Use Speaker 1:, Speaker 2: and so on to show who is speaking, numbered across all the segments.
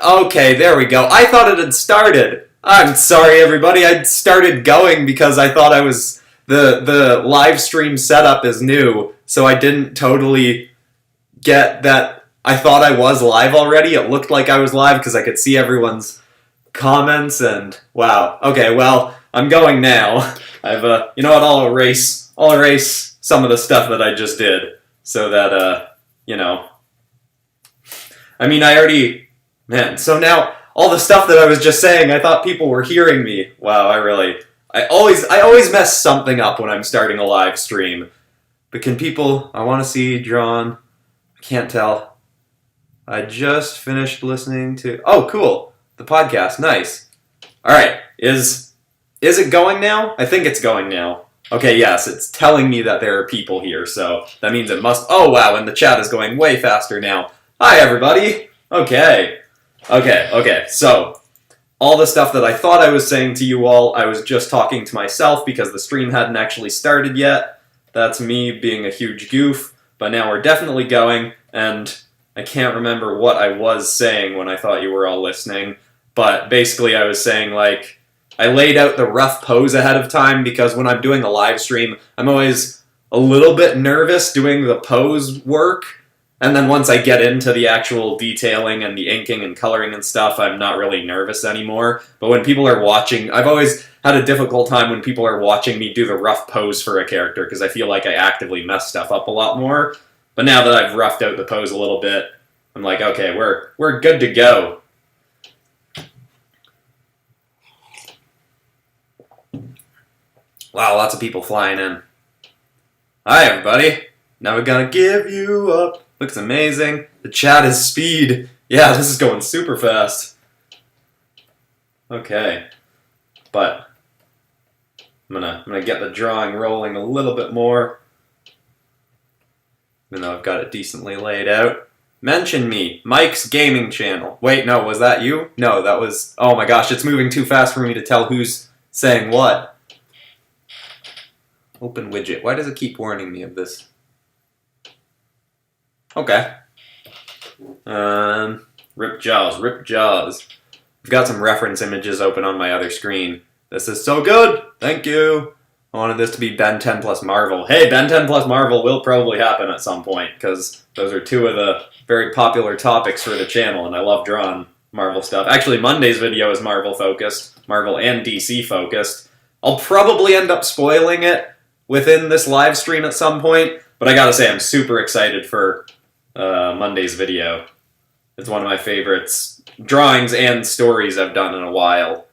Speaker 1: Okay, there we go. I thought it had started. I'm sorry, everybody. I started going because I thought I was... The live stream setup is new, so I didn't totally get that I thought I was live already. It looked like I was live because I could see everyone's comments and... Wow. Okay, well, I'm going now. You know what? I'll erase some of the stuff that I just did so that, you know... I mean, I already... Man, so now, all the stuff that I was just saying, I thought people were hearing me. Wow, I always mess something up when I'm starting a live stream. But can people... I want to see drawn... I can't tell. I just finished listening to... Oh, cool. The podcast. Nice. Alright. Is it going now? I think it's going now. Okay, yes. It's telling me that there are people here, so that means it must... Oh, wow. And the chat is going way faster now. Hi, everybody. Okay. So, all the stuff that I thought I was saying to you all, I was just talking to myself because the stream hadn't actually started yet. That's me being a huge goof, but now we're definitely going, and I can't remember what I was saying when I thought you were all listening, but basically I was saying, like, I laid out the rough pose ahead of time because when I'm doing a live stream, I'm always a little bit nervous doing the pose work. And then once I get into the actual detailing and the inking and coloring and stuff, I'm not really nervous anymore. But when people are watching, I've always had a difficult time when people are watching me do the rough pose for a character because I feel like I actively mess stuff up a lot more. But now that I've roughed out the pose a little bit, I'm like, okay, we're good to go. Wow, lots of people flying in. Hi, everybody. Now we're gonna give you up. Looks amazing. The chat is speed. Yeah, this is going super fast. Okay. But I'm gonna get the drawing rolling a little bit more. Even though I've got it decently laid out. Mention me. Mike's gaming channel. Wait, no, was that you? No, that was... Oh my gosh, it's moving too fast for me to tell who's saying what. Open widget. Why does it keep warning me of this? Okay. Ripjaws. I've got some reference images open on my other screen. This is so good! Thank you! I wanted this to be Ben 10 plus Marvel. Hey, Ben 10 plus Marvel will probably happen at some point, because those are two of the very popular topics for the channel, and I love drawing Marvel stuff. Actually, Monday's video is Marvel-focused. Marvel and DC-focused. I'll probably end up spoiling it within this live stream at some point, but I gotta say, I'm super excited for Monday's video. It's one of my favorites. Drawings and stories I've done in a while.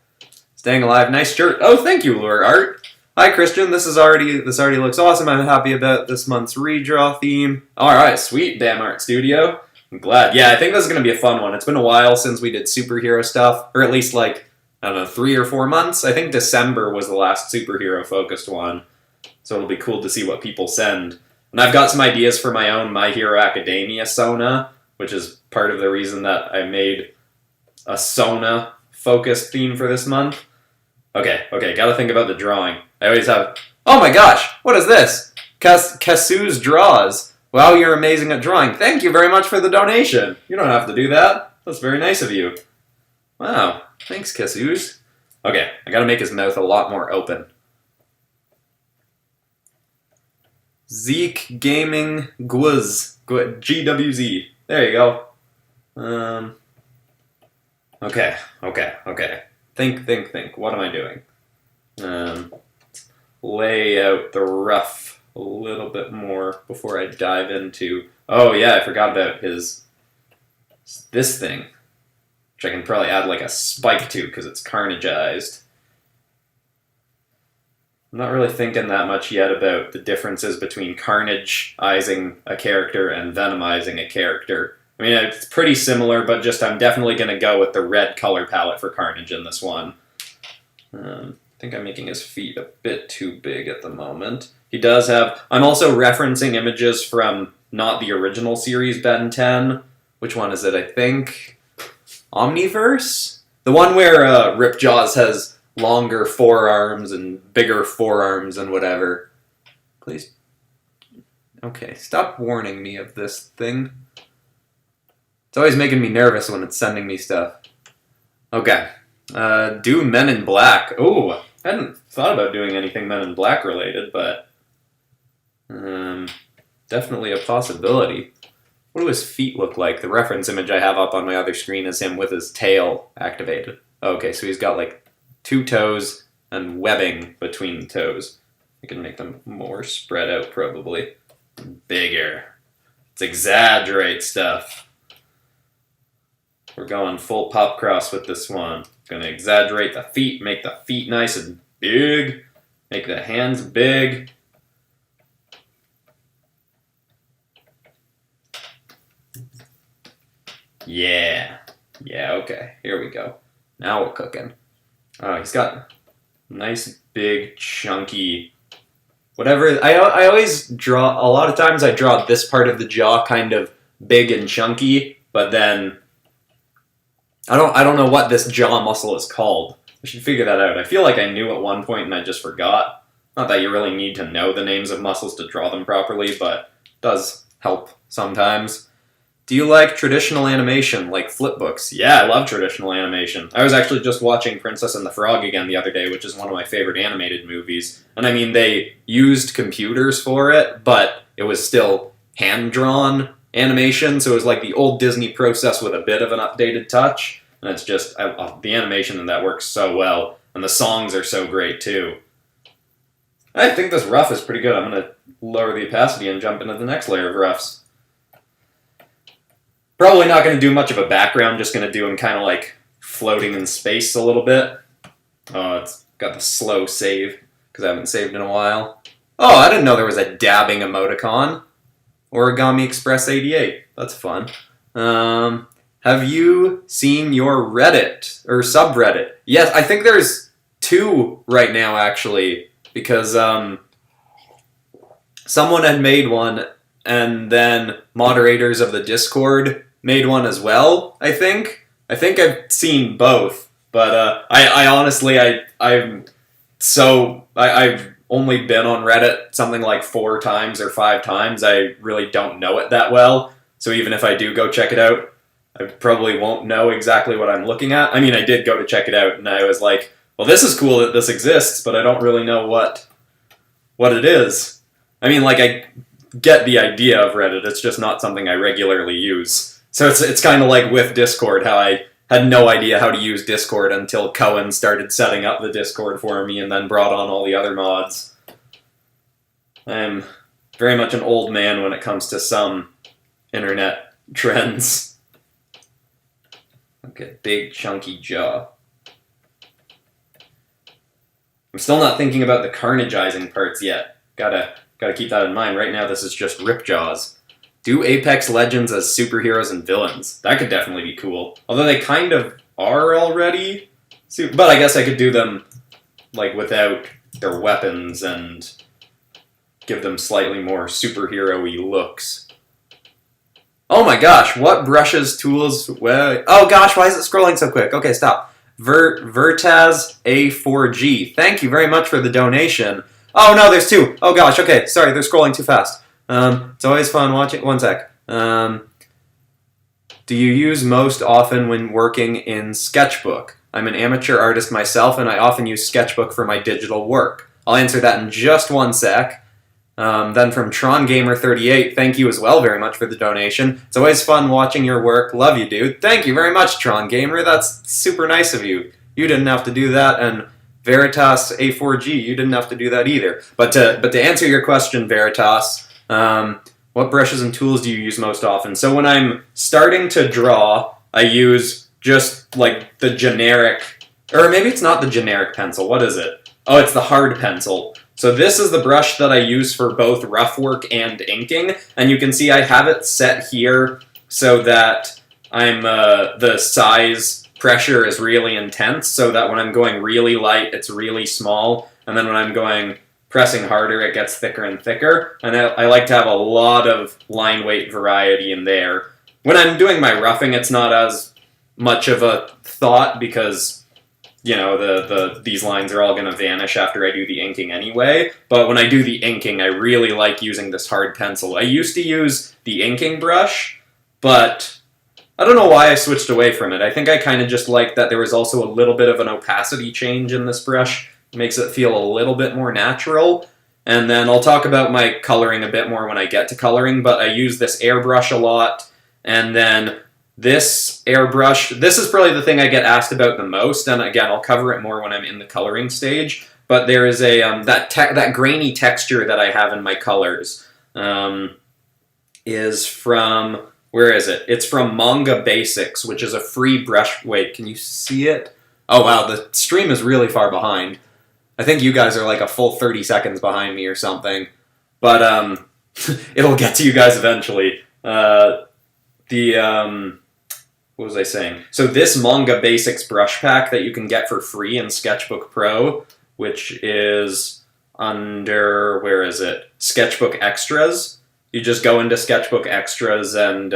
Speaker 1: Staying alive, nice shirt. Oh, thank you, Lure Art. Hi, Christian. This already looks awesome. I'm happy about this month's redraw theme. All right, sweet, Damn Art Studio. I'm glad. Yeah, I think this is gonna be a fun one. It's been a while since we did superhero stuff, or at least like I don't know, 3 or 4 months. I think December was the last superhero focused one, so it'll be cool to see what people send. And I've got some ideas for my own My Hero Academia Sona, which is part of the reason that I made a Sona-focused theme for this month. Okay, gotta think about the drawing. I always have... Oh my gosh, what is this? Kasu's Draws. Wow, you're amazing at drawing. Thank you very much for the donation. You don't have to do that. That's very nice of you. Wow, thanks, Kasu's. Okay, I gotta make his mouth a lot more open. Zeke Gaming Gwz. GWZ. There you go. Okay. Think. What am I doing? Lay out the rough a little bit more before I dive into... Oh yeah, I forgot about this thing. Which I can probably add like a spike to because it's carnageized. I'm not really thinking that much yet about the differences between carnageizing a character and venomizing a character. I mean, it's pretty similar, but just I'm definitely going to go with the red color palette for Carnage in this one. I think I'm making his feet a bit too big at the moment. He does have... I'm also referencing images from not the original series Ben 10. Which one is it, I think? Omniverse? The one where Ripjaws has longer forearms and bigger forearms and whatever. Please. Okay, stop warning me of this thing. It's always making me nervous when it's sending me stuff. Okay. Do Men in Black. Oh, I hadn't thought about doing anything Men in Black related, but definitely a possibility. What do his feet look like? The reference image I have up on my other screen is him with his tail activated. Okay, so he's got like 2 toes and webbing between toes. I can make them more spread out, probably. Bigger. Let's exaggerate stuff. We're going full PopCross with this one. Gonna exaggerate the feet, make the feet nice and big, make the hands big. Yeah, okay, here we go. Now we're cooking. Oh, he's got nice, big, chunky, whatever. I always draw, a lot of times I draw this part of the jaw kind of big and chunky, but then I don't know what this jaw muscle is called. I should figure that out. I feel like I knew at one point and I just forgot. Not that you really need to know the names of muscles to draw them properly, but it does help sometimes. Do you like traditional animation, like flipbooks? Yeah, I love traditional animation. I was actually just watching Princess and the Frog again the other day, which is one of my favorite animated movies. And I mean, they used computers for it, but it was still hand-drawn animation, so it was like the old Disney process with a bit of an updated touch. And it's just, the animation in that works so well. And the songs are so great, too. I think this rough is pretty good. I'm going to lower the opacity and jump into the next layer of roughs. Probably not going to do much of a background, just going to do him kind of like floating in space a little bit. Oh, it's got the slow save, because I haven't saved in a while. Oh, I didn't know there was a dabbing emoticon. Origami Express 88. That's fun. Have you seen your Reddit, or subreddit? Yes, I think there's 2 right now, actually, because someone had made one, and then moderators of the Discord made one as well, I think. I think I've seen both, but I honestly, I've only been on Reddit something like 4 times or 5 times. I really don't know it that well, so even if I do go check it out, I probably won't know exactly what I'm looking at. I mean, I did go to check it out, and I was like, well, this is cool that this exists, but I don't really know what it is. I mean, like, I get the idea of Reddit, it's just not something I regularly use. So it's kind of like with Discord, how I had no idea how to use Discord until Cohen started setting up the Discord for me and then brought on all the other mods. I'm very much an old man when it comes to some internet trends. Okay, big chunky jaw. I'm still not thinking about the carnagizing parts yet. Gotta keep that in mind. Right now this is just Ripjaws. Do Apex Legends as superheroes and villains. That could definitely be cool. Although they kind of are already. But I guess I could do them like without their weapons and give them slightly more superhero-y looks. Oh my gosh, what brushes, tools... Oh gosh, why is it scrolling so quick? Okay, stop. Vertaz A4G. Thank you very much for the donation. Oh no, there's 2. Oh gosh, okay, sorry, they're scrolling too fast. It's always fun watching... One sec. Do you use most often when working in Sketchbook? I'm an amateur artist myself, and I often use Sketchbook for my digital work. I'll answer that in just one sec. Then from TronGamer38, thank you as well very much for the donation. It's always fun watching your work. Love you, dude. Thank you very much, TronGamer. That's super nice of you. You didn't have to do that, and Veritas A4G, you didn't have to do that either. But to answer your question, Veritas... what brushes and tools do you use most often? So when I'm starting to draw, I use just like the generic, or maybe it's not the generic pencil. What is it? Oh, it's the hard pencil. So this is the brush that I use for both rough work and inking, and you can see I have it set here so that the size pressure is really intense, so that when I'm going really light, it's really small, and then when I'm pressing harder, it gets thicker and thicker, and I like to have a lot of line weight variety in there. When I'm doing my roughing, it's not as much of a thought because, you know, these lines are all going to vanish after I do the inking anyway, but when I do the inking, I really like using this hard pencil. I used to use the inking brush, but I don't know why I switched away from it. I think I kind of just liked that there was also a little bit of an opacity change in this brush. It makes it feel a little bit more natural. And then I'll talk about my coloring a bit more when I get to coloring, but I use this airbrush a lot. And then this airbrush, this is probably the thing I get asked about the most, and again, I'll cover it more when I'm in the coloring stage, but there is a, that grainy texture that I have in my colors is from, where is it? It's from Manga Basics, which is a free brush, wait, can you see it? Oh wow, the stream is really far behind. I think you guys are like a full 30 seconds behind me or something, but it'll get to you guys eventually. What was I saying? So this Manga Basics brush pack that you can get for free in Sketchbook Pro, which is under, where is it? Sketchbook Extras. You just go into Sketchbook Extras and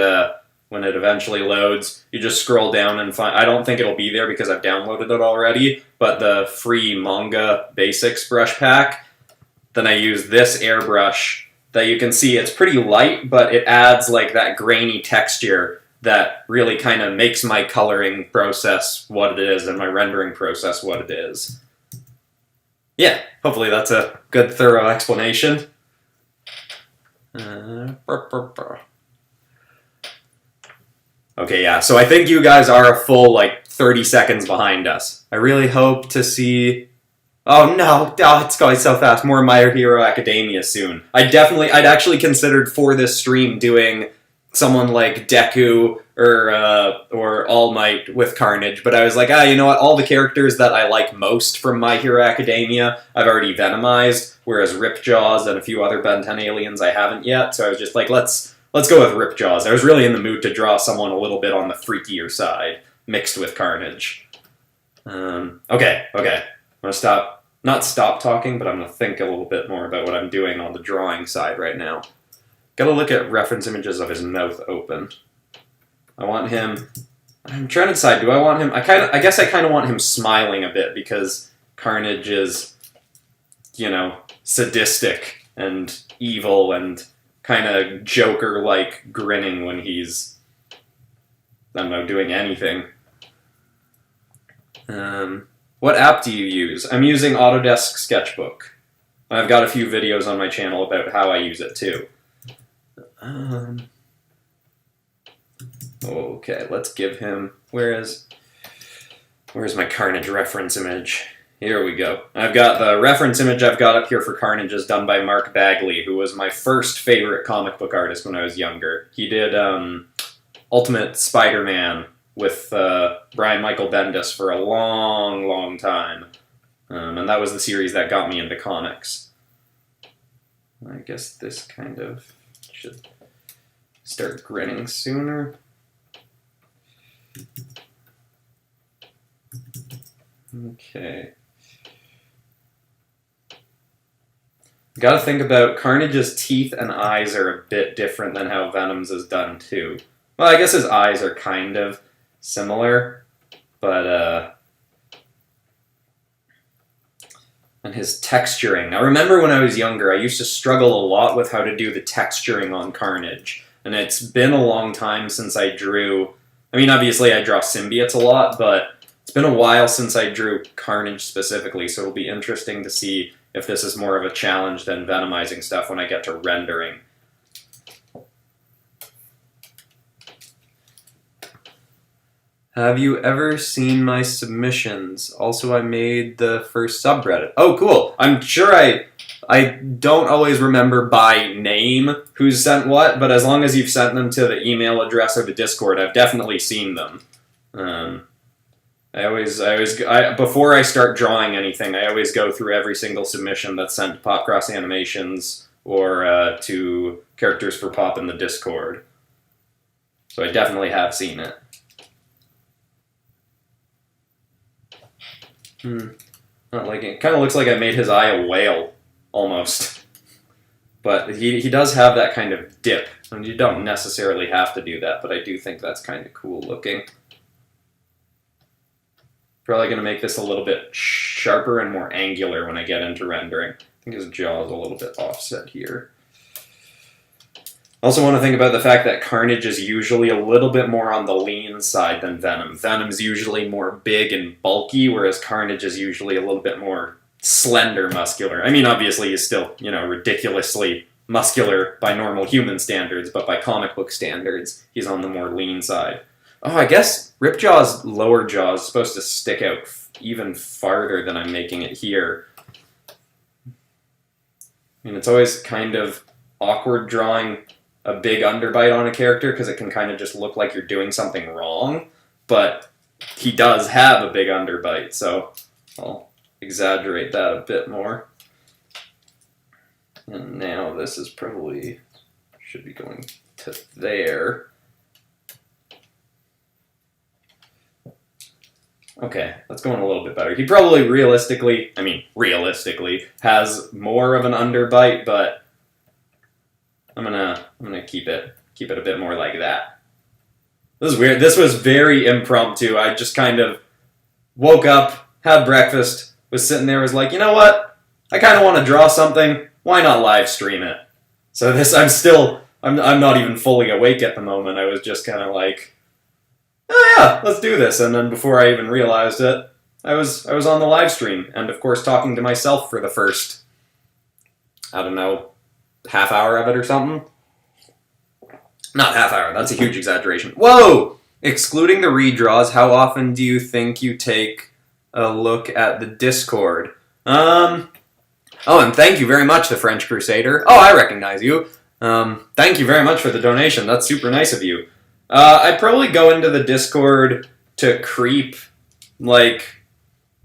Speaker 1: when it eventually loads, you just scroll down and find, I don't think it'll be there because I've downloaded it already, but the free Manga Basics brush pack, then I use this airbrush that you can see it's pretty light, but it adds like that grainy texture that really kind of makes my coloring process what it is and my rendering process what it is. Yeah, hopefully that's a good thorough explanation. Okay, yeah, so I think you guys are a full like 30 seconds behind us. I really hope to see... Oh no, oh, it's going so fast. More My Hero Academia soon. I'd actually considered for this stream doing someone like Deku or All Might with Carnage, but I was like, you know what, all the characters that I like most from My Hero Academia, I've already venomized, whereas Ripjaws and a few other Ben 10 aliens I haven't yet, so I was just like, let's go with Ripjaws. I was really in the mood to draw someone a little bit on the freakier side, mixed with Carnage. Okay. I'm gonna not stop talking, but I'm gonna think a little bit more about what I'm doing on the drawing side right now. Gotta look at reference images of his mouth open. I want him... I'm trying to decide, do I want him... I guess I kind of want him smiling a bit, because Carnage is, you know, sadistic and evil and kind of Joker-like grinning when he's, I don't know, doing anything. What app do you use? I'm using Autodesk Sketchbook. I've got a few videos on my channel about how I use it, too. Okay, let's give him... Where's my Carnage reference image? Here we go. I've got the reference image I've got up here for Carnage is done by Mark Bagley, who was my first favorite comic book artist when I was younger. He did Ultimate Spider-Man with Brian Michael Bendis for a long, long time. And that was the series that got me into comics. I guess this kind of should start grinning sooner. Okay. Gotta think about Carnage's teeth and eyes are a bit different than how Venom's is done too. Well, I guess his eyes are kind of similar, but and his texturing. I remember when I was younger, I used to struggle a lot with how to do the texturing on Carnage, and it's been a long time since I drew. I mean, obviously I draw symbiotes a lot, but it's been a while since I drew Carnage specifically, so it'll be interesting to see if this is more of a challenge than venomizing stuff when I get to rendering. Have you ever seen my submissions? Also, I made the first subreddit. Oh, cool. I'm sure I don't always remember by name who's sent what, but as long as you've sent them to the email address or the Discord, I've definitely seen them. Before I start drawing anything, I always go through every single submission that's sent to PopCross Animations or to Characters for Pop in the Discord. So I definitely have seen it. Not liking it. Kind of looks like I made his eye a whale, almost. But he does have that kind of dip, and you don't necessarily have to do that, but I do think that's kind of cool looking. Probably going to make this a little bit sharper and more angular when I get into rendering. I think his jaw is a little bit offset here. Also want to think about the fact that Carnage is usually a little bit more on the lean side than Venom. Venom's usually more big and bulky, whereas Carnage is usually a little bit more slender muscular. I mean, obviously he's still, you know, ridiculously muscular by normal human standards, but by comic book standards, he's on the more lean side. Oh, I guess Ripjaws' lower jaw is supposed to stick out even farther than I'm making it here. I mean, it's always kind of awkward drawing a big underbite on a character because it can kind of just look like you're doing something wrong, but he does have a big underbite, so I'll exaggerate that a bit more. And now this is probably, should be going to there. Okay, that's going a little bit better. He probably realistically has more of an underbite, but I'm gonna keep it a bit more like that. This is weird. This was very impromptu. I just kind of woke up, had breakfast, was sitting there, was like, you know what? I kind of want to draw something. Why not live stream it? So this, I'm not even fully awake at the moment. I was just kind of like, oh yeah, let's do this. And then before I even realized it, I was on the live stream, and of course talking to myself for the first, I don't know, half hour of it or something. Not half hour, that's a huge exaggeration. Whoa! Excluding the redraws, how often do you think you take a look at the Discord? Oh, and thank you very much, the French Crusader. Oh, I recognize you. Thank you very much for the donation. That's super nice of you. I probably go into the Discord to creep like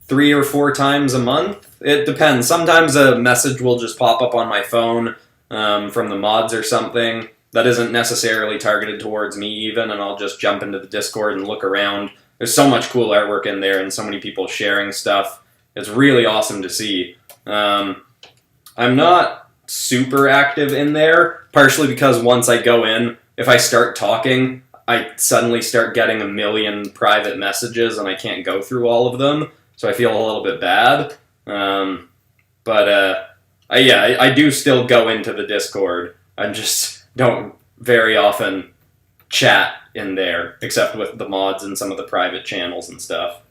Speaker 1: 3 or 4 times a month. It depends. Sometimes a message will just pop up on my phone from the mods or something that isn't necessarily targeted towards me even, and I'll just jump into the Discord and look around. There's so much cool artwork in there and so many people sharing stuff. It's really awesome to see. I'm not super active in there, partially because once I go in, if I start talking, I suddenly start getting a million private messages and I can't go through all of them, so I feel a little bit bad. I do still go into the Discord. I just don't very often chat in there, except with the mods and some of the private channels and stuff.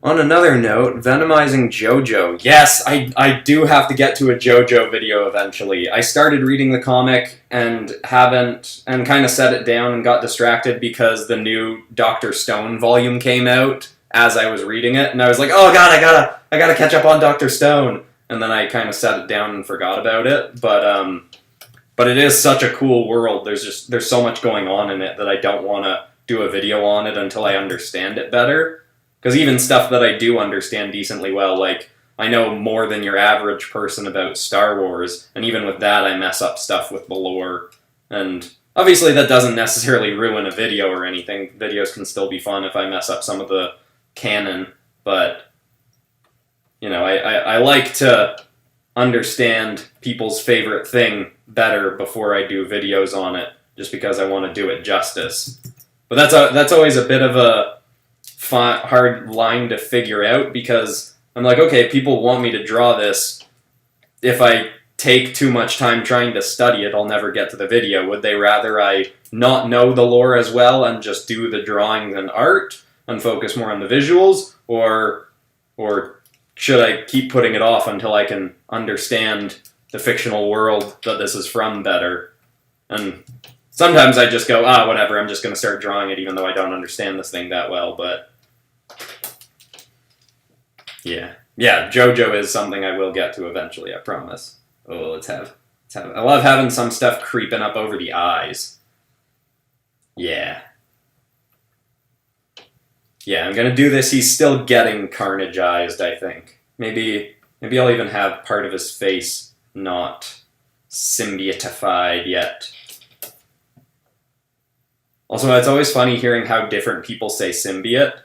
Speaker 1: On another note, venomizing JoJo. Yes, I do have to get to a JoJo video eventually. I started reading the comic and kind of set it down and got distracted because the new Dr. Stone volume came out as I was reading it, and I was like, oh god, I gotta catch up on Dr. Stone. And then I kind of set it down and forgot about it. But it is such a cool world. There's so much going on in it that I don't want to do a video on it until I understand it better. Because even stuff that I do understand decently well, like, I know more than your average person about Star Wars, and even with that I mess up stuff with the lore. And obviously that doesn't necessarily ruin a video or anything. Videos can still be fun if I mess up some of the canon, but, you know, I like to understand people's favorite thing better before I do videos on it, just because I want to do it justice. But that's always a bit of a hard line to figure out, because I'm like, okay, people want me to draw this. If I take too much time trying to study it, I'll never get to the video. Would they rather I not know the lore as well and just do the drawing and art and focus more on the visuals, or should I keep putting it off until I can understand the fictional world that this is from better? And sometimes I just go, whatever, I'm just going to start drawing it even though I don't understand this thing that well, but yeah, JoJo is something I will get to eventually, I promise. Oh, let's have I love having some stuff creeping up over the eyes. Yeah, I'm gonna do this. He's still getting Carnageized, I think. Maybe I'll even have part of his face not symbiotified yet. Also, it's always funny hearing how different people say symbiote.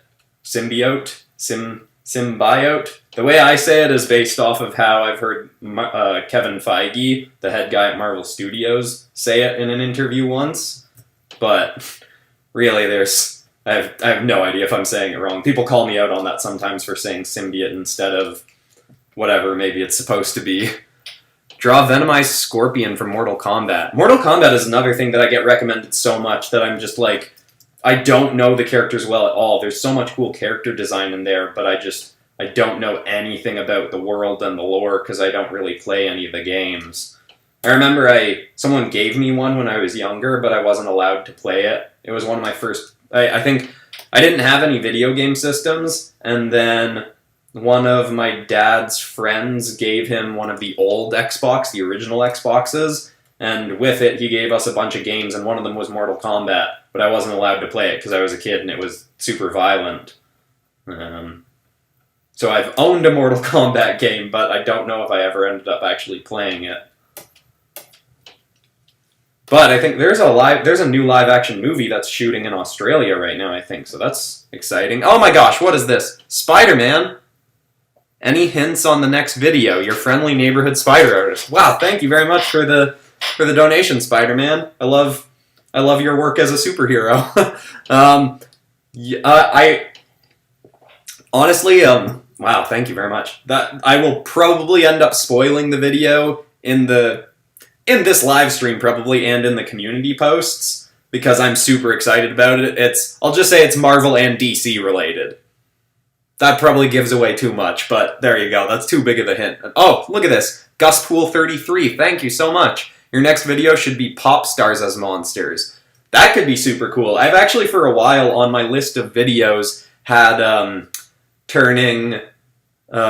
Speaker 1: The way I say it is based off of how I've heard Kevin Feige, the head guy at Marvel Studios, say it in an interview once. But really, there's I have no idea if I'm saying it wrong. People call me out on that sometimes for saying symbiote instead of whatever maybe it's supposed to be. Draw Venomized Scorpion from Mortal Kombat. Mortal Kombat is another thing that I get recommended so much that I'm just like, I don't know the characters well at all. There's so much cool character design in there, but I don't know anything about the world and the lore because I don't really play any of the games. I remember someone gave me one when I was younger, but I wasn't allowed to play it. It was one of my first... I think I didn't have any video game systems, and then one of my dad's friends gave him one of the old Xbox, the original Xboxes, and with it he gave us a bunch of games, and one of them was Mortal Kombat, but I wasn't allowed to play it because I was a kid and it was super violent. So I've owned a Mortal Kombat game, but I don't know if I ever ended up actually playing it. But I think there's a new live-action movie that's shooting in Australia right now, I think, so that's exciting. Oh my gosh, what is this? Spider-Man? Any hints on the next video? Your friendly neighborhood spider artist. Wow, thank you very much for the donation, Spider-Man. I love your work as a superhero. I honestly, wow, thank you very much. That I will probably end up spoiling the video in this live stream probably and in the community posts because I'm super excited about it. I'll just say it's Marvel and DC related. That probably gives away too much, but there you go. That's too big of a hint. Oh, look at this. GusPool33, thank you so much. Your next video should be pop stars as monsters. That could be super cool. I've actually for a while on my list of videos had turning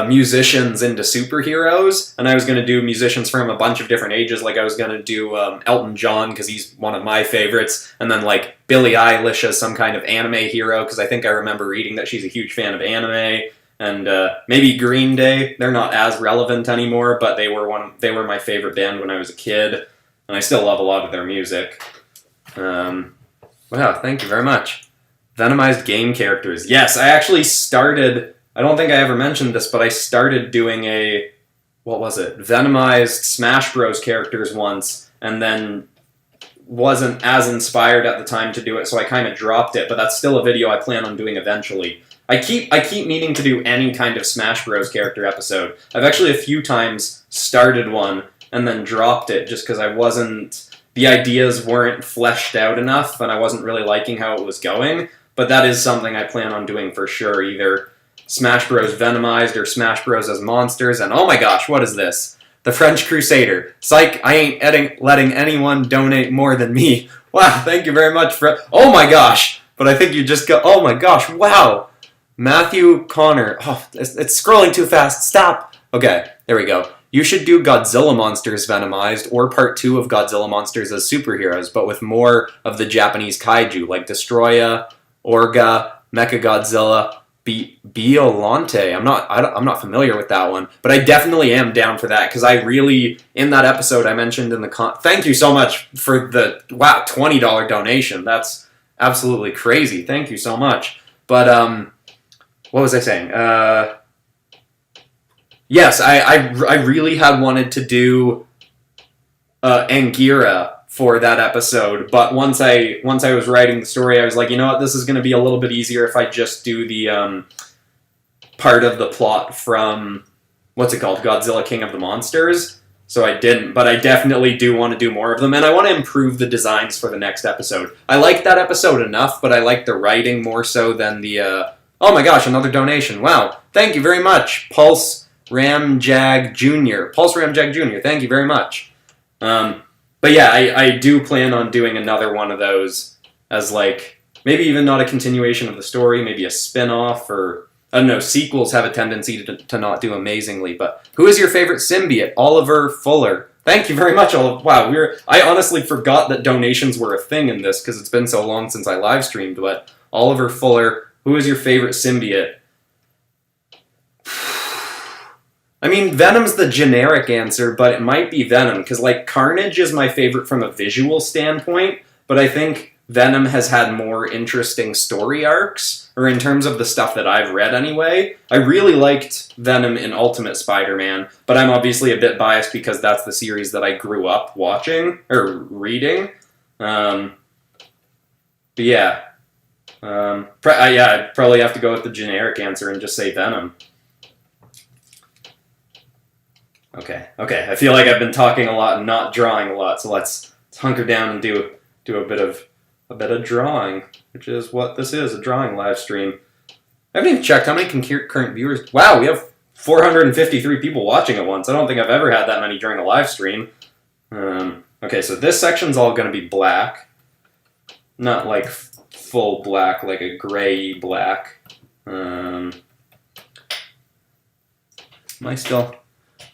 Speaker 1: musicians into superheroes, and I was going to do musicians from a bunch of different ages. Like I was going to do Elton John because he's one of my favorites, and then like Billie Eilish as some kind of anime hero because I think I remember reading that she's a huge fan of anime, and maybe Green Day. They're not as relevant anymore, but they were my favorite band when I was a kid, and I still love a lot of their music. Wow, thank you very much. Venomized game characters. Yes, I actually started... I don't think I ever mentioned this, but I started doing Venomized Smash Bros. Characters once, and then wasn't as inspired at the time to do it, so I kind of dropped it, but that's still a video I plan on doing eventually. I keep meaning to do any kind of Smash Bros. Character episode. I've actually a few times started one, and then dropped it, just because the ideas weren't fleshed out enough, and I wasn't really liking how it was going, but that is something I plan on doing for sure, either Smash Bros. Venomized or Smash Bros. As monsters, and oh my gosh, what is this? The French Crusader. Psych, I ain't letting anyone donate more than me. Wow, thank you very much for... Oh my gosh! But I think you just got... Oh my gosh, wow! Matthew Connor. Oh, it's scrolling too fast. Stop! Okay, there we go. You should do Godzilla Monsters Venomized, or part 2 of Godzilla Monsters as superheroes, but with more of the Japanese kaiju, like Destroya, Orga, Mechagodzilla... Biolante. I'm not familiar with that one, but I definitely am down for that because I really, in that episode I mentioned in the thank you so much for the wow $20 donation. That's absolutely crazy. Thank you so much. But what was I saying? Yes, I really had wanted to do Anguirra for that episode, but once I was writing the story, I was like, you know what, this is going to be a little bit easier if I just do the part of the plot from, what's it called, Godzilla King of the Monsters, so I didn't, but I definitely do want to do more of them, and I want to improve the designs for the next episode. I liked that episode enough, but I like the writing more so than the, oh my gosh, another donation, wow, thank you very much, Pulse Ramjag Jr., thank you very much. But yeah, I do plan on doing another one of those as like, maybe even not a continuation of the story, maybe a spin-off, or, I don't know, sequels have a tendency to not do amazingly, but who is your favorite symbiote? Oliver Fuller. Thank you very much, Oliver. Wow, I honestly forgot that donations were a thing in this because it's been so long since I live streamed, but Oliver Fuller, who is your favorite symbiote? I mean, Venom's the generic answer, but it might be Venom, because, like, Carnage is my favorite from a visual standpoint, but I think Venom has had more interesting story arcs, or in terms of the stuff that I've read anyway. I really liked Venom in Ultimate Spider-Man, but I'm obviously a bit biased because that's the series that I grew up watching, or reading. But yeah. Yeah, I'd probably have to go with the generic answer and just say Venom. Okay. I feel like I've been talking a lot and not drawing a lot, so let's hunker down and do a bit of drawing, which is what this is, a drawing live stream. I haven't even checked how many current viewers. Wow, we have 453 people watching at once. I don't think I've ever had that many during a live stream. Okay, so this section's all going to be black. Not like full black, like a gray black. Am I still...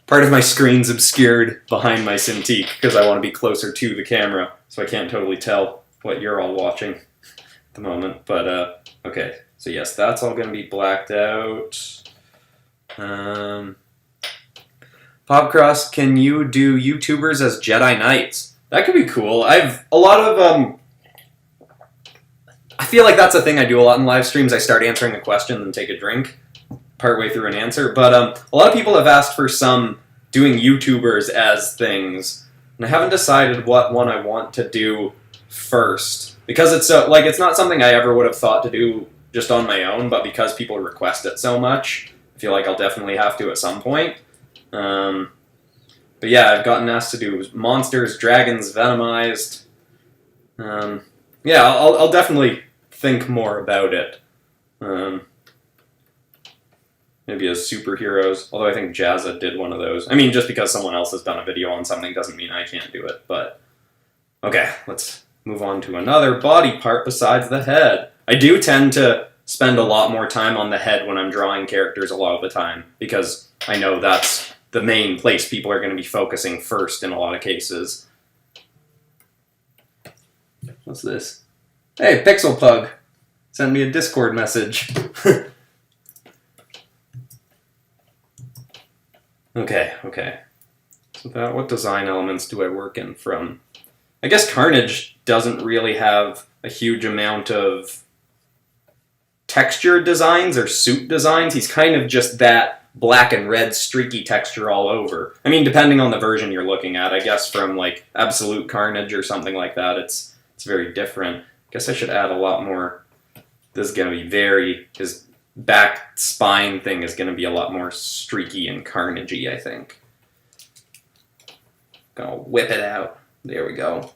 Speaker 1: Part of my screen's obscured behind my Cintiq because I want to be closer to the camera, so I can't totally tell what you're all watching at the moment. But, okay, so yes, that's all going to be blacked out. PopCross, can you do YouTubers as Jedi Knights? That could be cool. I've a lot of, I feel like that's a thing I do a lot in live streams. I start answering a question and take a drink partway through an answer. But a lot of people have asked for some doing YouTubers as things, and I haven't decided what one I want to do first, because it's so, like, it's not something I ever would have thought to do just on my own, but because people request it so much, I feel like I'll definitely have to at some point. But yeah, I've gotten asked to do monsters, dragons, venomized. Yeah, I'll definitely think more about it. Maybe as superheroes, although I think Jazza did one of those. I mean, just because someone else has done a video on something doesn't mean I can't do it, but... Okay, let's move on to another body part besides the head. I do tend to spend a lot more time on the head when I'm drawing characters a lot of the time, because I know that's the main place people are going to be focusing first in a lot of cases. What's this? Hey, Pixel Pug! Send me a Discord message. Okay. So what design elements do I work in from? I guess Carnage doesn't really have a huge amount of texture designs or suit designs. He's kind of just that black and red streaky texture all over. I mean, depending on the version you're looking at, I guess from like Absolute Carnage or something like that, it's very different. I guess I should add a lot more. This is going to be his back spine thing is going to be a lot more streaky and carnagey, I think. Gonna whip it out. There we go.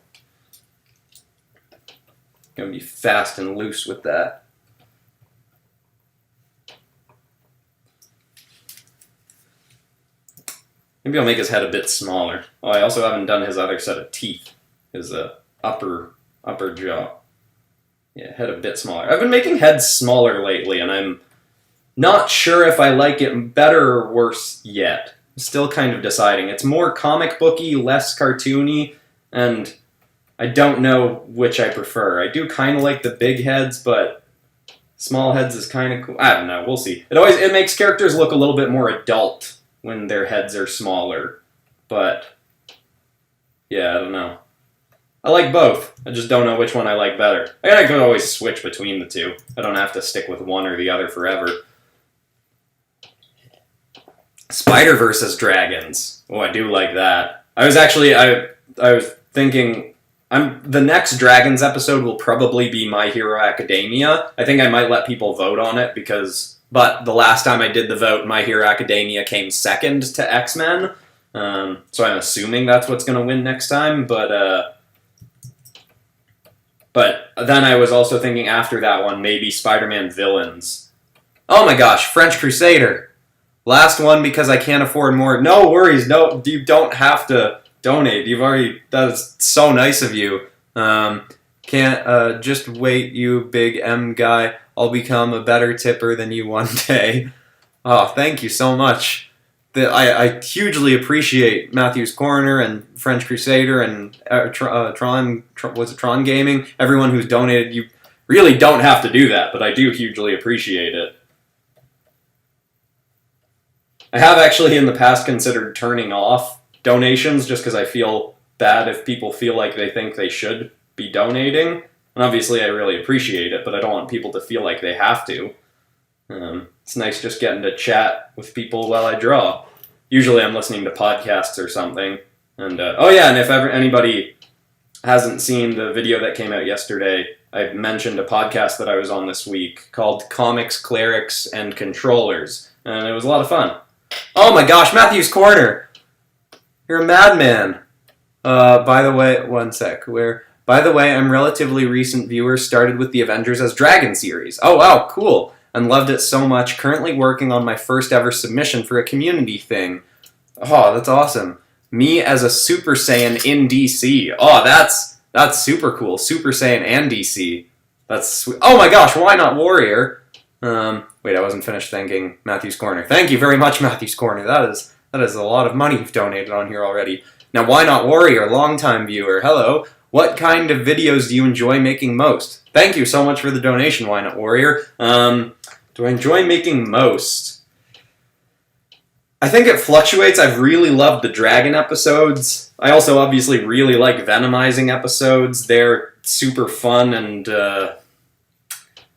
Speaker 1: Gonna be fast and loose with that. Maybe I'll make his head a bit smaller. Oh, I also haven't done his other set of teeth. His upper jaw. Yeah, head a bit smaller. I've been making heads smaller lately, and I'm not sure if I like it better or worse yet. I'm still kind of deciding. It's more comic booky, less cartoony, and I don't know which I prefer. I do kind of like the big heads, but small heads is kind of cool. I don't know. We'll see. It makes characters look a little bit more adult when their heads are smaller. But yeah, I don't know. I like both. I just don't know which one I like better. I could always switch between the two. I don't have to stick with one or the other forever. Spider versus dragons. Oh, I do like that. I was thinking, the next Dragons episode will probably be My Hero Academia. I think I might let people vote on it but the last time I did the vote, My Hero Academia came second to X-Men. So I'm assuming that's what's going to win next time, but then I was also thinking after that one, maybe Spider-Man villains. Oh my gosh, French Crusader. Last one because I can't afford more. No worries, no, you don't have to donate. That's so nice of you. Can't, just wait, you big M guy. I'll become a better tipper than you one day. Oh, thank you so much. I hugely appreciate Matthew's Corner and French Crusader and Tron Gaming. Everyone who's donated, you really don't have to do that, but I do hugely appreciate it. I have actually in the past considered turning off donations just because I feel bad if people feel like they think they should be donating. And obviously I really appreciate it, but I don't want people to feel like they have to. It's nice just getting to chat with people while I draw. Usually I'm listening to podcasts or something. And oh yeah, and if ever anybody hasn't seen the video that came out yesterday I mentioned a podcast that I was on this week called Comics, Clerics, and Controllers, and it was a lot of fun. Oh my gosh, Matthew's Corner! You're a madman! By the way, one sec, By the way, I'm relatively recent viewer, started with the Avengers as Dragon series. Oh wow, cool! And loved it so much, currently working on my first ever submission for a community thing. Oh, that's awesome. Me as a Super Saiyan in DC. Oh, that's super cool. Super Saiyan and DC. That's sweet. Oh my gosh, why not Warrior? Wait, I wasn't finished thanking Matthew's Corner. Thank you very much, Matthew's Corner. That is a lot of money you've donated on here already. Now, why not Warrior? Longtime viewer. Hello. What kind of videos do you enjoy making most? Thank you so much for the donation, Why Not Warrior. Do I enjoy making most? I think it fluctuates. I've really loved the Dragon episodes. I also obviously really like Venomizing episodes. They're super fun and, I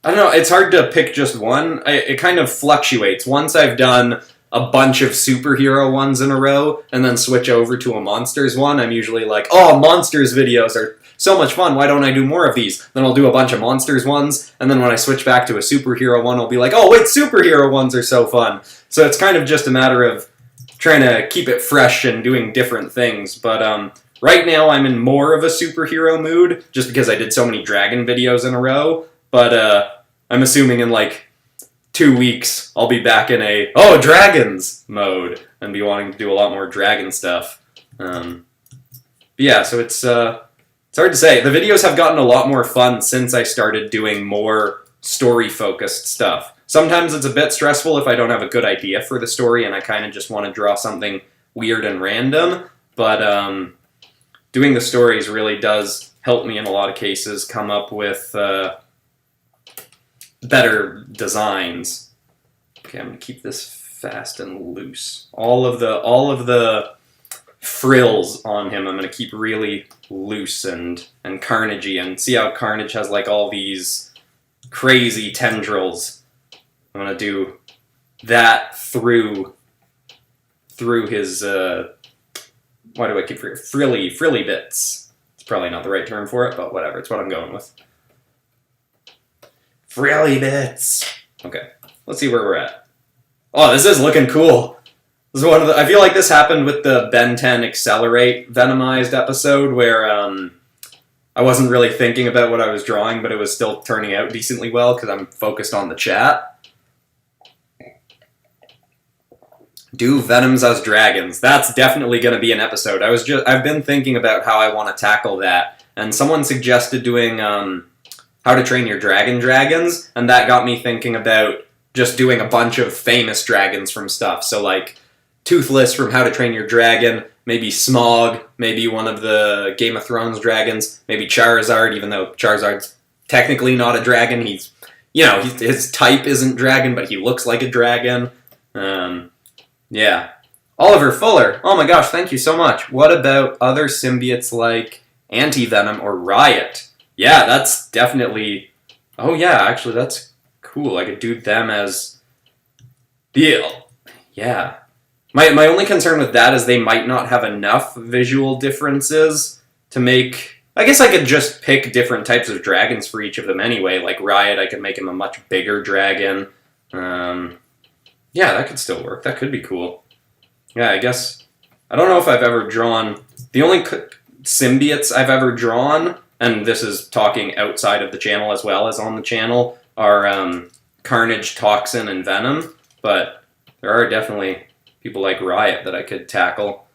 Speaker 1: don't know, it's hard to pick just one. It kind of fluctuates. Once I've done a bunch of superhero ones in a row and then switch over to a monsters one, I'm usually like, oh, monsters videos are so much fun, why don't I do more of these? Then I'll do a bunch of monsters ones, and then when I switch back to a superhero one, I'll be like, oh wait, superhero ones are so fun. So it's kind of just a matter of trying to keep it fresh and doing different things, but right now I'm in more of a superhero mood, just because I did so many dragon videos in a row, but I'm assuming in like 2 weeks I'll be back in a, oh, dragons mode, and be wanting to do a lot more dragon stuff. Yeah, so it's hard to say. The videos have gotten a lot more fun since I started doing more story-focused stuff. Sometimes it's a bit stressful if I don't have a good idea for the story and I kind of just want to draw something weird and random, but doing the stories really does help me in a lot of cases come up with better designs. Okay, I'm going to keep this fast and loose. All of the frills on him I'm going to keep really loose and Carnage-y, and see how Carnage has like all these crazy tendrils. I'm going to do that through his, why do I keep frilly bits? It's probably not the right term for it, but whatever, it's what I'm going with. Frilly bits! Okay, let's see where we're at. Oh, this is looking cool! This is one of the, I feel like this happened with the Ben 10 Accelerate Venomized episode, where I wasn't really thinking about what I was drawing, but it was still turning out decently well, because I'm focused on the chat. Do Venoms as dragons. That's definitely going to be an episode. I've been thinking about how I want to tackle that, and someone suggested doing How to Train Your Dragon dragons, and that got me thinking about just doing a bunch of famous dragons from stuff. So like Toothless from How to Train Your Dragon, maybe Smaug, maybe one of the Game of Thrones dragons, maybe Charizard, even though Charizard's technically not a dragon. He's, you know, his type isn't dragon, but he looks like a dragon. Yeah. Oliver Fuller, oh my gosh, thank you so much. What about other symbiotes like Anti-Venom or Riot? Yeah, that's definitely... Oh yeah, actually that's cool. I could do them as... Yeah. My only concern with that is they might not have enough visual differences to make... I guess I could just pick different types of dragons for each of them anyway. Like Riot, I could make him a much bigger dragon. Yeah, that could still work. That could be cool. Yeah, I guess... I don't know if I've ever drawn... The only symbiotes I've ever drawn, and this is talking outside of the channel as well as on the channel, are Carnage, Toxin, and Venom. But there are definitely people like Riot that I could tackle.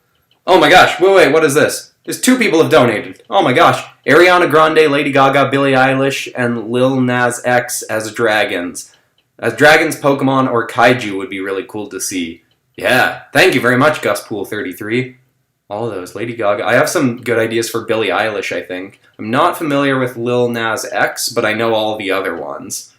Speaker 1: Oh my gosh, wait, what is this? There's 2 people have donated. Oh my gosh. Ariana Grande, Lady Gaga, Billie Eilish, and Lil Nas X as dragons. As dragons, Pokemon, or Kaiju would be really cool to see. Yeah, thank you very much, GusPool33. All those. Lady Gaga. I have some good ideas for Billie Eilish, I think. I'm not familiar with Lil Nas X, but I know all the other ones.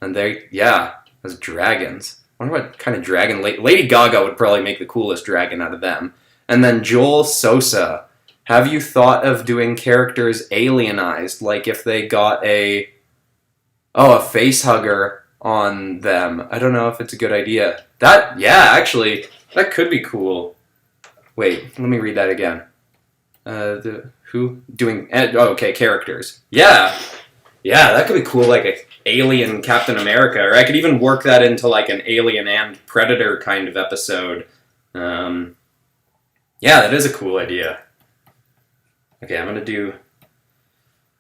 Speaker 1: And they, yeah, as dragons. I wonder what kind of dragon... Lady Gaga would probably make the coolest dragon out of them. And then Joel Sosa. Have you thought of doing characters alienized? Like if they got a face hugger on them. I don't know if it's a good idea. That, yeah, actually, that could be cool. Wait, let me read that again. Okay, characters. Yeah. Yeah, that could be cool, like a Alien Captain America, or I could even work that into like an Alien and Predator kind of episode. Yeah, that is a cool idea. Okay, I'm gonna do...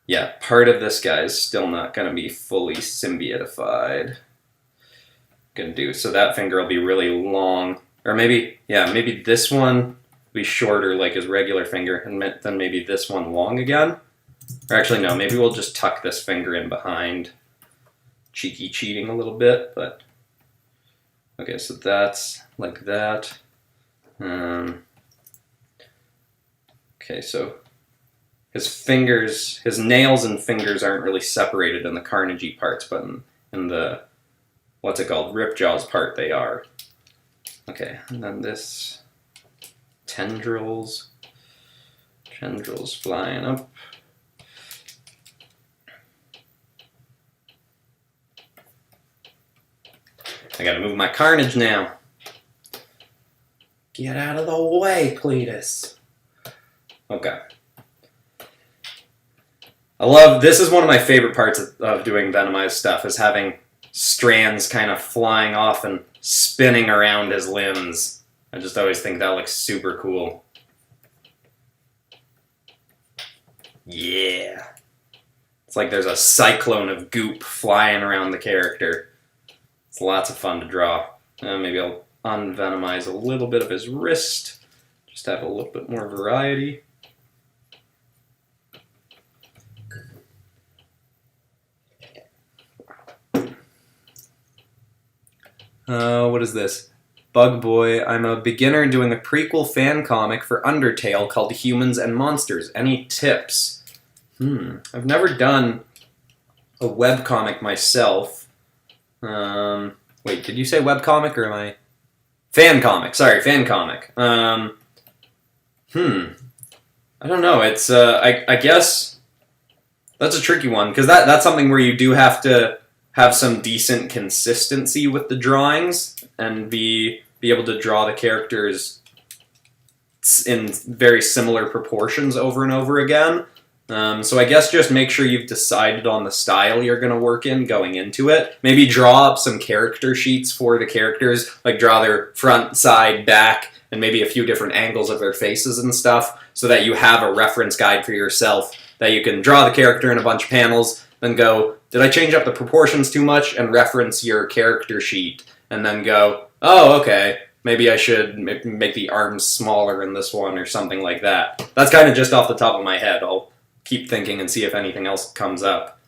Speaker 1: Yeah, part of this guy is still not gonna be fully symbiotified. Gonna do, so that finger will be really long. Or maybe, yeah, maybe this one will be shorter like his regular finger, and then maybe this one long again. Or actually, no, maybe we'll just tuck this finger in behind. Cheeky cheating a little bit, but... Okay, so that's like that. Okay, so his fingers, his nails and fingers aren't really separated in the Carnage parts, but in the, what's it called, Ripjaws part they are. Okay, and then this, tendrils flying up. I gotta move my Carnage now. Get out of the way, Cletus. Okay. This is one of my favorite parts of doing Venomized stuff, is having strands kind of flying off and spinning around his limbs. I just always think that looks super cool. Yeah. It's like there's a cyclone of goop flying around the character. It's lots of fun to draw. Maybe I'll unvenomize a little bit of his wrist, just to have a little bit more variety. What is this? Bug Boy, I'm a beginner doing a prequel fan comic for Undertale called Humans and Monsters. Any tips? I've never done a webcomic myself. Wait, did you say webcomic or am I... Fan comic, sorry, fan comic. I don't know, it's, I guess that's a tricky one, because that's something where you do have to have some decent consistency with the drawings, and be able to draw the characters in very similar proportions over and over again. So I guess just make sure you've decided on the style you're going to work in going into it. Maybe draw up some character sheets for the characters, like draw their front, side, back, and maybe a few different angles of their faces and stuff, so that you have a reference guide for yourself, that you can draw the character in a bunch of panels, then go, did I change up the proportions too much, and reference your character sheet, and then go, oh, okay, maybe I should make the arms smaller in this one, or something like that. That's kind of just off the top of my head. I'll keep thinking and see if anything else comes up.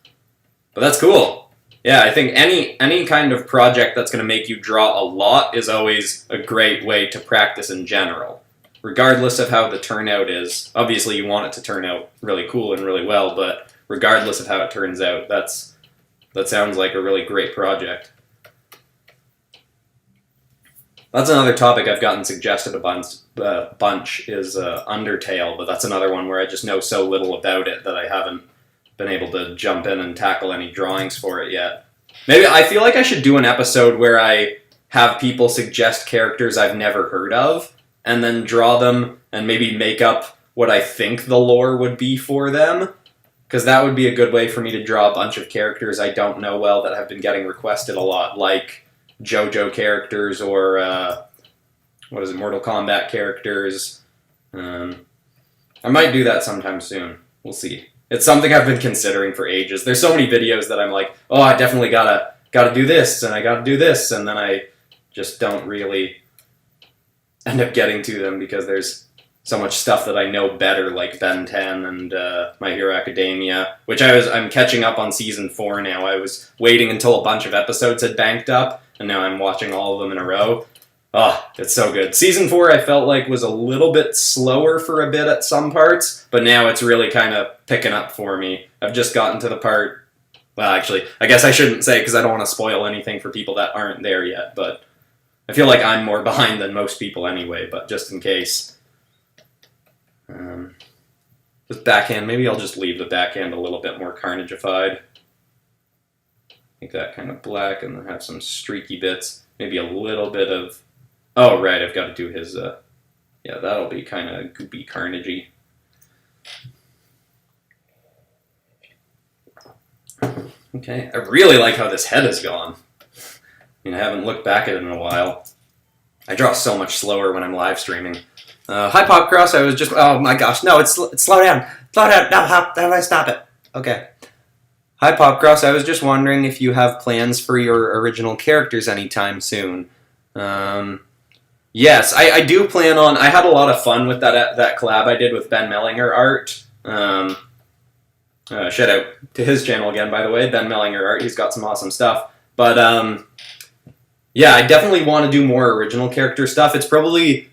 Speaker 1: But that's cool. Yeah, I think any kind of project that's going to make you draw a lot is always a great way to practice in general. Regardless of how the turnout is. Obviously you want it to turn out really cool and really well, but regardless of how it turns out, that sounds like a really great project. That's another topic I've gotten suggested a bunch is Undertale, but that's another one where I just know so little about it that I haven't been able to jump in and tackle any drawings for it yet. Maybe I feel like I should do an episode where I have people suggest characters I've never heard of, and then draw them and maybe make up what I think the lore would be for them, because that would be a good way for me to draw a bunch of characters I don't know well that have been getting requested a lot, like JoJo characters or, Mortal Kombat characters. I might do that sometime soon. We'll see. It's something I've been considering for ages. There's so many videos that I'm like, oh, I definitely gotta do this, and I gotta do this, and then I just don't really end up getting to them because there's so much stuff that I know better, like Ben 10 and My Hero Academia, which I'm catching up on Season 4 now. I was waiting until a bunch of episodes had banked up, and now I'm watching all of them in a row. Oh, it's so good. Season 4 I felt like was a little bit slower for a bit at some parts, but now it's really kind of picking up for me. I've just gotten to the part... Well, actually, I guess I shouldn't say because I don't want to spoil anything for people that aren't there yet, but I feel like I'm more behind than most people anyway, but just in case. This backhand, maybe I'll just leave the backhand a little bit more Carnagified. Make that kind of black and then have some streaky bits. Maybe a little bit of... Oh, right, I've got to do his... Yeah, that'll be kind of goopy Carnage-y. Okay, I really like how this head is gone. I haven't looked back at it in a while. I draw so much slower when I'm live streaming. Hi, PopCross. I was just... Oh, my gosh. No, it's slow down. Slow down. No, how do I stop it? Okay. Hi, PopCross. I was just wondering if you have plans for your original characters anytime soon. Yes, I do plan on... I had a lot of fun with that collab I did with Ben Mellinger Art. Shout out to his channel again, by the way, Ben Mellinger Art. He's got some awesome stuff. But, yeah, I definitely want to do more original character stuff. It's probably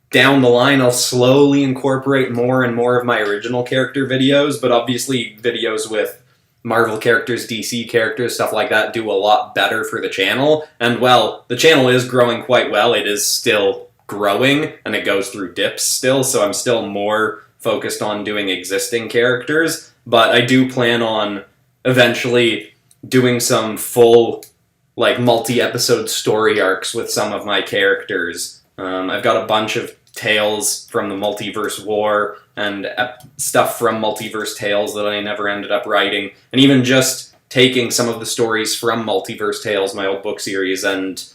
Speaker 1: down the line I'll slowly incorporate more and more of my original character videos, but obviously videos with Marvel characters, DC characters, stuff like that do a lot better for the channel. And, well, the channel is growing quite well. It is still growing, and it goes through dips still, so I'm still more focused on doing existing characters. But I do plan on eventually doing some full... like multi-episode story arcs with some of my characters. I've got a bunch of tales from the Multiverse War and stuff from Multiverse Tales that I never ended up writing, and even just taking some of the stories from Multiverse Tales, my old book series, and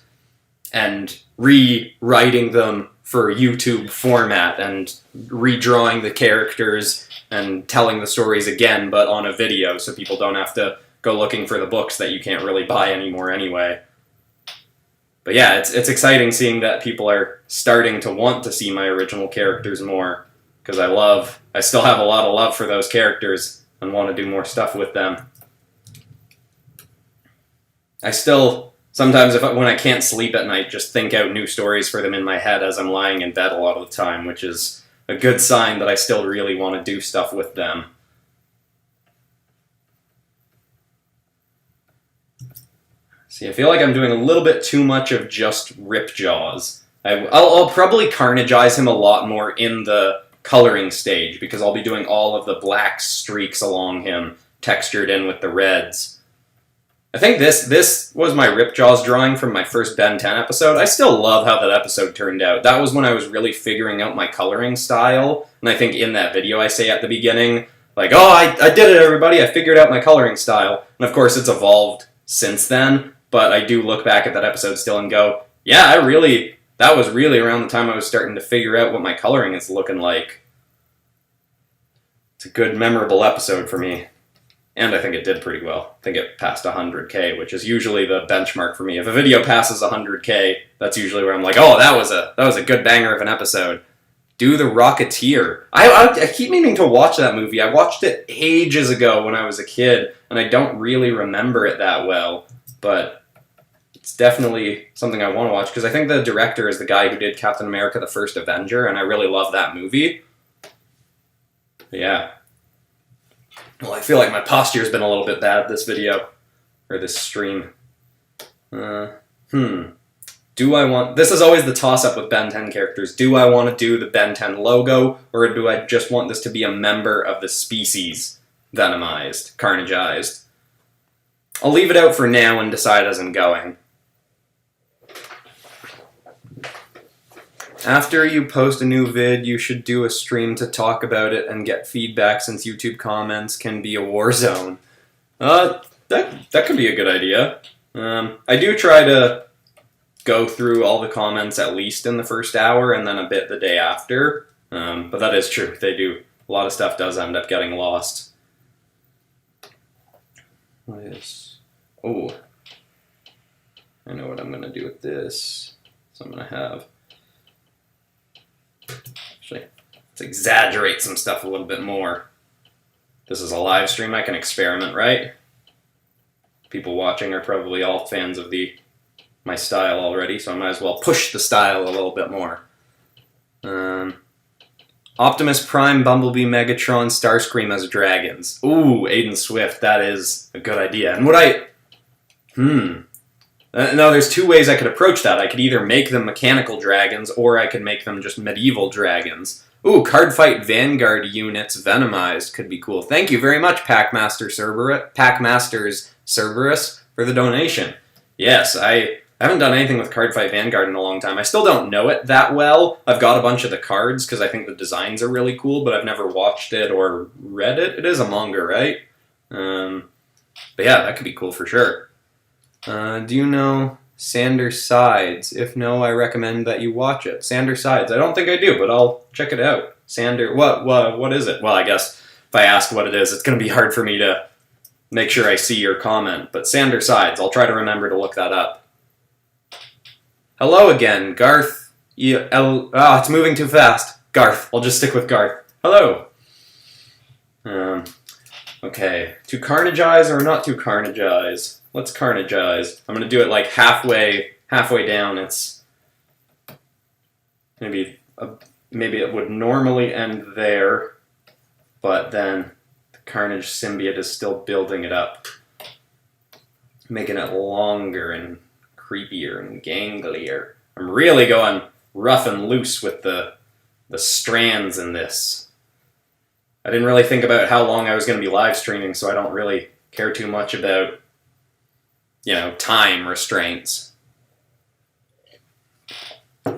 Speaker 1: rewriting them for YouTube format and redrawing the characters and telling the stories again, but on a video, so people don't have to go looking for the books that you can't really buy anymore anyway. But yeah, it's exciting seeing that people are starting to want to see my original characters more, because I still have a lot of love for those characters and want to do more stuff with them. I still, sometimes when I can't sleep at night, just think out new stories for them in my head as I'm lying in bed a lot of the time, which is a good sign that I still really want to do stuff with them. See, I feel like I'm doing a little bit too much of just Ripjaws. I'll probably Carnagize him a lot more in the coloring stage, because I'll be doing all of the black streaks along him, textured in with the reds. I think this was my Ripjaws drawing from my first Ben 10 episode. I still love how that episode turned out. That was when I was really figuring out my coloring style, and I think in that video I say at the beginning, like, oh, I did it, everybody, I figured out my coloring style. And of course it's evolved since then. But I do look back at that episode still and go, yeah, that was really around the time I was starting to figure out what my coloring is looking like. It's a good, memorable episode for me. And I think it did pretty well. I think it passed 100K, which is usually the benchmark for me. If a video passes 100K, that's usually where I'm like, oh, that was a good banger of an episode. Do the Rocketeer. I keep meaning to watch that movie. I watched it ages ago when I was a kid, and I don't really remember it that well. But it's definitely something I want to watch, because I think the director is the guy who did Captain America: The First Avenger, and I really love that movie. But yeah. Well, I feel like my posture's been a little bit bad this video, or this stream. Do I want... This is always the toss-up with Ben 10 characters. Do I want to do the Ben 10 logo, or do I just want this to be a member of the species venomized, carnagized? I'll leave it out for now and decide as I'm going. After you post a new vid, you should do a stream to talk about it and get feedback, since YouTube comments can be a war zone. That could be a good idea. I do try to go through all the comments at least in the first hour and then a bit the day after. But that is true. They do. A lot of stuff does end up getting lost. What is... Oh. I know what I'm going to do with this. So I'm going to have... Actually, let's exaggerate some stuff a little bit more. This is a live stream. I can experiment, right? People watching are probably all fans of my style already, so I might as well push the style a little bit more. Optimus Prime, Bumblebee, Megatron, Starscream as dragons. Ooh, Aiden Swift, that is a good idea. And would I... No, there's two ways I could approach that. I could either make them mechanical dragons, or I could make them just medieval dragons. Ooh, Cardfight Vanguard units venomized could be cool. Thank you very much, Packmasters Cerberus, for the donation. Yes, I haven't done anything with Cardfight Vanguard in a long time. I still don't know it that well. I've got a bunch of the cards because I think the designs are really cool, but I've never watched it or read it. It is a manga, right? But yeah, that could be cool for sure. Do you know Sander Sides? If no, I recommend that you watch it. Sander Sides. I don't think I do, but I'll check it out. Sander, what is it? Well, I guess if I ask what it is, it's going to be hard for me to make sure I see your comment. But Sander Sides, I'll try to remember to look that up. Hello again, Garth. It's moving too fast. Garth. I'll just stick with Garth. Hello. Okay. To Carnagize or not to Carnagize? Let's Carnagize. I'm going to do it like halfway down. It's maybe it would normally end there, but then the Carnage symbiote is still building it up, making it longer and creepier and ganglier. I'm really going rough and loose with the strands in this. I didn't really think about how long I was going to be live streaming, so I don't really care too much about, time restraints.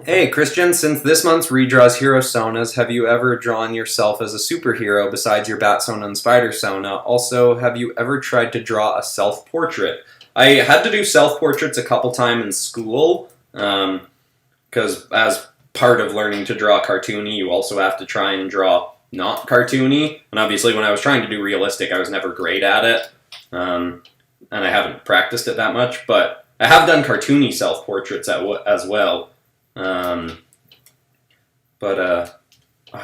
Speaker 1: Hey, Christian, since this month's redraws hero sonas, have you ever drawn yourself as a superhero besides your bat sona and spider sona? Also, have you ever tried to draw a self-portrait? I had to do self-portraits a couple times in school, because as part of learning to draw cartoony, you also have to try and draw not cartoony. And obviously, when I was trying to do realistic, I was never great at it, and I haven't practiced it that much. But I have done cartoony self-portraits as well. I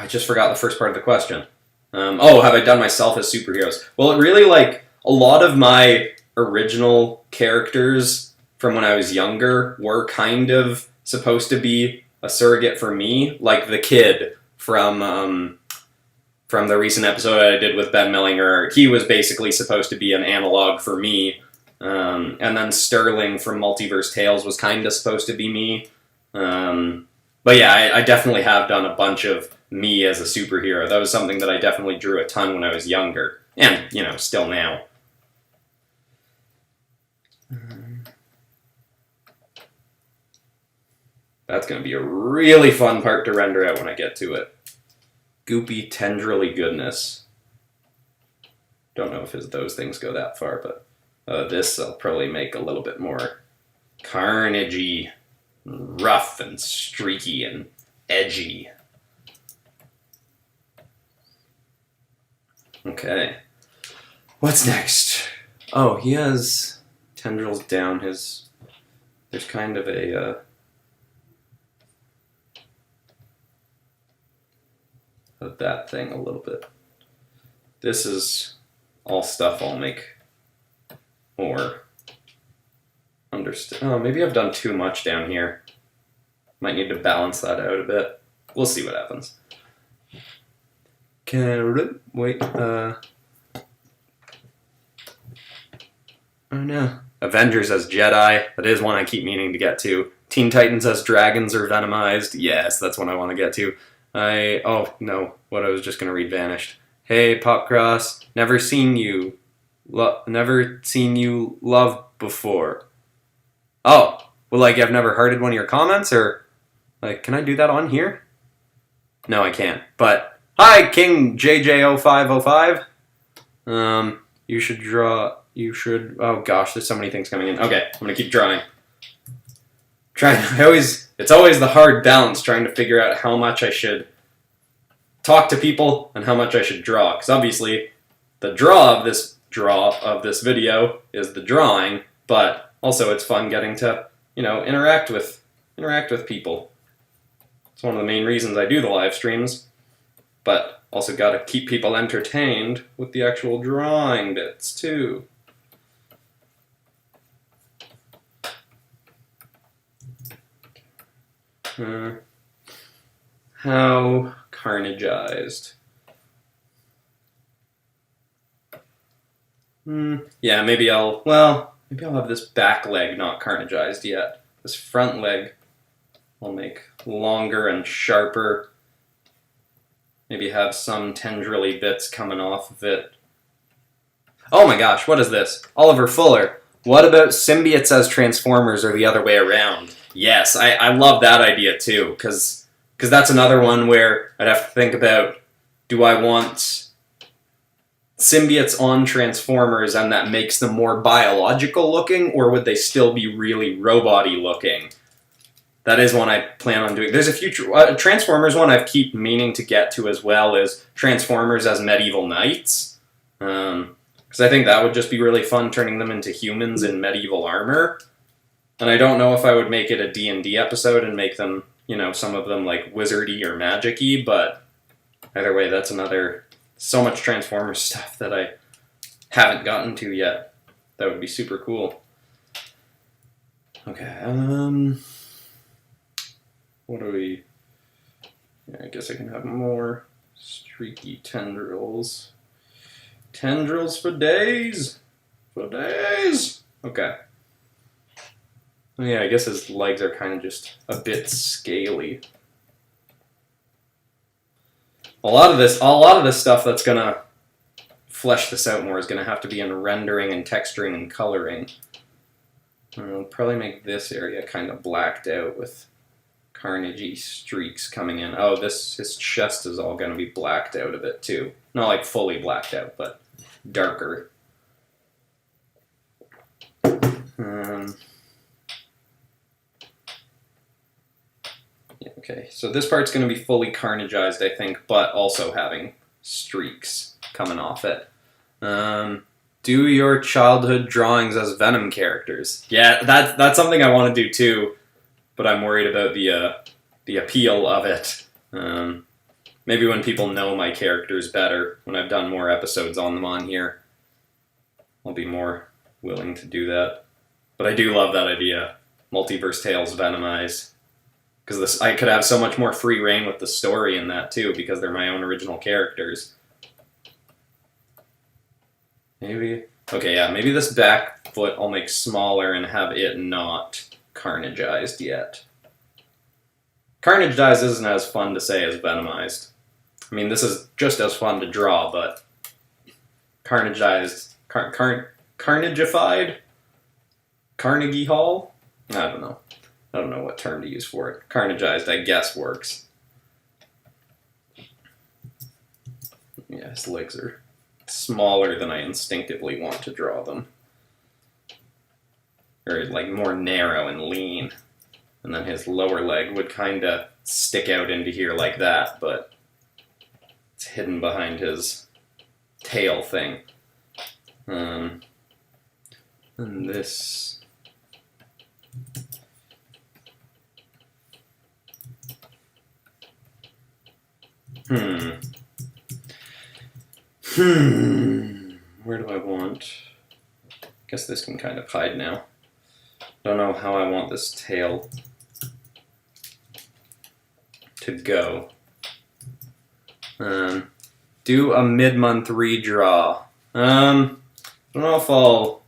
Speaker 1: just forgot the first part of the question. Have I done myself as superheroes? Well, it really, a lot of my original characters from when I was younger were kind of supposed to be a surrogate for me, like the kid from the recent episode I did with Ben Millinger. He was basically supposed to be an analog for me, and then Sterling from Multiverse Tales was kind of supposed to be me. But yeah, I definitely have done a bunch of me as a superhero. That was something that I definitely drew a ton when I was younger, and, still now. That's going to be a really fun part to render out when I get to it. Goopy, tendrily goodness. Don't know if those things go that far, but this I'll probably make a little bit more carnagey, rough and streaky and edgy. Okay. What's next? Oh, he has tendrils down his... There's kind of a... of that thing a little bit. This is all stuff I'll make more. Oh, maybe I've done too much down here. Might need to balance that out a bit. We'll see what happens. Wait, oh no. Avengers as Jedi. That is one I keep meaning to get to. Teen Titans as dragons or venomized. Yes, that's one I want to get to. Oh no, what I was just gonna read vanished. Hey, PopCross, never seen you love before. Oh, well, I've never hearted one of your comments, or, can I do that on here? No, I can't, but, hi, King JJ0505. Oh gosh, there's so many things coming in. Okay, I'm gonna keep drawing. It's always the hard balance trying to figure out how much I should talk to people and how much I should draw. Because obviously, the draw of this video is the drawing, but also it's fun getting to, interact with people. It's one of the main reasons I do the live streams, but also got to keep people entertained with the actual drawing bits too. How carnagized? Yeah, maybe I'll have this back leg not carnagized yet. This front leg I'll make longer and sharper. Maybe have some tendrily bits coming off of it. Oh my gosh, what is this? Oliver Fuller. What about symbiotes as transformers or the other way around? Yes, I love that idea too, because that's another one where I'd have to think about, do I want symbiotes on Transformers and that makes them more biological looking, or would they still be really robot-y looking? That is one I plan on doing. There's a future Transformers one I keep meaning to get to as well is Transformers as medieval knights. Because I think that would just be really fun, turning them into humans in medieval armor. And I don't know if I would make it a D&D episode and make them, you know, some of them like wizardy or magic-y, but either way, that's another... So much Transformers stuff that I haven't gotten to yet. That would be super cool. Okay, what do we... Yeah, I guess I can have more streaky tendrils. Tendrils for days! For days! Okay. Yeah, I guess his legs are kind of just a bit scaly. A lot of this stuff that's gonna flesh this out more is gonna have to be in rendering and texturing and coloring. I'll probably make this area kind of blacked out with Carnage-y streaks coming in. Oh, his chest is all gonna be blacked out a bit too. Not like fully blacked out, but darker. Okay, so this part's going to be fully carnageized, I think, but also having streaks coming off it. Do your childhood drawings as Venom characters. Yeah, that's something I want to do too, but I'm worried about the appeal of it. Maybe when people know my characters better, when I've done more episodes on them on here, I'll be more willing to do that. But I do love that idea. Multiverse Tales Venomize. Because I could have so much more free reign with the story in that too, because they're my own original characters. Maybe... Okay, yeah, maybe this back foot I'll make smaller and have it not carnageized yet. Carnagized isn't as fun to say as venomized. I mean, this is just as fun to draw, but... Carnagized... Carnagified? Carnegie Hall? I don't know. I don't know what term to use for it. Carnagized, I guess, works. Yeah, his legs are smaller than I instinctively want to draw them. Or, like, more narrow and lean. And then his lower leg would kind of stick out into here like that, but it's hidden behind his tail thing. And this... Where do I want... I guess this can kind of hide now. Don't know how I want this tail to go. Do a mid-month redraw. I don't know if I'll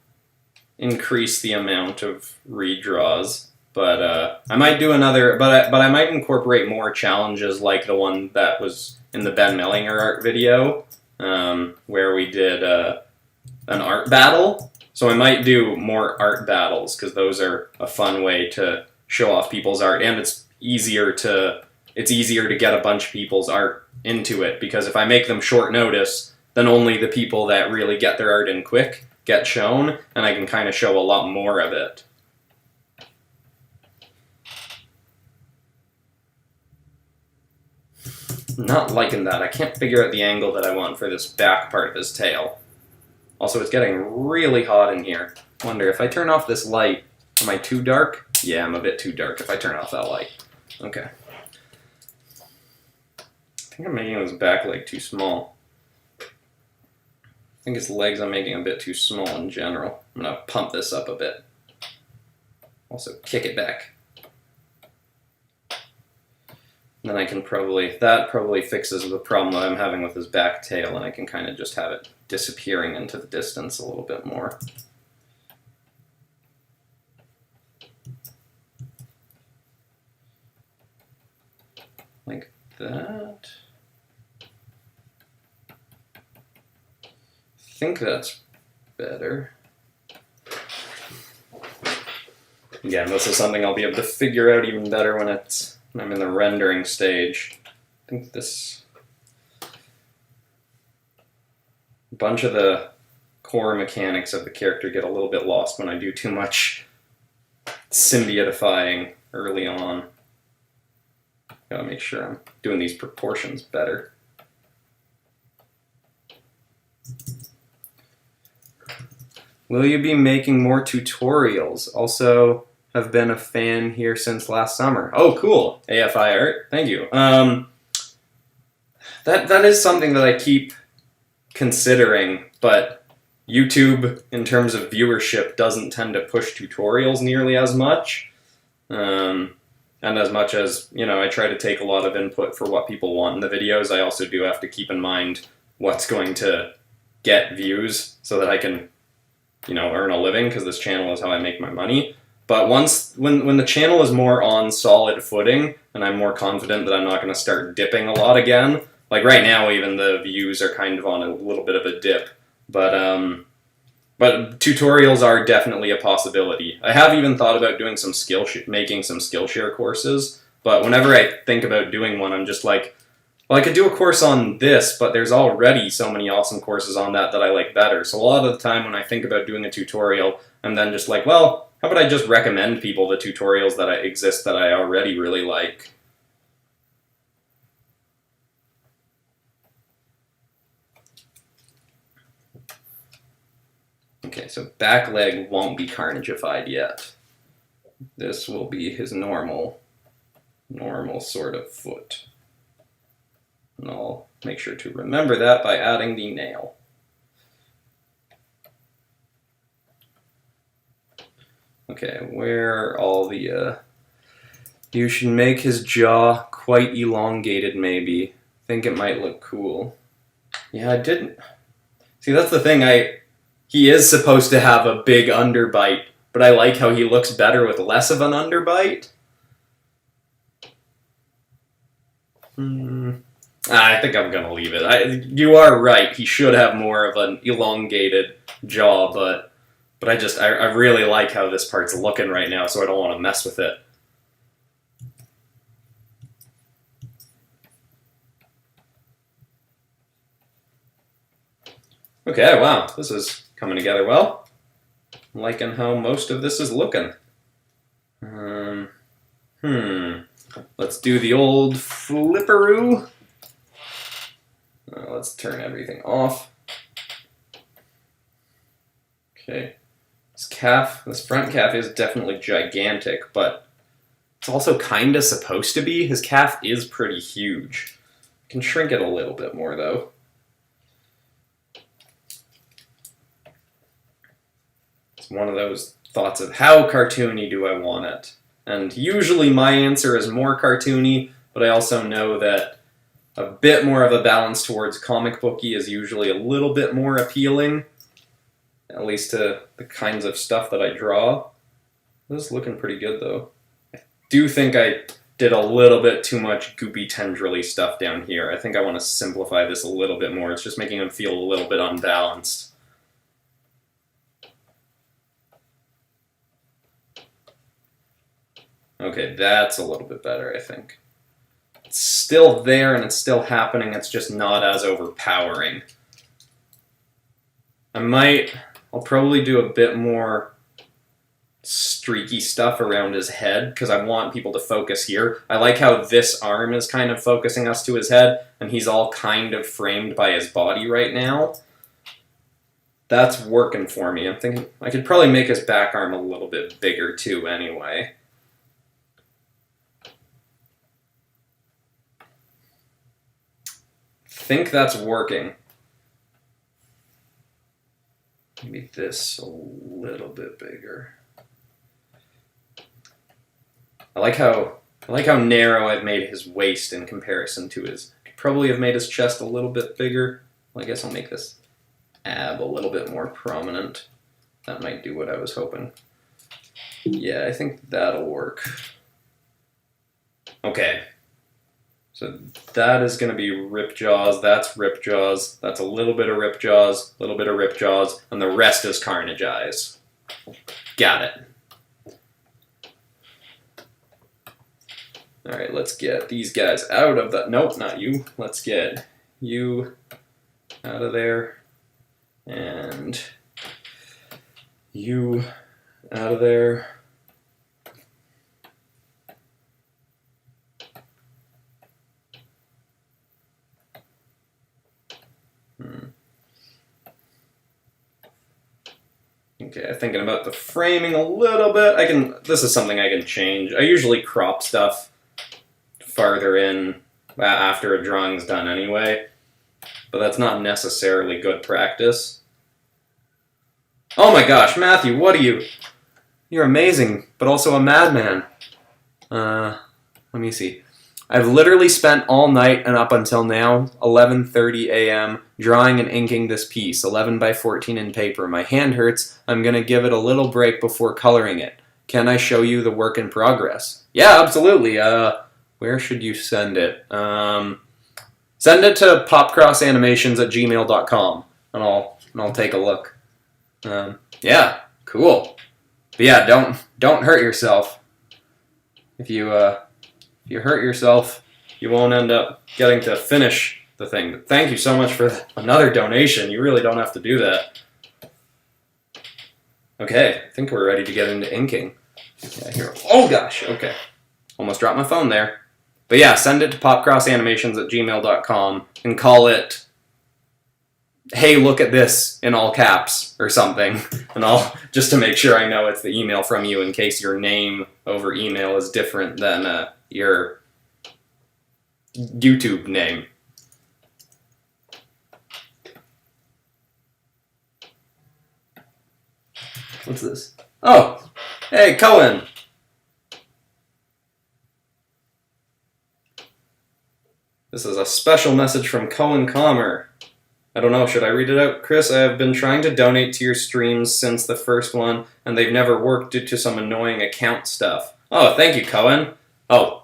Speaker 1: increase the amount of redraws, but I might do another. But I might incorporate more challenges like the one that was in the Ben Mellinger art video, where we did an art battle. So I might do more art battles because those are a fun way to show off people's art, and it's easier to get a bunch of people's art into it, because if I make them short notice, then only the people that really get their art in quick get shown, and I can kind of show a lot more of it. Not liking that. I can't figure out the angle that I want for this back part of his tail. Also, it's getting really hot in here. Wonder if I turn off this light, am I too dark? Yeah, I'm a bit too dark if I turn off that light. Okay. I think I'm making his back leg too small. I think his legs I'm making a bit too small in general. I'm going to pump this up a bit. Also kick it back. Then I can that probably fixes the problem that I'm having with his back tail, and I can kind of just have it disappearing into the distance a little bit more. Like that. I think that's better. Again, this is something I'll be able to figure out even better when I'm in the rendering stage. I think this bunch of the core mechanics of the character get a little bit lost when I do too much symbiotifying early on. Gotta make sure I'm doing these proportions better. Will you be making more tutorials? Also, have been a fan here since last summer. Oh, cool. AFI art. Thank you. That is something that I keep considering, but YouTube, in terms of viewership, doesn't tend to push tutorials nearly as much. And as much as, you know, I try to take a lot of input for what people want in the videos, I also do have to keep in mind what's going to get views so that I can, you know, earn a living, because this channel is how I make my money. But when the channel is more on solid footing, and I'm more confident that I'm not going to start dipping a lot again, like right now even the views are kind of on a little bit of a dip, but tutorials are definitely a possibility. I have even thought about doing some making some Skillshare courses, but whenever I think about doing one, I'm just like, well, I could do a course on this, but there's already so many awesome courses on that I like better. So a lot of the time when I think about doing a tutorial, I'm then just like, well, how about I just recommend people the tutorials that exist that I already really like? Okay, so back leg won't be Carnagified yet. This will be his normal sort of foot. And I'll make sure to remember that by adding the nail. Okay, where are all the, you should make his jaw quite elongated, maybe. Think it might look cool. Yeah, I didn't. See, that's the thing, he is supposed to have a big underbite, but I like how he looks better with less of an underbite. I think I'm gonna leave it. You are right, he should have more of an elongated jaw, but I really like how this part's looking right now, so I don't want to mess with it. Okay, wow, this is coming together well. I'm liking how most of this is looking. Let's do the old flipperoo. Let's turn everything off. Okay. This front calf is definitely gigantic, but it's also kind of supposed to be. His calf is pretty huge. I can shrink it a little bit more, though. It's one of those thoughts of how cartoony do I want it? And usually my answer is more cartoony, but I also know that a bit more of a balance towards comic booky is usually a little bit more appealing. At least to the kinds of stuff that I draw. This is looking pretty good, though. I do think I did a little bit too much goopy tendrily stuff down here. I think I want to simplify this a little bit more. It's just making him feel a little bit unbalanced. Okay, that's a little bit better, I think. It's still there and it's still happening, it's just not as overpowering. I'll probably do a bit more streaky stuff around his head, because I want people to focus here. I like how this arm is kind of focusing us to his head, and he's all kind of framed by his body right now. That's working for me. I'm thinking I could probably make his back arm a little bit bigger too anyway. I think that's working. Maybe this a little bit bigger. I like how narrow I've made his waist in comparison to his. Could probably have made his chest a little bit bigger. Well, I guess I'll make this ab a little bit more prominent. That might do what I was hoping. Yeah, I think that'll work. Okay. So that is going to be Ripjaws, that's Ripjaws, that's a little bit of Ripjaws, a little bit of Ripjaws, and the rest is Carnage eyes. Got it. Alright, let's get these guys out of the... Nope, not you. Let's get you out of there. And you out of there. Okay, thinking about the framing a little bit. This is something I can change. I usually crop stuff farther in after a drawing's done anyway, but that's not necessarily good practice. Oh my gosh, Matthew, what are you? You're amazing, but also a madman. Let me see. I've literally spent all night and up until now, 11:30 a.m., drawing and inking this piece, 11 by 14 in paper. My hand hurts. I'm going to give it a little break before coloring it. Can I show you the work in progress? Yeah, absolutely. Where should you send it? Send it to popcrossanimations@gmail.com, and I'll take a look. Yeah, cool. But yeah, don't hurt yourself. If you hurt yourself, you won't end up getting to finish the thing. But thank you so much for another donation. You really don't have to do that. Okay, I think we're ready to get into inking. Yeah, here. Oh gosh, okay. Almost dropped my phone there. But yeah, send it to popcrossanimations@gmail.com and call it, hey, look at this, in all caps or something. And I'll, just to make sure I know it's the email from you in case your name over email is different than your YouTube name. What's this? Oh, hey, Cohen. This is a special message from Cohen Comer. I don't know, should I read it out? Chris, I have been trying to donate to your streams since the first one, and they've never worked due to some annoying account stuff. Oh, thank you, Cohen. Oh,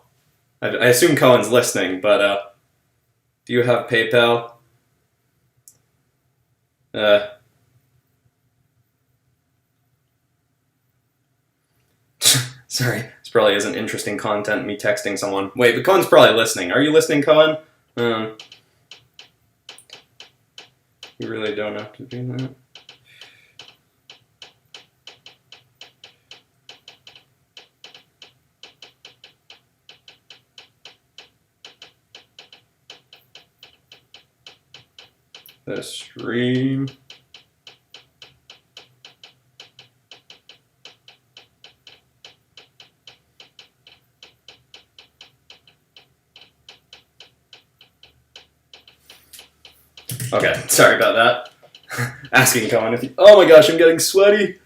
Speaker 1: I assume Cohen's listening, but, do you have PayPal? Sorry, this probably isn't interesting content, me texting someone. Wait, but Cohen's probably listening. Are you listening, Cohen? You really don't have to do that. The stream. Okay, sorry about that. Asking Cohen if you... Oh my gosh, I'm getting sweaty.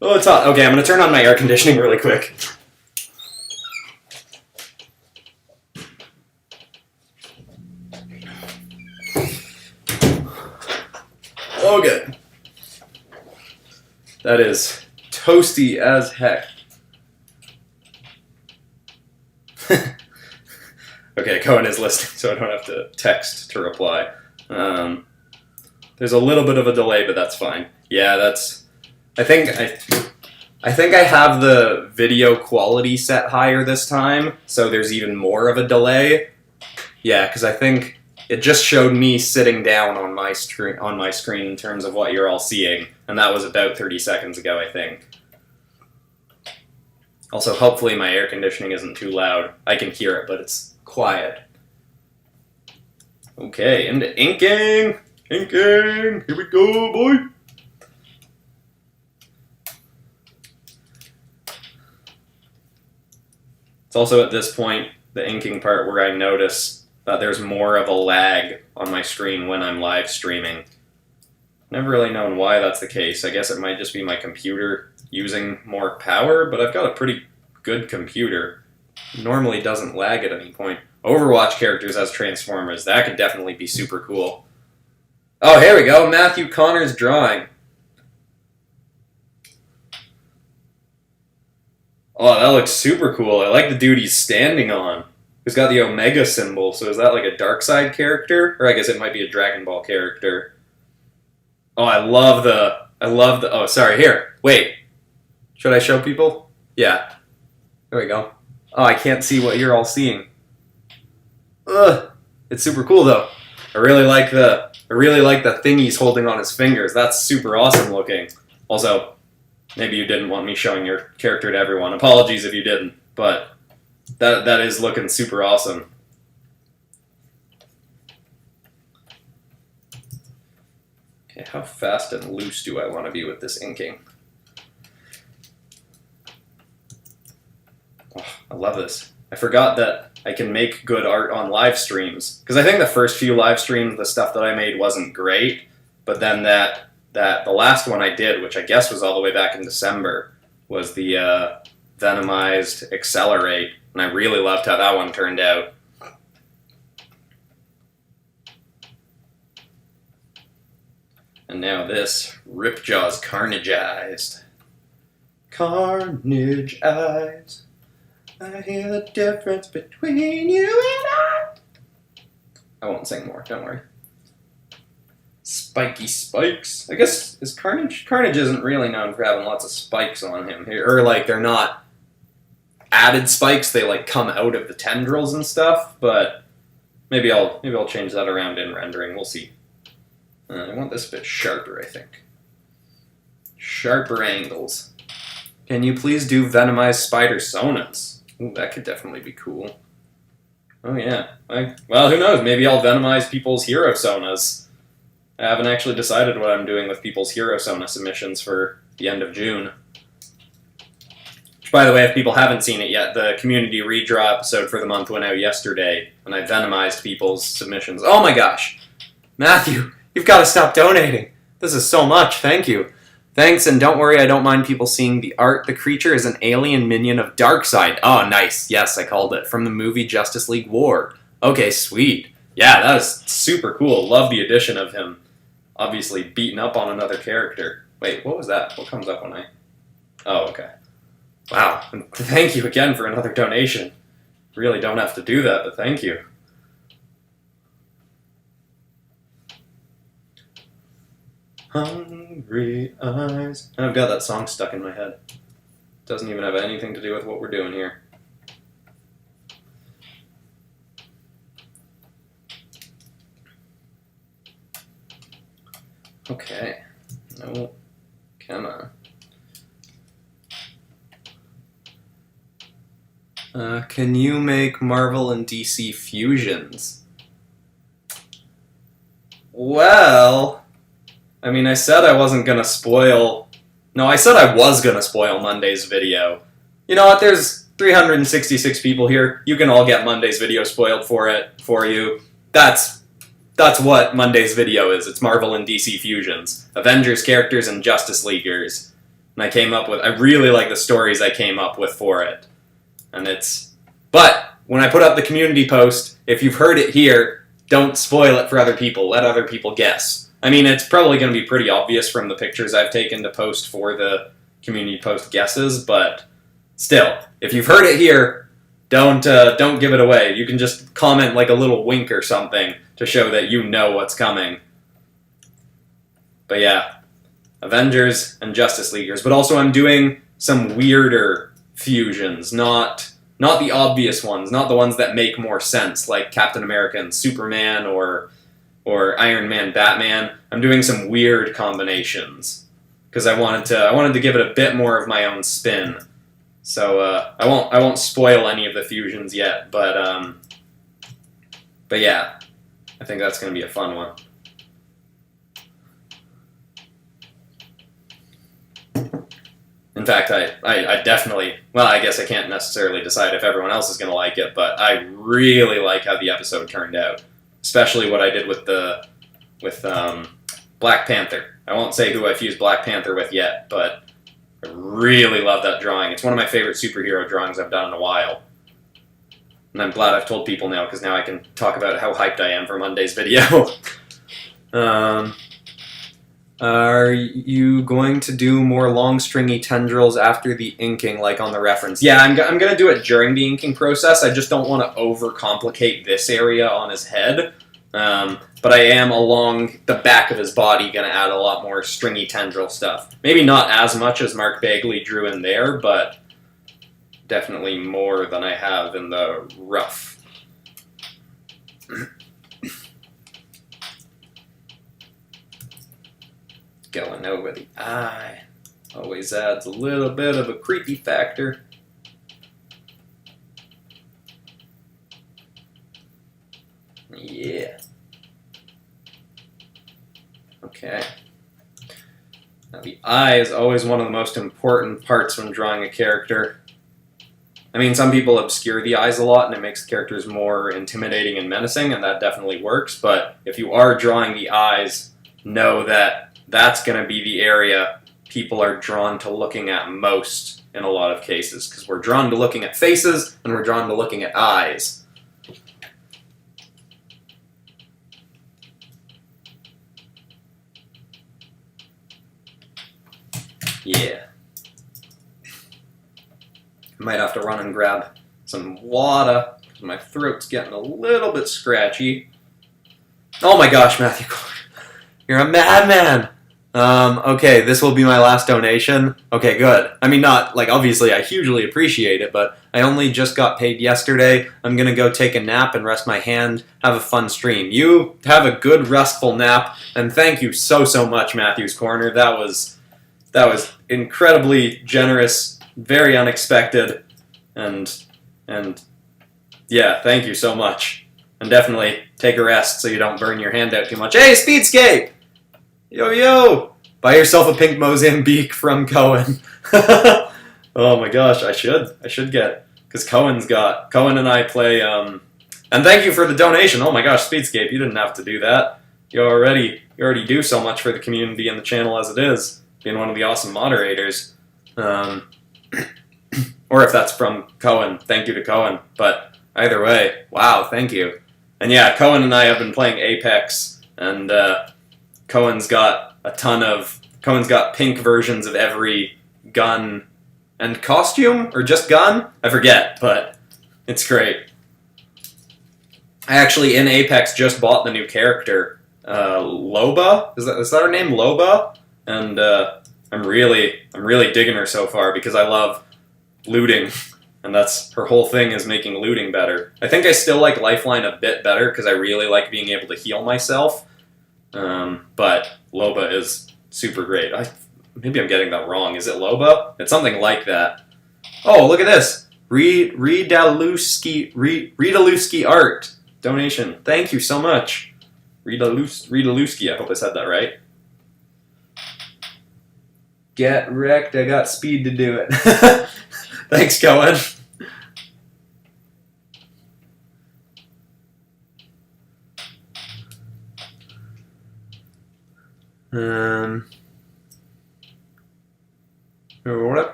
Speaker 1: Oh, it's hot. Okay, I'm going to turn on my air conditioning really quick. Okay. That is toasty as heck. Okay, Cohen is listening, so I don't have to text to reply. There's a little bit of a delay, but that's fine. Yeah, that's... I think I have the video quality set higher this time, so there's even more of a delay. Yeah, because I think it just showed me sitting down on my screen in terms of what you're all seeing, and that was about 30 seconds ago, I think. Also, hopefully my air conditioning isn't too loud. I can hear it, but it's quiet. Okay, into inking! Inking! Here we go, boy! It's also at this point, the inking part, where I notice that there's more of a lag on my screen when I'm live streaming. Never really known why that's the case. I guess it might just be my computer using more power, but I've got a pretty good computer. It normally doesn't lag at any point. Overwatch characters as Transformers, that could definitely be super cool. Oh, here we go, Matthew Connor's drawing. Oh, that looks super cool. I like the dude he's standing on. He's got the Omega symbol, so is that like a Darkseid character? Or I guess it might be a Dragon Ball character. Oh, I love the... Oh, sorry, here. Wait. Should I show people? Yeah. There we go. Oh, I can't see what you're all seeing. Ugh. It's super cool, though. I really like the thing he's holding on his fingers. That's super awesome looking. Also, maybe you didn't want me showing your character to everyone. Apologies if you didn't, but that is looking super awesome. Okay, how fast and loose do I want to be with this inking? Oh, I love this. I forgot that I can make good art on live streams, because I think the first few live streams, the stuff that I made wasn't great, but then the last one I did, which I guess was all the way back in December, was the venomized accelerate, and I really loved how that one turned out. And now this Ripjaws Carnageized. Carnage eyes. I hear the difference between you and I won't sing more, don't worry. Spiky spikes. I guess, is Carnage? Carnage isn't really known for having lots of spikes on him here. Or, like, they're not added spikes, they, like, come out of the tendrils and stuff, but maybe I'll change that around in rendering, we'll see. I want this a bit sharper, I think. Sharper angles. Can you please do venomized spider sonas? Ooh, that could definitely be cool. Oh yeah. Well, who knows? Maybe I'll venomize people's hero sonas. I haven't actually decided what I'm doing with people's hero sona submissions for the end of June. Which, by the way, if people haven't seen it yet, the community redraw episode for the month went out yesterday, and I venomized people's submissions. Oh my gosh! Matthew, you've got to stop donating. This is so much. Thank you. Thanks, and don't worry, I don't mind people seeing the art. The creature is an alien minion of Darkseid. Oh, nice. Yes, I called it. From the movie Justice League War. Okay, sweet. Yeah, that was super cool. Love the addition of him. Obviously beating up on another character. Wait, what was that? What comes up when I... Oh, okay. Wow. And thank you again for another donation. Really don't have to do that, but thank you. Hungry eyes. And I've got that song stuck in my head. Doesn't even have anything to do with what we're doing here. Okay. No. Come on. Can you make Marvel and DC fusions? Well... I mean, I said I wasn't gonna spoil... No, I said I was gonna spoil Monday's video. You know what, there's 366 people here. You can all get Monday's video spoiled for you. That's what Monday's video is. It's Marvel and DC fusions. Avengers characters and Justice Leaguers. And I really like the stories I came up with for it. And but, when I put up the community post, if you've heard it here, don't spoil it for other people. Let other people guess. I mean, it's probably going to be pretty obvious from the pictures I've taken to post for the community post guesses, but still, if you've heard it here, don't give it away. You can just comment like a little wink or something to show that you know what's coming. But yeah, Avengers and Justice Leaguers. But also I'm doing some weirder fusions, not the obvious ones, not the ones that make more sense, like Captain America and Superman or Iron Man, Batman. I'm doing some weird combinations because I wanted to give it a bit more of my own spin. So I won't spoil any of the fusions yet, but yeah, I think that's going to be a fun one. In fact, I definitely, well, I guess I can't necessarily decide if everyone else is going to like it, but I really like how the episode turned out. Especially what I did with Black Panther. I won't say who I fused Black Panther with yet, but I really love that drawing. It's one of my favorite superhero drawings I've done in a while. And I'm glad I've told people now, because now I can talk about how hyped I am for Monday's video. Are you going to do more long stringy tendrils after the inking, like on the reference? Yeah, I'm going to do it during the inking process. I just don't want to overcomplicate this area on his head. But I am along the back of his body going to add a lot more stringy tendril stuff. Maybe not as much as Mark Bagley drew in there, but definitely more than I have in the rough. Going over the eye. Always adds a little bit of a creepy factor. Yeah. Okay. Now the eye is always one of the most important parts when drawing a character. I mean, some people obscure the eyes a lot and it makes the characters more intimidating and menacing, and that definitely works, but if you are drawing the eyes, know that that's going to be the area people are drawn to looking at most in a lot of cases, because we're drawn to looking at faces and we're drawn to looking at eyes. Yeah. I might have to run and grab some water, because my throat's getting a little bit scratchy. Oh my gosh, Matthew, you're a madman! Okay, this will be my last donation. Okay, good. I mean, not, like, obviously I hugely appreciate it, but I only just got paid yesterday. I'm gonna go take a nap and rest my hand, have a fun stream. You have a good, restful nap, and thank you so much, Matthew's Corner. That was incredibly generous, very unexpected, and yeah, thank you so much. And definitely take a rest so you don't burn your hand out too much. Hey, Speedscape! Yo! Buy yourself a pink Mozambique from Cohen. Oh my gosh, I should get, because Cohen and I play, and thank you for the donation. Oh my gosh, Speedscape, you didn't have to do that. You already do so much for the community and the channel as it is, being one of the awesome moderators. Or if that's from Cohen, thank you to Cohen. But either way, wow, thank you. And yeah, Cohen and I have been playing Apex, and Cohen's got pink versions of every gun and costume, or just gun? I forget, but it's great. I actually, in Apex, just bought the new character, Loba? Is that her name, Loba? And I'm really digging her so far, because I love looting, and that's her whole thing, is making looting better. I think I still like Lifeline a bit better, because I really like being able to heal myself, but Loba is super great. Maybe I'm getting that wrong. Is it Loba? It's something like that. Oh, look at this! Redaluski art donation. Thank you so much, Redaluski. I hope I said that right. Get wrecked. I got speed to do it. Thanks, Cohen.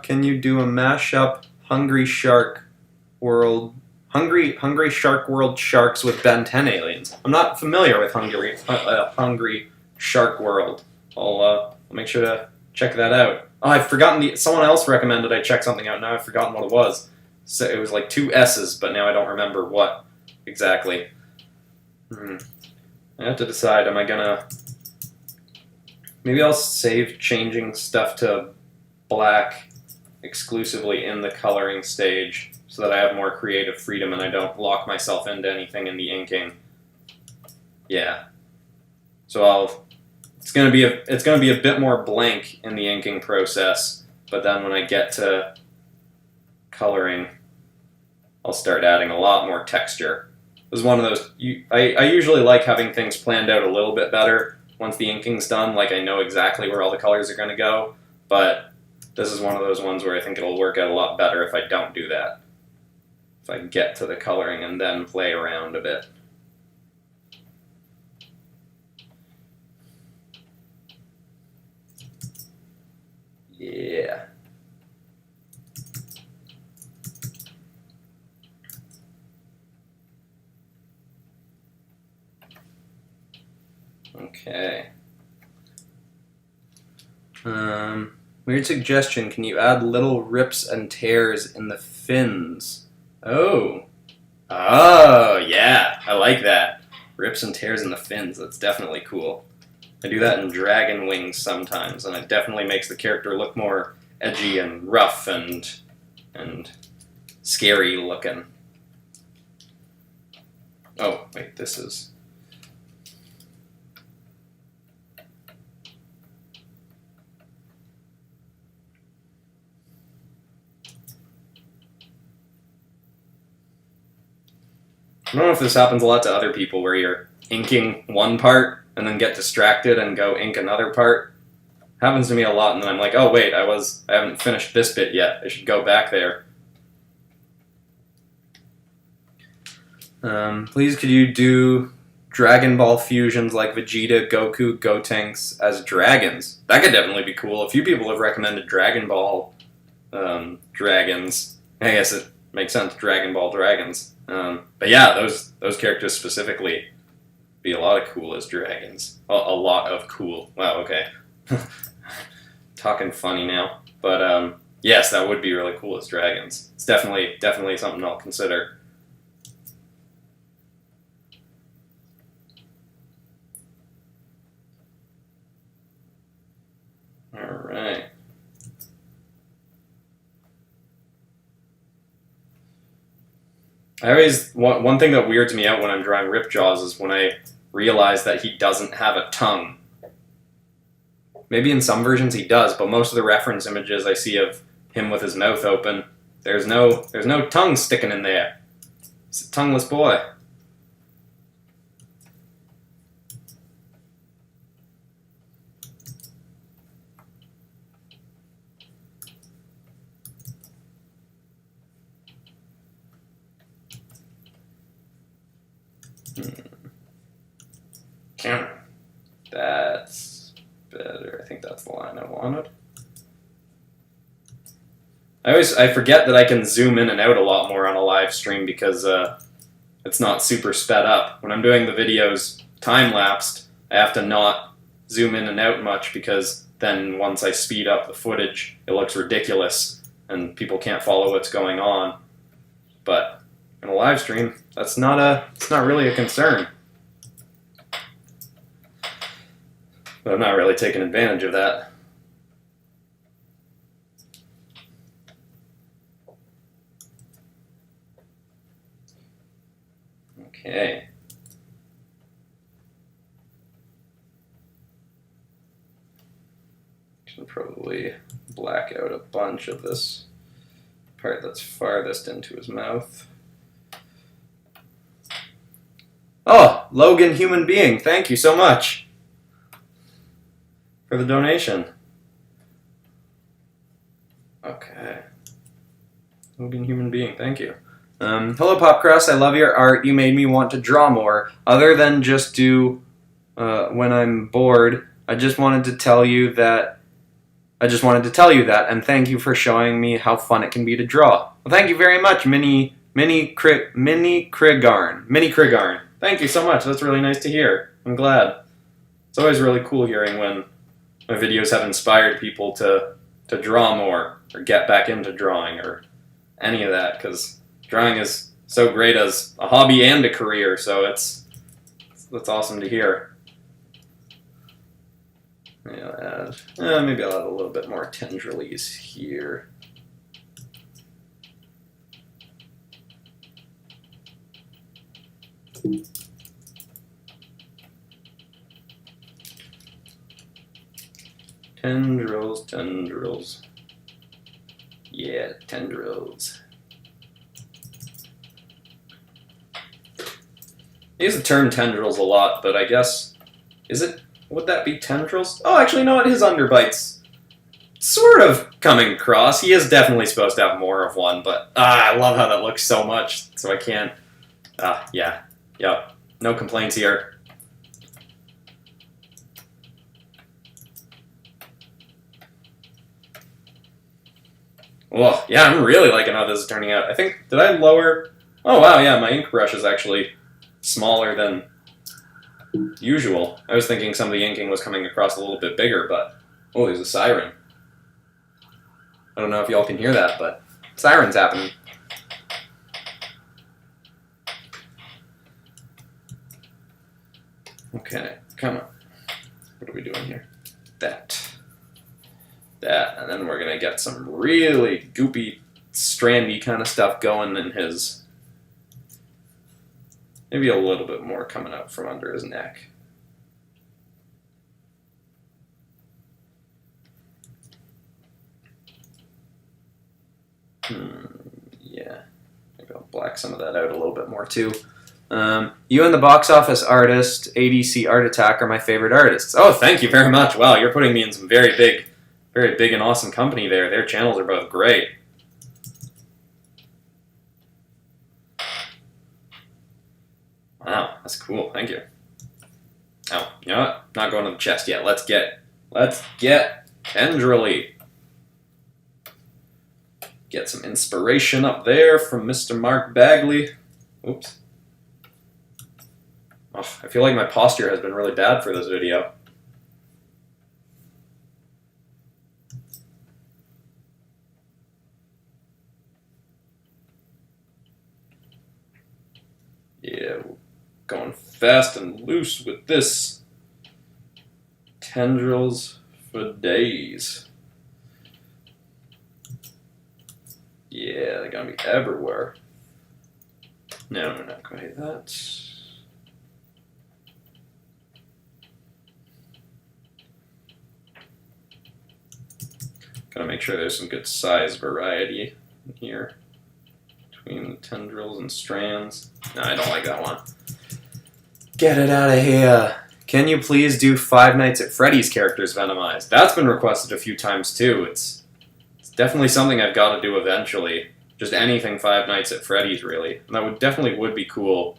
Speaker 1: Can you do a mashup Hungry Shark World sharks with Ben 10 aliens? I'm not familiar with Hungry Shark World. I'll make sure to check that out. Oh, I've forgotten someone else recommended I check something out. Now I've forgotten what it was. So it was like 2 S's, but now I don't remember what exactly. I have to decide. Am I gonna? Maybe I'll save changing stuff to black exclusively in the coloring stage, so that I have more creative freedom and I don't lock myself into anything in the inking. Yeah. So it's gonna be a bit more blank in the inking process, but then when I get to coloring, I'll start adding a lot more texture. It was one of those. I usually like having things planned out a little bit better once the inking's done. Like, I know exactly where all the colors are going to go, but this is one of those ones where I think it'll work out a lot better if I don't do that. If I get to the coloring and then play around a bit. Yeah. Okay. Weird suggestion. Can you add little rips and tears in the fins? Oh. Oh, yeah. I like that. Rips and tears in the fins. That's definitely cool. I do that in Dragon Wings sometimes, and it definitely makes the character look more edgy and rough and scary looking. Oh, wait, this is... don't know if this happens a lot to other people where you're inking one part and then get distracted and go ink another part. Happens to me a lot, and then I'm like, oh wait, I haven't finished this bit yet. I should go back there. Please could you do Dragon Ball fusions like Vegeta, Goku, Gotenks as dragons? That could definitely be cool. A few people have recommended Dragon Ball dragons. I guess it makes sense, Dragon Ball dragons. But yeah, those characters specifically be a lot of cool as dragons. A lot of cool. Wow, okay. Talking funny now. But yes, that would be really cool as dragons. It's definitely something I'll consider. Alright. One thing that weirds me out when I'm drawing Ripjaws is when I realize that he doesn't have a tongue. Maybe in some versions he does, but most of the reference images I see of him with his mouth open, there's no tongue sticking in there. He's a tongueless boy. That's better. I think that's the line I wanted. I forget that I can zoom in and out a lot more on a live stream because it's not super sped up. When I'm doing the videos time-lapsed, I have to not zoom in and out much because then once I speed up the footage, it looks ridiculous and people can't follow what's going on. But in a live stream, it's not really a concern. But I'm not really taking advantage of that. Okay. Should probably black out a bunch of this part that's farthest into his mouth. Oh, Logan Human Being, thank you so much for the donation. Okay. Logan Human Being, thank you. Hello PopCross, I love your art. You made me want to draw more. Other than just do when I'm bored, I just wanted to tell you that, and thank you for showing me how fun it can be to draw. Well, thank you very much, Mini Krigarn. Thank you so much. That's really nice to hear. I'm glad. It's always really cool hearing when my videos have inspired people to draw more or get back into drawing or any of that, because drawing is so great as a hobby and a career, so that's awesome to hear. Maybe I'll add a little bit more tendrils here. Tendrils. Yeah, tendrils. I use the term tendrils a lot, but I guess, would that be tendrils? Oh, actually, no, his underbite's sort of coming across. He is definitely supposed to have more of one, but I love how that looks so much, so I can't, yeah, no complaints here. Well, yeah, I'm really liking how this is turning out. I think, did I lower? Oh, wow, yeah, my ink brush is actually smaller than usual. I was thinking some of the inking was coming across a little bit bigger, but, oh, there's a siren. I don't know if y'all can hear that, but siren's happening. Okay, come on. What are we doing here? That, and then we're gonna get some really goopy, strandy kind of stuff going in his. Maybe a little bit more coming out from under his neck. Yeah, maybe I'll black some of that out a little bit more too. You and the box office artist, ADC Art Attack, are my favorite artists. Oh, thank you very much. Wow, you're putting me in some very big and awesome company there. Their channels are both great. Wow, that's cool. Thank you. Oh, you know what? Not going to the chest yet. Let's get Tendrily. Get some inspiration up there from Mr. Mark Bagley. Oops. Oh, I feel like my posture has been really bad for this video. Yeah, going fast and loose with this. Tendrils for days. Yeah, they're gonna be everywhere. No, not quite that. Gotta make sure there's some good size variety in here between the tendrils and strands. No, I don't like that one. Get it out of here. Can you please do Five Nights at Freddy's characters venomized? That's been requested a few times too. It's definitely something I've got to do eventually. Just anything Five Nights at Freddy's, really. And that definitely would be cool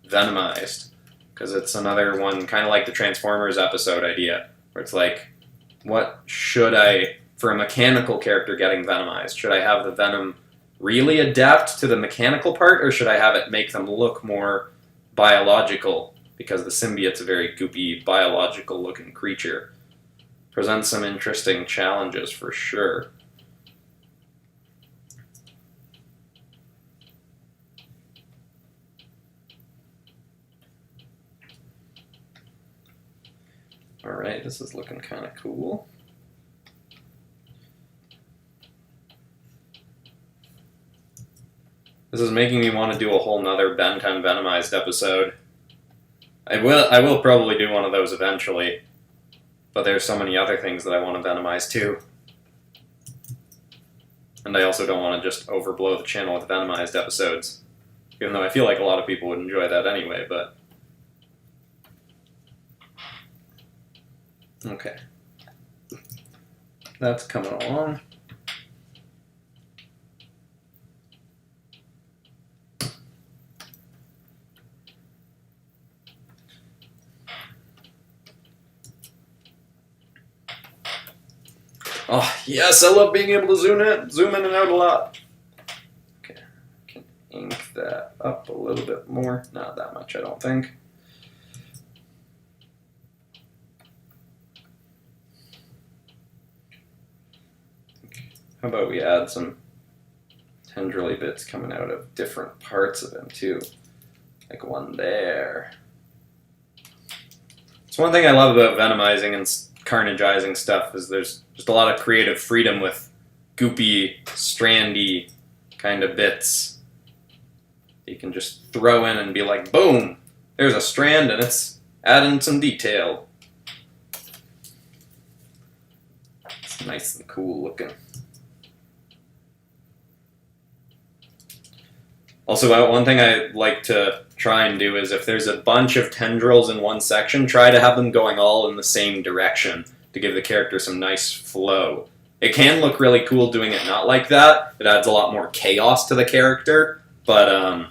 Speaker 1: venomized. Because it's another one, kind of like the Transformers episode idea, where it's like, what should I, for a mechanical character getting venomized, should I have the venom really adapt to the mechanical part, or should I have it make them look more biological? Because the symbiote's a very goopy, biological-looking creature. Presents some interesting challenges for sure. Alright, this is looking kind of cool. This is making me want to do a whole nother Ben 10 Venomized episode. I will probably do one of those eventually, but there's so many other things that I want to venomize too. And I also don't want to just overblow the channel with venomized episodes, even though I feel like a lot of people would enjoy that anyway, but... Okay. That's coming along. Oh, yes, I love being able to zoom in and out a lot. Okay, I can ink that up a little bit more. Not that much, I don't think. How about we add some tendrily bits coming out of different parts of him, too. Like one there. It's one thing I love about venomizing and carnageizing stuff is there's just a lot of creative freedom with goopy, strandy kind of bits. You can just throw in and be like, boom, there's a strand and it's adding some detail. It's nice and cool looking. Also, one thing I like to try and do is if there's a bunch of tendrils in one section, try to have them going all in the same direction to give the character some nice flow. It can look really cool doing it not like that. It adds a lot more chaos to the character, but, and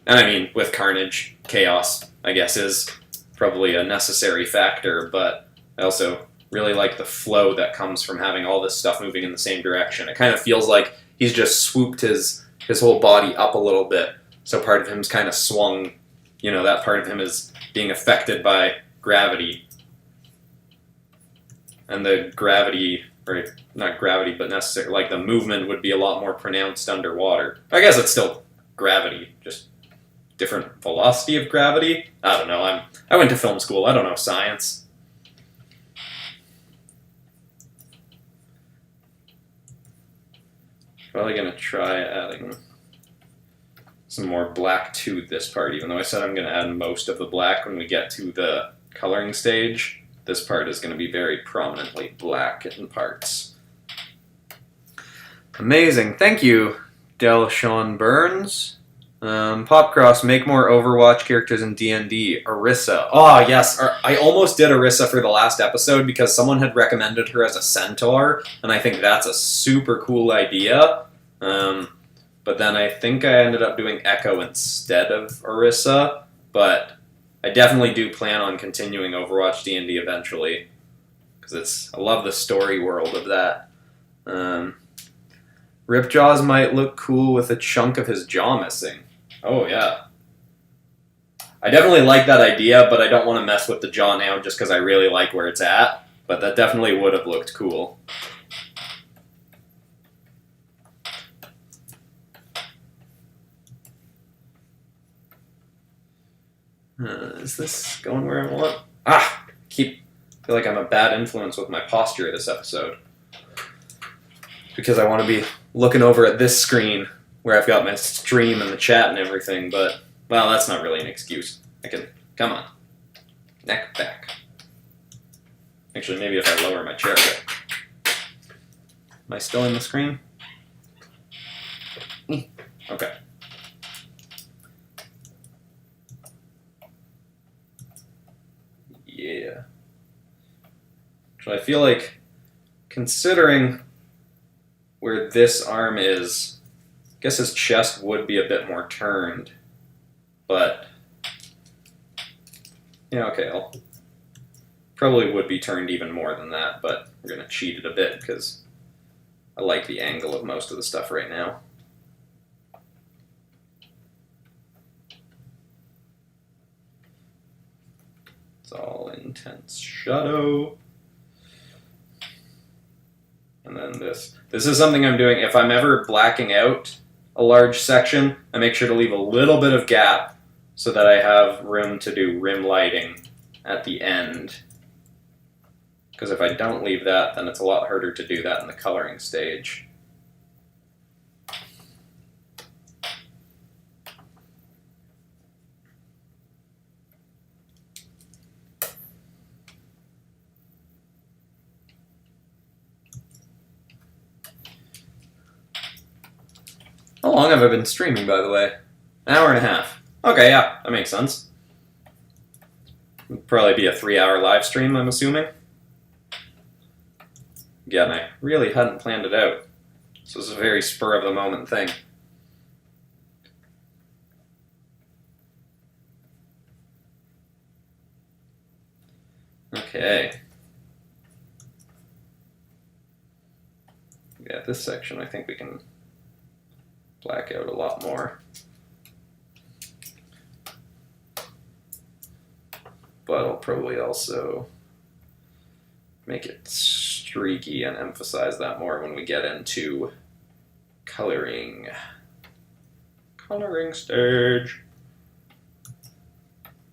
Speaker 1: I mean, with Carnage, chaos, I guess, is probably a necessary factor, but I also really like the flow that comes from having all this stuff moving in the same direction. It kind of feels like he's just swooped his whole body up a little bit, so part of him's kind of swung, you know, that part of him is being affected by gravity. And the gravity, or not gravity, but necessary, like the movement would be a lot more pronounced underwater. I guess it's still gravity, just different velocity of gravity. I don't know, I went to film school, I don't know science. Probably gonna try adding some more black to this part, even though I said I'm gonna add most of the black when we get to the coloring stage. This part is gonna be very prominently black in parts. Amazing, thank you, Del Sean Burns. PopCross, make more Overwatch characters in D&D. Orisa. Oh, yes. I almost did Orisa for the last episode because someone had recommended her as a centaur, and I think that's a super cool idea. But then I think I ended up doing Echo instead of Orisa, but I definitely do plan on continuing Overwatch D&D eventually, because I love the story world of that. Ripjaws might look cool with a chunk of his jaw missing. Oh, yeah. I definitely like that idea, but I don't want to mess with the jaw now just because I really like where it's at. But that definitely would have looked cool. Is this going where I want? I feel like I'm a bad influence with my posture this episode. Because I want to be looking over at this screen where I've got my stream and the chat and everything, but, well, that's not really an excuse. Come on. Neck back. Actually, maybe if I lower my chair a bit. Am I still in the screen? Okay. Yeah. So I feel like, considering where this arm is, I guess his chest would be a bit more turned, but yeah, okay, I'll probably would be turned even more than that, but we're going to cheat it a bit because I like the angle of most of the stuff right now. It's all intense shadow. And then this. This is something I'm doing. If I'm ever blacking out a large section, I make sure to leave a little bit of gap so that I have room to do rim lighting at the end. Because if I don't leave that, then it's a lot harder to do that in the coloring stage. How long have I been streaming, by the way? An hour and a half. Okay, yeah, that makes sense. It'll probably be a 3-hour live stream, I'm assuming. Again, I really hadn't planned it out. This was a very spur-of-the-moment thing. Okay. Yeah, this section I think we can black out a lot more. But I'll probably also make it streaky and emphasize that more when we get into coloring. Coloring stage.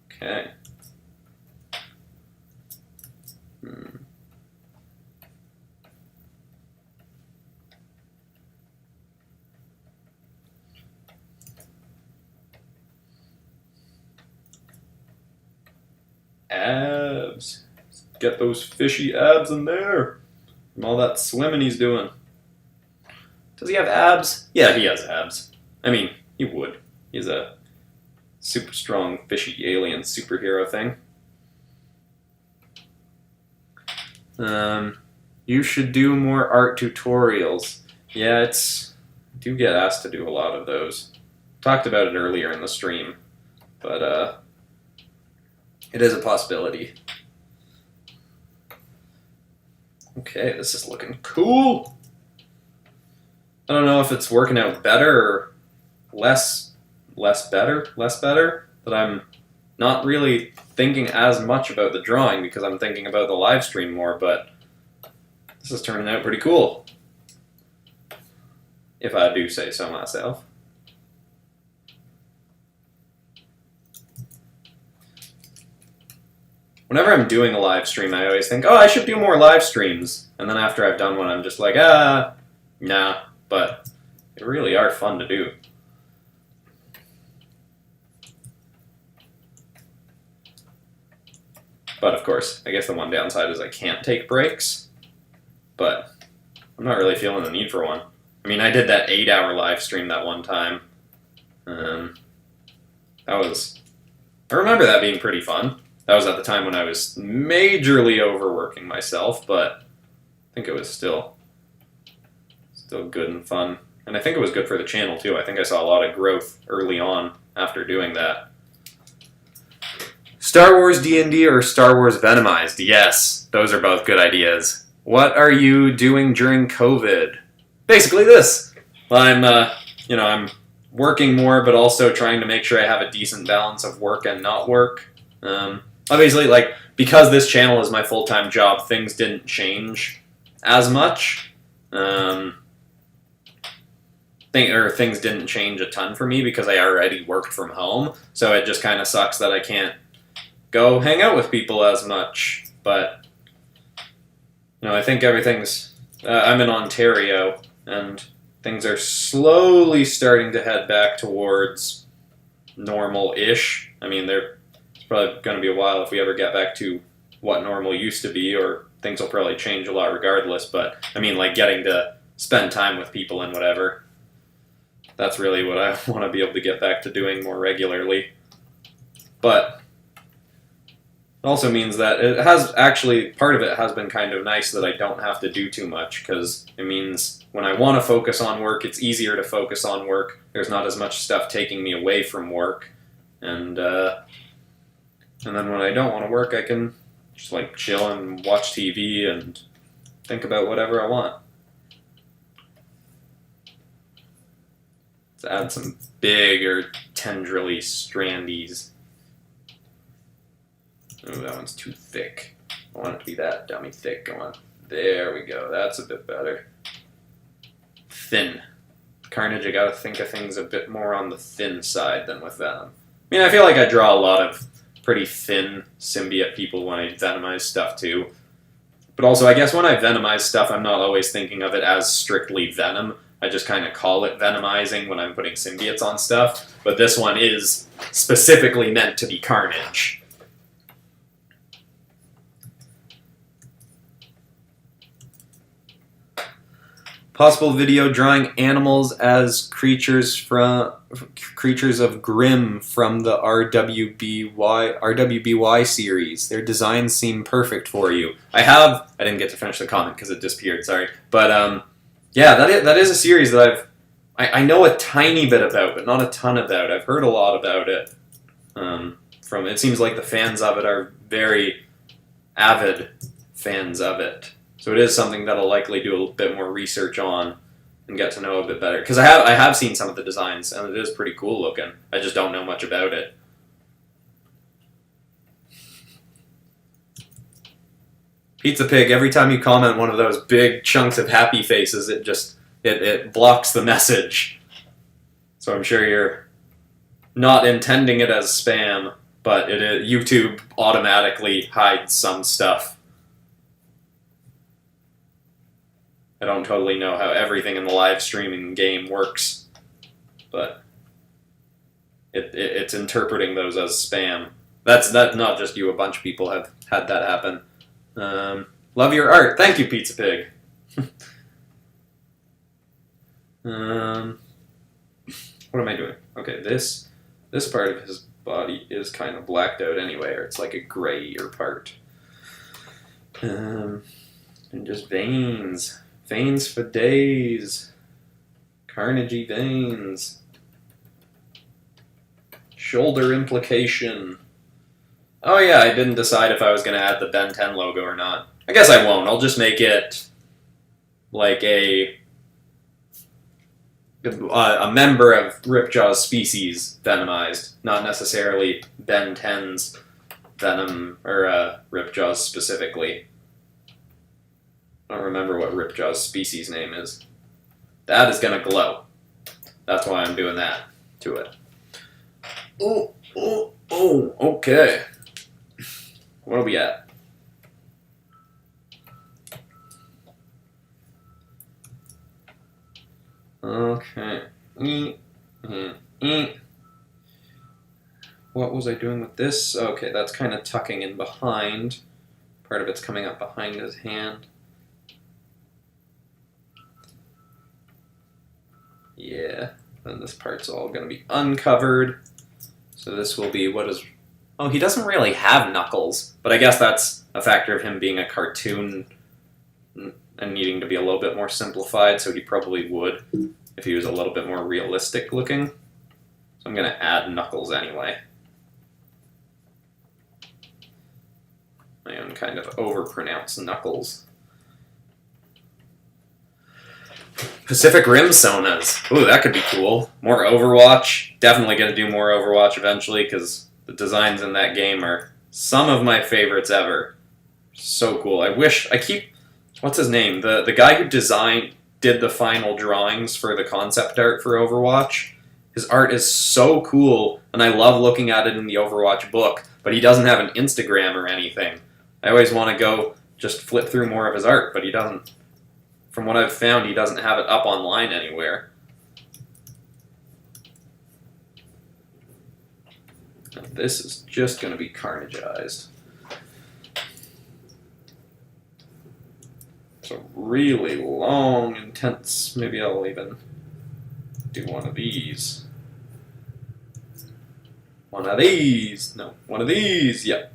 Speaker 1: Okay. Abs. Get those fishy abs in there. From all that swimming he's doing. Does he have abs? Yeah, he has abs. I mean, he would. He's a super strong fishy alien superhero thing. You should do more art tutorials. Yeah, I do get asked to do a lot of those. Talked about it earlier in the stream, but it is a possibility. Okay, this is looking cool. I don't know if it's working out better or less better, that I'm not really thinking as much about the drawing because I'm thinking about the live stream more, but this is turning out pretty cool. If I do say so myself. Whenever I'm doing a live stream, I always think, oh, I should do more live streams. And then after I've done one, I'm just like, nah. But they really are fun to do. But of course, I guess the one downside is I can't take breaks. But I'm not really feeling the need for one. I mean, I did that 8-hour live stream that one time. That was... I remember that being pretty fun. That was at the time when I was majorly overworking myself, but I think it was still good and fun. And I think it was good for the channel, too. I think I saw a lot of growth early on after doing that. Star Wars D&D or Star Wars Venomized? Yes, those are both good ideas. What are you doing during COVID? Basically this. I'm working more, but also trying to make sure I have a decent balance of work and not work. Obviously, because this channel is my full-time job, things didn't change as much. Things didn't change a ton for me because I already worked from home, so it just kind of sucks that I can't go hang out with people as much. But, I think everything's... I'm in Ontario, and things are slowly starting to head back towards normal-ish. I mean, it's probably going to be a while if we ever get back to what normal used to be, or things will probably change a lot regardless, but, I mean, getting to spend time with people and whatever. That's really what I want to be able to get back to doing more regularly. But it also means that part of it has been kind of nice that I don't have to do too much, because it means when I want to focus on work, it's easier to focus on work. There's not as much stuff taking me away from work. And then when I don't want to work, I can just chill and watch TV and think about whatever I want. Let's add some bigger tendrily strandies. Oh, that one's too thick. I want it to be that dummy thick. Go on. There we go. That's a bit better. Thin. Carnage, I gotta think of things a bit more on the thin side than with Venom. I mean, I feel like I draw a lot of pretty thin symbiote people when I venomize stuff too. But also, I guess when I venomize stuff, I'm not always thinking of it as strictly Venom. I just kind of call it venomizing when I'm putting symbiotes on stuff. But this one is specifically meant to be Carnage. Possible video drawing animals as creatures of Grimm from the RWBY series. Their designs seem perfect for you. I didn't get to finish the comment because it disappeared, sorry. But yeah, that is a series that I know a tiny bit about, but not a ton about. I've heard a lot about it. It seems like the fans of it are very avid fans of it. So it is something that I'll likely do a bit more research on and get to know a bit better. Because I have seen some of the designs, and it is pretty cool looking. I just don't know much about it. Pizza Pig, every time you comment one of those big chunks of happy faces, it blocks the message. So I'm sure you're not intending it as spam, but YouTube automatically hides some stuff. I don't totally know how everything in the live streaming game works, but it's interpreting those as spam. That's not just you, a bunch of people have had that happen. Love your art. Thank you, Pizza Pig. What am I doing? Okay, this part of his body is kind of blacked out anyway, or it's like a grayier part. And just veins. Veins for days. Carnagey veins. Shoulder implication. Oh yeah, I didn't decide if I was going to add the Ben 10 logo or not. I guess I won't. I'll just make it like a member of Ripjaws species venomized, not necessarily Ben 10's Venom or Ripjaws specifically. I don't remember what Ripjaw's species name is. That is gonna glow. That's why I'm doing that to it. Oh, okay. What are we at? Okay. What was I doing with this? Okay, that's kind of tucking in behind. Part of it's coming up behind his hand. Yeah. Then this part's all going to be uncovered. So this will be what is... Oh, he doesn't really have knuckles, but I guess that's a factor of him being a cartoon and needing to be a little bit more simplified, so he probably would if he was a little bit more realistic looking. So I'm going to add knuckles anyway. My own kind of overpronounced knuckles. Pacific Rim Sonas. Ooh, that could be cool. More Overwatch. Definitely going to do more Overwatch eventually, because the designs in that game are some of my favorites ever. So cool. What's his name? The guy who did the final drawings for the concept art for Overwatch. His art is so cool, and I love looking at it in the Overwatch book, but he doesn't have an Instagram or anything. I always want to go just flip through more of his art, but he doesn't. From what I've found, he doesn't have it up online anywhere. And this is just going to be Carnageized. It's a really long, intense... Maybe I'll even do one of these. One of these! No, one of these! Yep.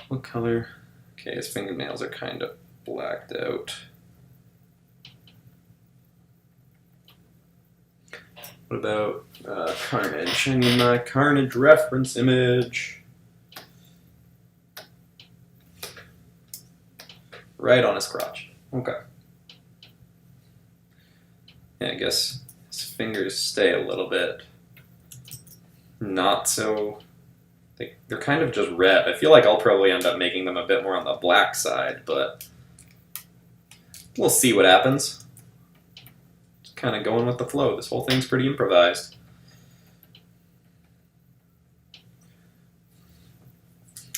Speaker 1: What color? Okay, his fingernails are kind of blacked out. What about Carnage? I need my Carnage reference image. Right on his crotch. Okay. Yeah, I guess his fingers stay a little bit not so... They're kind of just red. I feel like I'll probably end up making them a bit more on the black side, but we'll see what happens. Just kind of going with the flow. This whole thing's pretty improvised.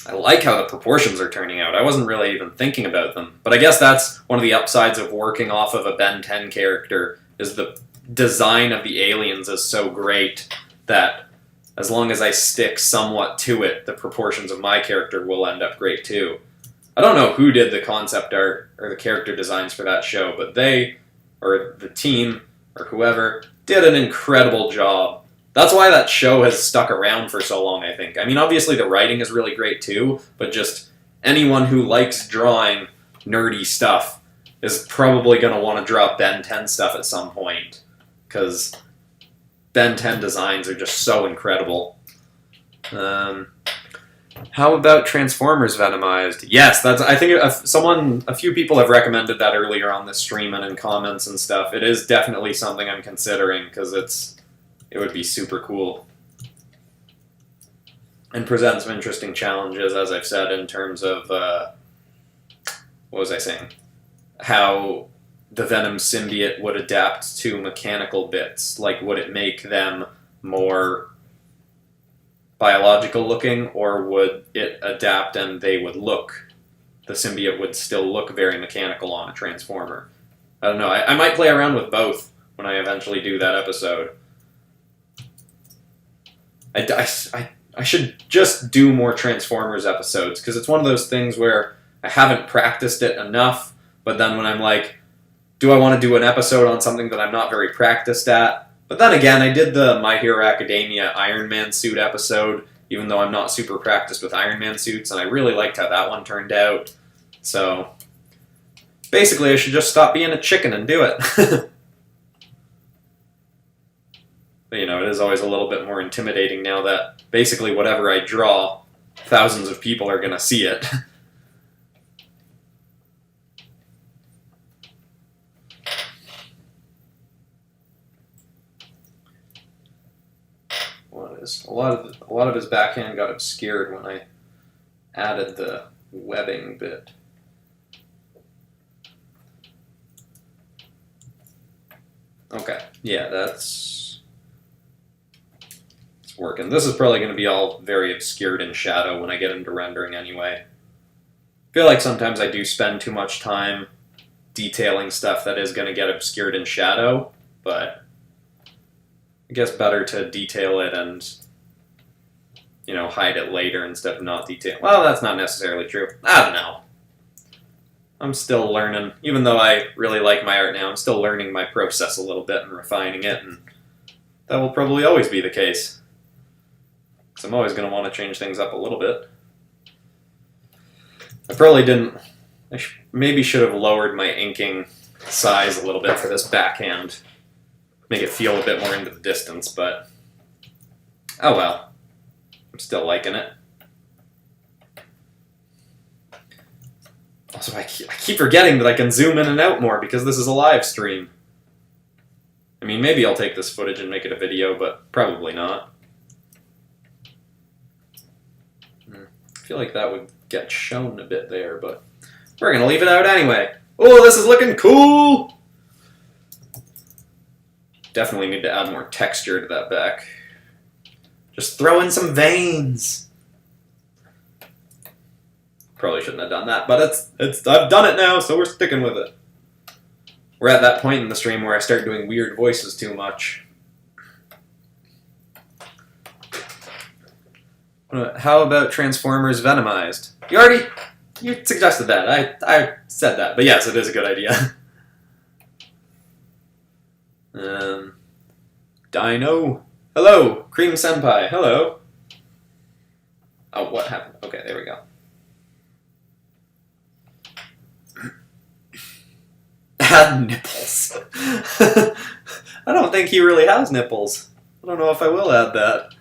Speaker 1: I like how the proportions are turning out. I wasn't really even thinking about them, but I guess that's one of the upsides of working off of a Ben 10 character, is the design of the aliens is so great that as long as I stick somewhat to it, the proportions of my character will end up great too. I don't know who did the concept art or the character designs for that show, but they, or the team, or whoever, did an incredible job. That's why that show has stuck around for so long, I think. I mean, obviously the writing is really great too, but just anyone who likes drawing nerdy stuff is probably going to want to draw Ben 10 stuff at some point, because Ben 10 designs are just so incredible. How about Transformers Venomized? Yes, that's. I think a few people have recommended that earlier on this stream and in comments and stuff. It is definitely something I'm considering, because it would be super cool. And present some interesting challenges, as I've said, in terms of, what was I saying? How the Venom symbiote would adapt to mechanical bits. Like, would it make them more biological looking, or would it adapt and the symbiote would still look very mechanical on a Transformer? I don't know. I might play around with both when I eventually do that episode. I should just do more Transformers episodes, because it's one of those things where I haven't practiced it enough, but then when I'm like, do I want to do an episode on something that I'm not very practiced at? But then again, I did the My Hero Academia Iron Man suit episode, even though I'm not super practiced with Iron Man suits, and I really liked how that one turned out. So, basically, I should just stop being a chicken and do it. But, you know, it is always a little bit more intimidating now that basically whatever I draw, thousands of people are going to see it. A lot of his backhand got obscured when I added the webbing bit. Okay, yeah, it's working. This is probably going to be all very obscured in shadow when I get into rendering anyway. I feel like sometimes I do spend too much time detailing stuff that is going to get obscured in shadow, but I guess better to detail it and you know, hide it later instead of not detail. Well, that's not necessarily true. I don't know. I'm still learning. Even though I really like my art now, I'm still learning my process a little bit and refining it, and that will probably always be the case. Because I'm always going to want to change things up a little bit. I probably didn't... I maybe should have lowered my inking size a little bit for this backhand. Make it feel a bit more into the distance, but... oh well. I'm still liking it. Also, I keep forgetting that I can zoom in and out more because this is a live stream. I mean, maybe I'll take this footage and make it a video, but probably not. I feel like that would get shown a bit there, but we're going to leave it out anyway. Oh, this is looking cool! Definitely need to add more texture to that back. Just throw in some veins. Probably shouldn't have done that, but I've done it now, so we're sticking with it. We're at that point in the stream where I start doing weird voices too much. How about Transformers Venomized? You suggested that. I said that, but yes, it is a good idea. Dino. Hello, Cream Senpai. Hello. Oh, what happened? Okay, there we go. Add nipples. I don't think he really has nipples. I don't know if I will add that.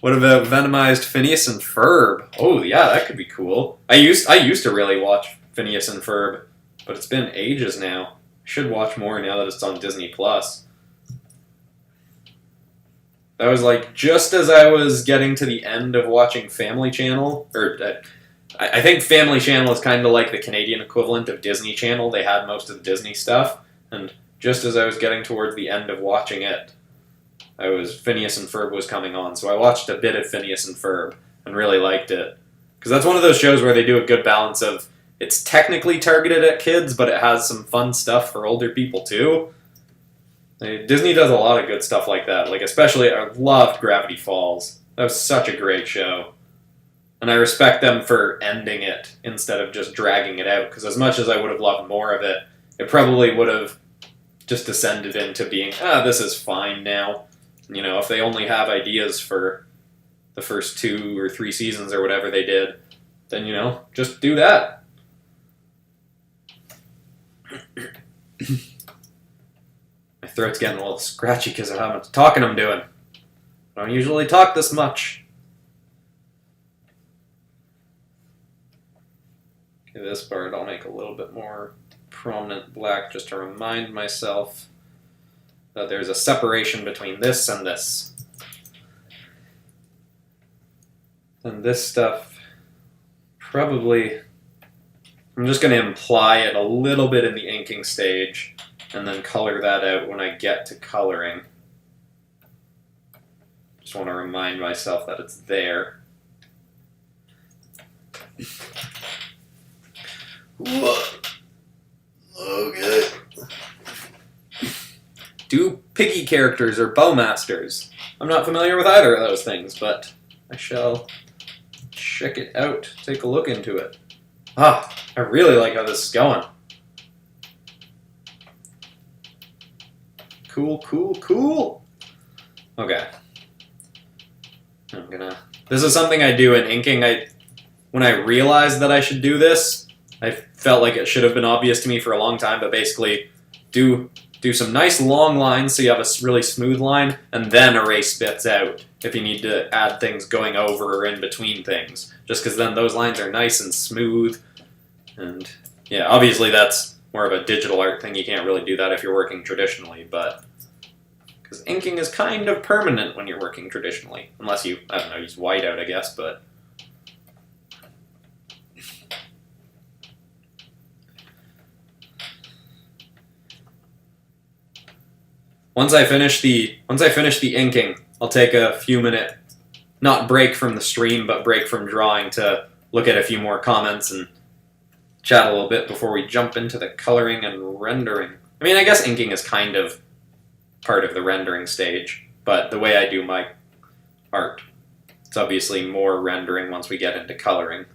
Speaker 1: What about Venomized Phineas and Ferb? Oh yeah, that could be cool. I used to really watch Phineas and Ferb, but it's been ages now. I should watch more now that it's on Disney Plus. That was like just as I was getting to the end of watching Family Channel, or I think Family Channel is kind of like the Canadian equivalent of Disney Channel. They had most of the Disney stuff, and just as I was getting towards the end of watching it, Phineas and Ferb was coming on, so I watched a bit of Phineas and Ferb and really liked it. Because that's one of those shows where they do a good balance of, it's technically targeted at kids, but it has some fun stuff for older people too. Disney does a lot of good stuff like that. Like, especially, I loved Gravity Falls. That was such a great show. And I respect them for ending it instead of just dragging it out, because as much as I would have loved more of it, it probably would have just descended into being, this is fine now. You know, if they only have ideas for the first 2 or 3 seasons or whatever they did, then, you know, just do that. My throat's getting a little scratchy because of how much talking I'm doing. I don't usually talk this much. Okay, this part I'll make a little bit more prominent black just to remind myself that there's a separation between this and this. And this stuff, probably, I'm just going to imply it a little bit in the inking stage, and then color that out when I get to coloring. Just want to remind myself that it's there. Okay. Do piggy characters or bowmasters? I'm not familiar with either of those things, but I shall check it out, take a look into it. I really like how this is going. Cool, cool, cool. Okay. This is something I do in inking. When I realized that I should do this, I felt like it should have been obvious to me for a long time, but basically do some nice long lines so you have a really smooth line, and then erase bits out if you need to add things going over or in between things. Just because then those lines are nice and smooth. And yeah, obviously that's more of a digital art thing. You can't really do that if you're working traditionally, but because inking is kind of permanent when you're working traditionally. Unless you, I don't know, use whiteout, I guess, but Once I finish the inking, I'll take a few minute, not break from the stream, but break from drawing to look at a few more comments and chat a little bit before we jump into the coloring and rendering. I mean, I guess inking is kind of part of the rendering stage, but the way I do my art It's obviously more rendering once we get into coloring.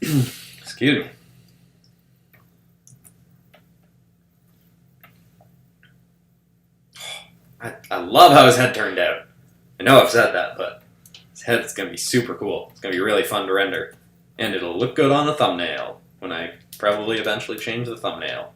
Speaker 1: Excuse me. I love how his head turned out. I know I've said that, but his head is going to be super cool. It's going to be really fun to render. And it'll look good on the thumbnail when I probably eventually change the thumbnail.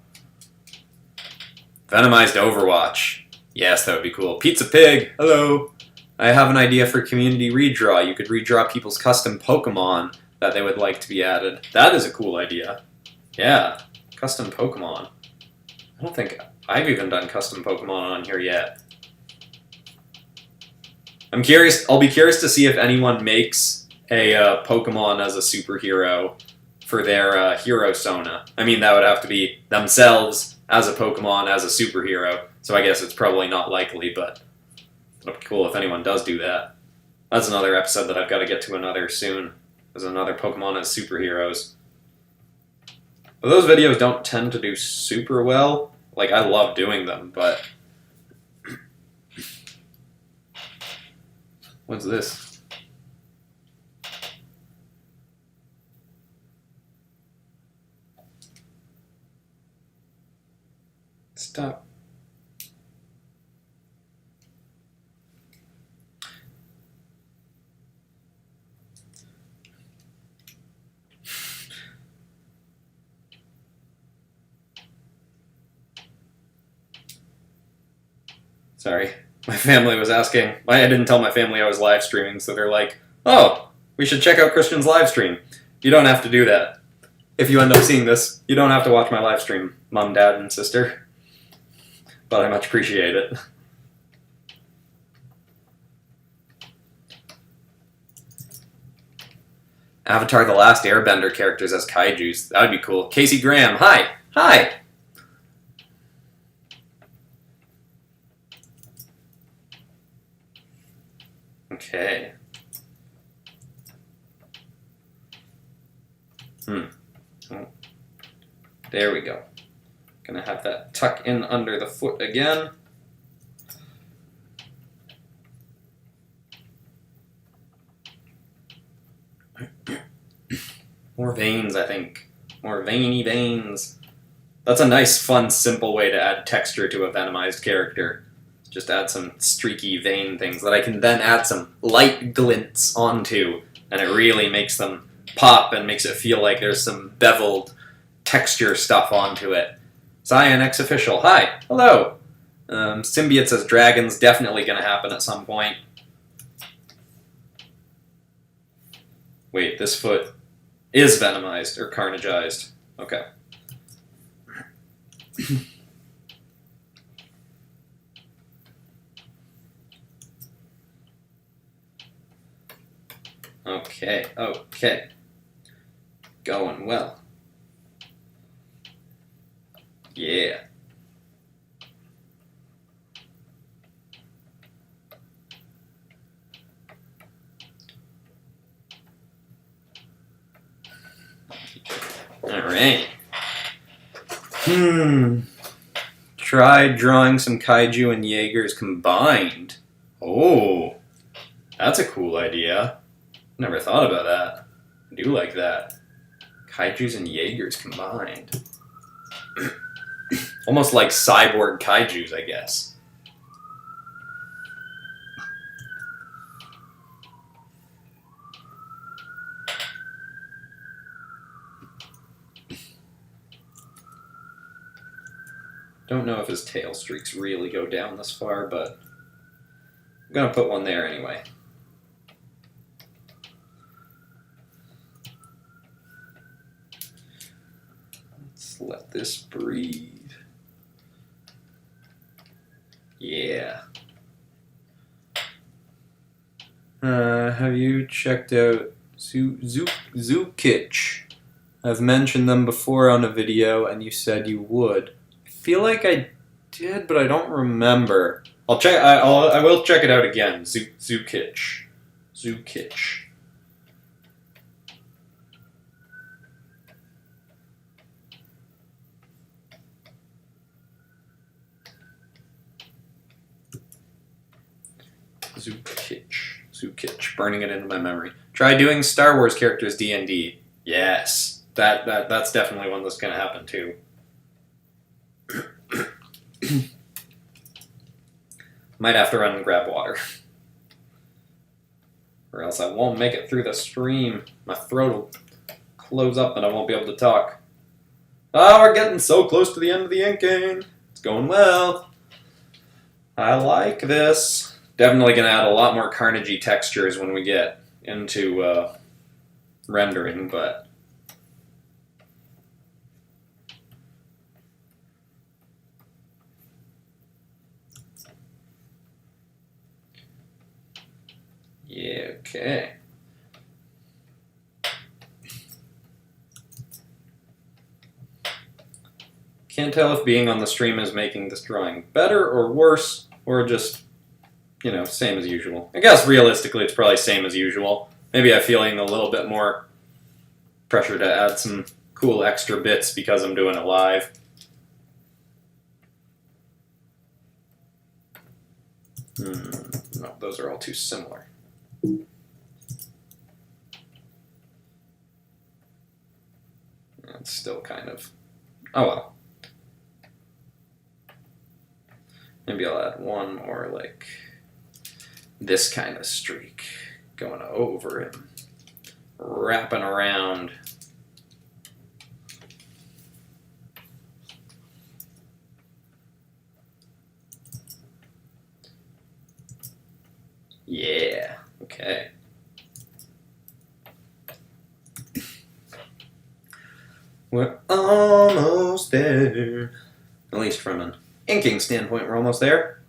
Speaker 1: Venomized Overwatch. Yes, that would be cool. Pizza Pig, hello. I have an idea for community redraw. You could redraw people's custom Pokemon that they would like to be added. That is a cool idea. Yeah, custom Pokemon. I don't think I've even done custom Pokemon on here yet. I'm curious. I'll be curious to see if anyone makes a Pokemon as a superhero for their hero Sona. I mean, that would have to be themselves as a Pokemon as a superhero. So I guess it's probably not likely, but it'll be cool if anyone does do that. That's another episode that I've got to get to another soon. There's another Pokemon as superheroes. But those videos don't tend to do super well. Like, I love doing them, but... What's this? Stop. Sorry. My family was asking. I didn't tell my family I was live streaming, so they're like, oh, we should check out Christian's live stream. You don't have to do that. If you end up seeing this, you don't have to watch my live stream, Mom, Dad, and sister. But I much appreciate it. Avatar The Last Airbender characters as kaijus. That would be cool. Casey Graham, hi! Hi! Okay. Oh. There we go. Gonna have that tuck in under the foot again. More veins, I think. More veiny veins. That's a nice, fun, simple way to add texture to a venomized character. Just add some streaky vein things that I can then add some light glints onto, and it really makes them pop and makes it feel like there's some beveled texture stuff onto it. Cyan X Official, hi, hello. Symbiotes as dragons, definitely going to happen at some point. Wait, this foot is venomized or carnageized. Okay. Okay, okay. Going well. Yeah. Alright. Try drawing some kaiju and Jaegers combined. Oh, that's a cool idea. Never thought about that. I do like that. Kaijus and Jaegers combined. Almost like cyborg kaijus, I guess. Don't know if his tail streaks really go down this far, but I'm gonna put one there anyway. Let's let this breathe. Yeah. Have you checked out Zookitch? I've mentioned them before on a video, and you said you would. I feel like I did, but I don't remember. I'll check. I will check it out again. Zookitch. Zookitch. Zukich, burning it into my memory. Try doing Star Wars characters D&D. Yes, that's definitely one that's going to happen too. Might have to run and grab water. Or else I won't make it through the stream. My throat will close up and I won't be able to talk. Oh, we're getting so close to the end of the inking. It's going well. I like this. Definitely going to add a lot more Carnage-y textures when we get into rendering, but... Yeah, okay. Can't tell if being on the stream is making this drawing better or worse, or just, you know, same as usual. I guess realistically it's probably same as usual. Maybe I'm feeling a little bit more pressure to add some cool extra bits because I'm doing it live. No, those are all too similar. It's still kind of... Oh well. Maybe I'll add one more, like, this kind of streak. Going over and wrapping around. Yeah, okay. We're almost there. At least from an inking standpoint, we're almost there.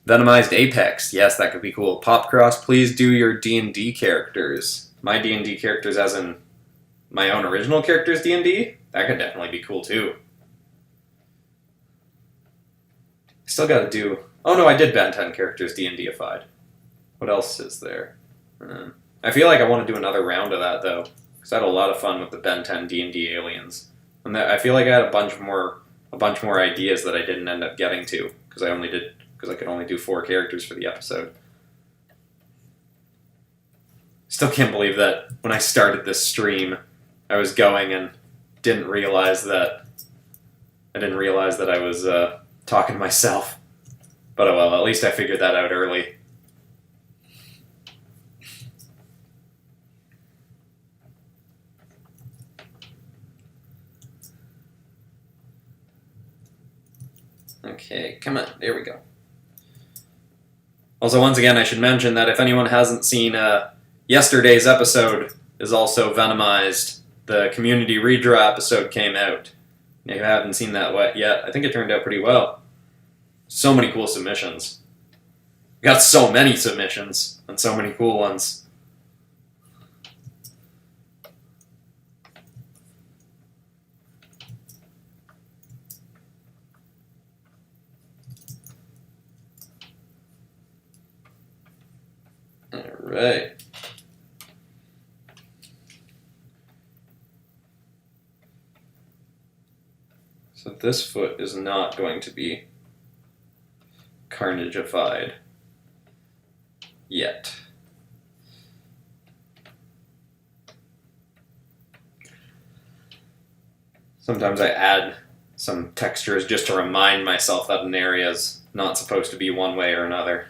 Speaker 1: Venomized Apex. Yes, that could be cool. PopCross, please do your D&D characters. My D&D characters as in my own original characters D&D? That could definitely be cool too. Still gotta do... Oh no, I did Ben 10 characters D&D-ified. What else is there? I feel like I want to do another round of that though, because I had a lot of fun with the Ben 10 D&D aliens. And I feel like I had a bunch more ideas that I didn't end up getting to, because I could only do 4 characters for the episode. Still can't believe that when I started this stream, I was going and didn't realize that I was talking to myself. But oh well, at least I figured that out early. Okay, come on, there we go. Also, once again, I should mention that if anyone hasn't seen yesterday's episode is also Venomized. The community redraw episode came out. If you haven't seen that yet, I think it turned out pretty well. So many cool submissions. We got so many submissions and so many cool ones. Alright. So this foot is not going to be Carnage-ified yet. Sometimes I add some textures just to remind myself that an area is not supposed to be one way or another.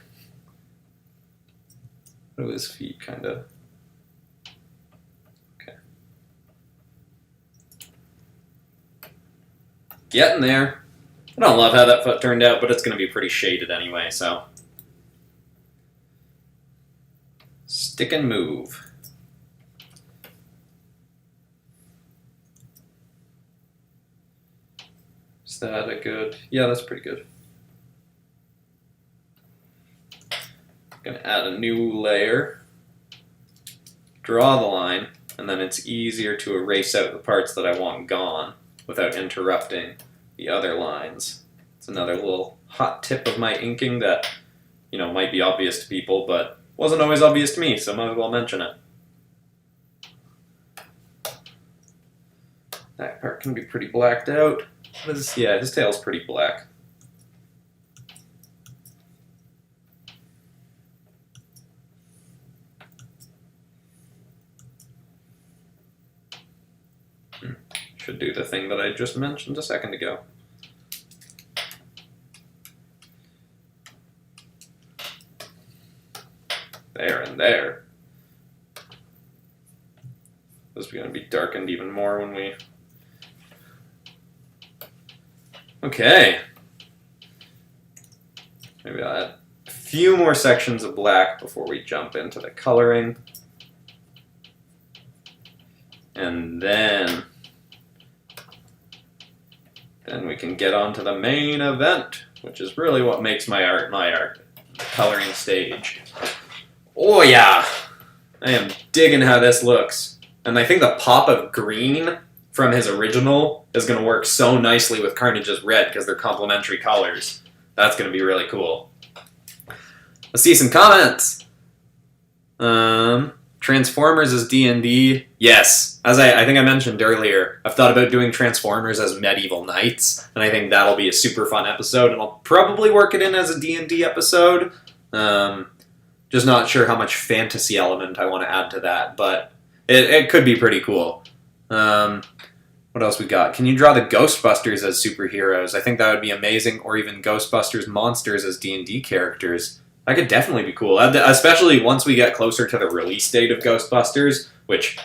Speaker 1: What are his feet, kind of? Okay. Getting there. I don't love how that foot turned out, but it's going to be pretty shaded anyway, so. Stick and move. Is that a good? Yeah, that's pretty good. I'm going to add a new layer, draw the line, and then it's easier to erase out the parts that I want gone without interrupting the other lines. It's another little hot tip of my inking that, you know, might be obvious to people, but wasn't always obvious to me, so might as well mention it. That part can be pretty blacked out. Yeah, his tail's pretty black. should do the thing that I just mentioned a second ago. There and there. This is going to be darkened even more when we... Okay. Maybe I'll add a few more sections of black before we jump into the coloring. And then we can get on to the main event, which is really what makes my art, coloring stage. Oh yeah! I am digging how this looks. And I think the pop of green from his original is going to work so nicely with Carnage's red because they're complementary colors. That's going to be really cool. Let's see some comments. Transformers as D&D. Yes, as I think I mentioned earlier, I've thought about doing Transformers as medieval knights, and I think that'll be a super fun episode, and I'll probably work it in as a D&D episode. Just not sure how much fantasy element I want to add to that, but it could be pretty cool. What else we got? Can you draw the Ghostbusters as superheroes? I think that would be amazing, or even Ghostbusters monsters as D&D characters. That could definitely be cool, especially once we get closer to the release date of Ghostbusters, which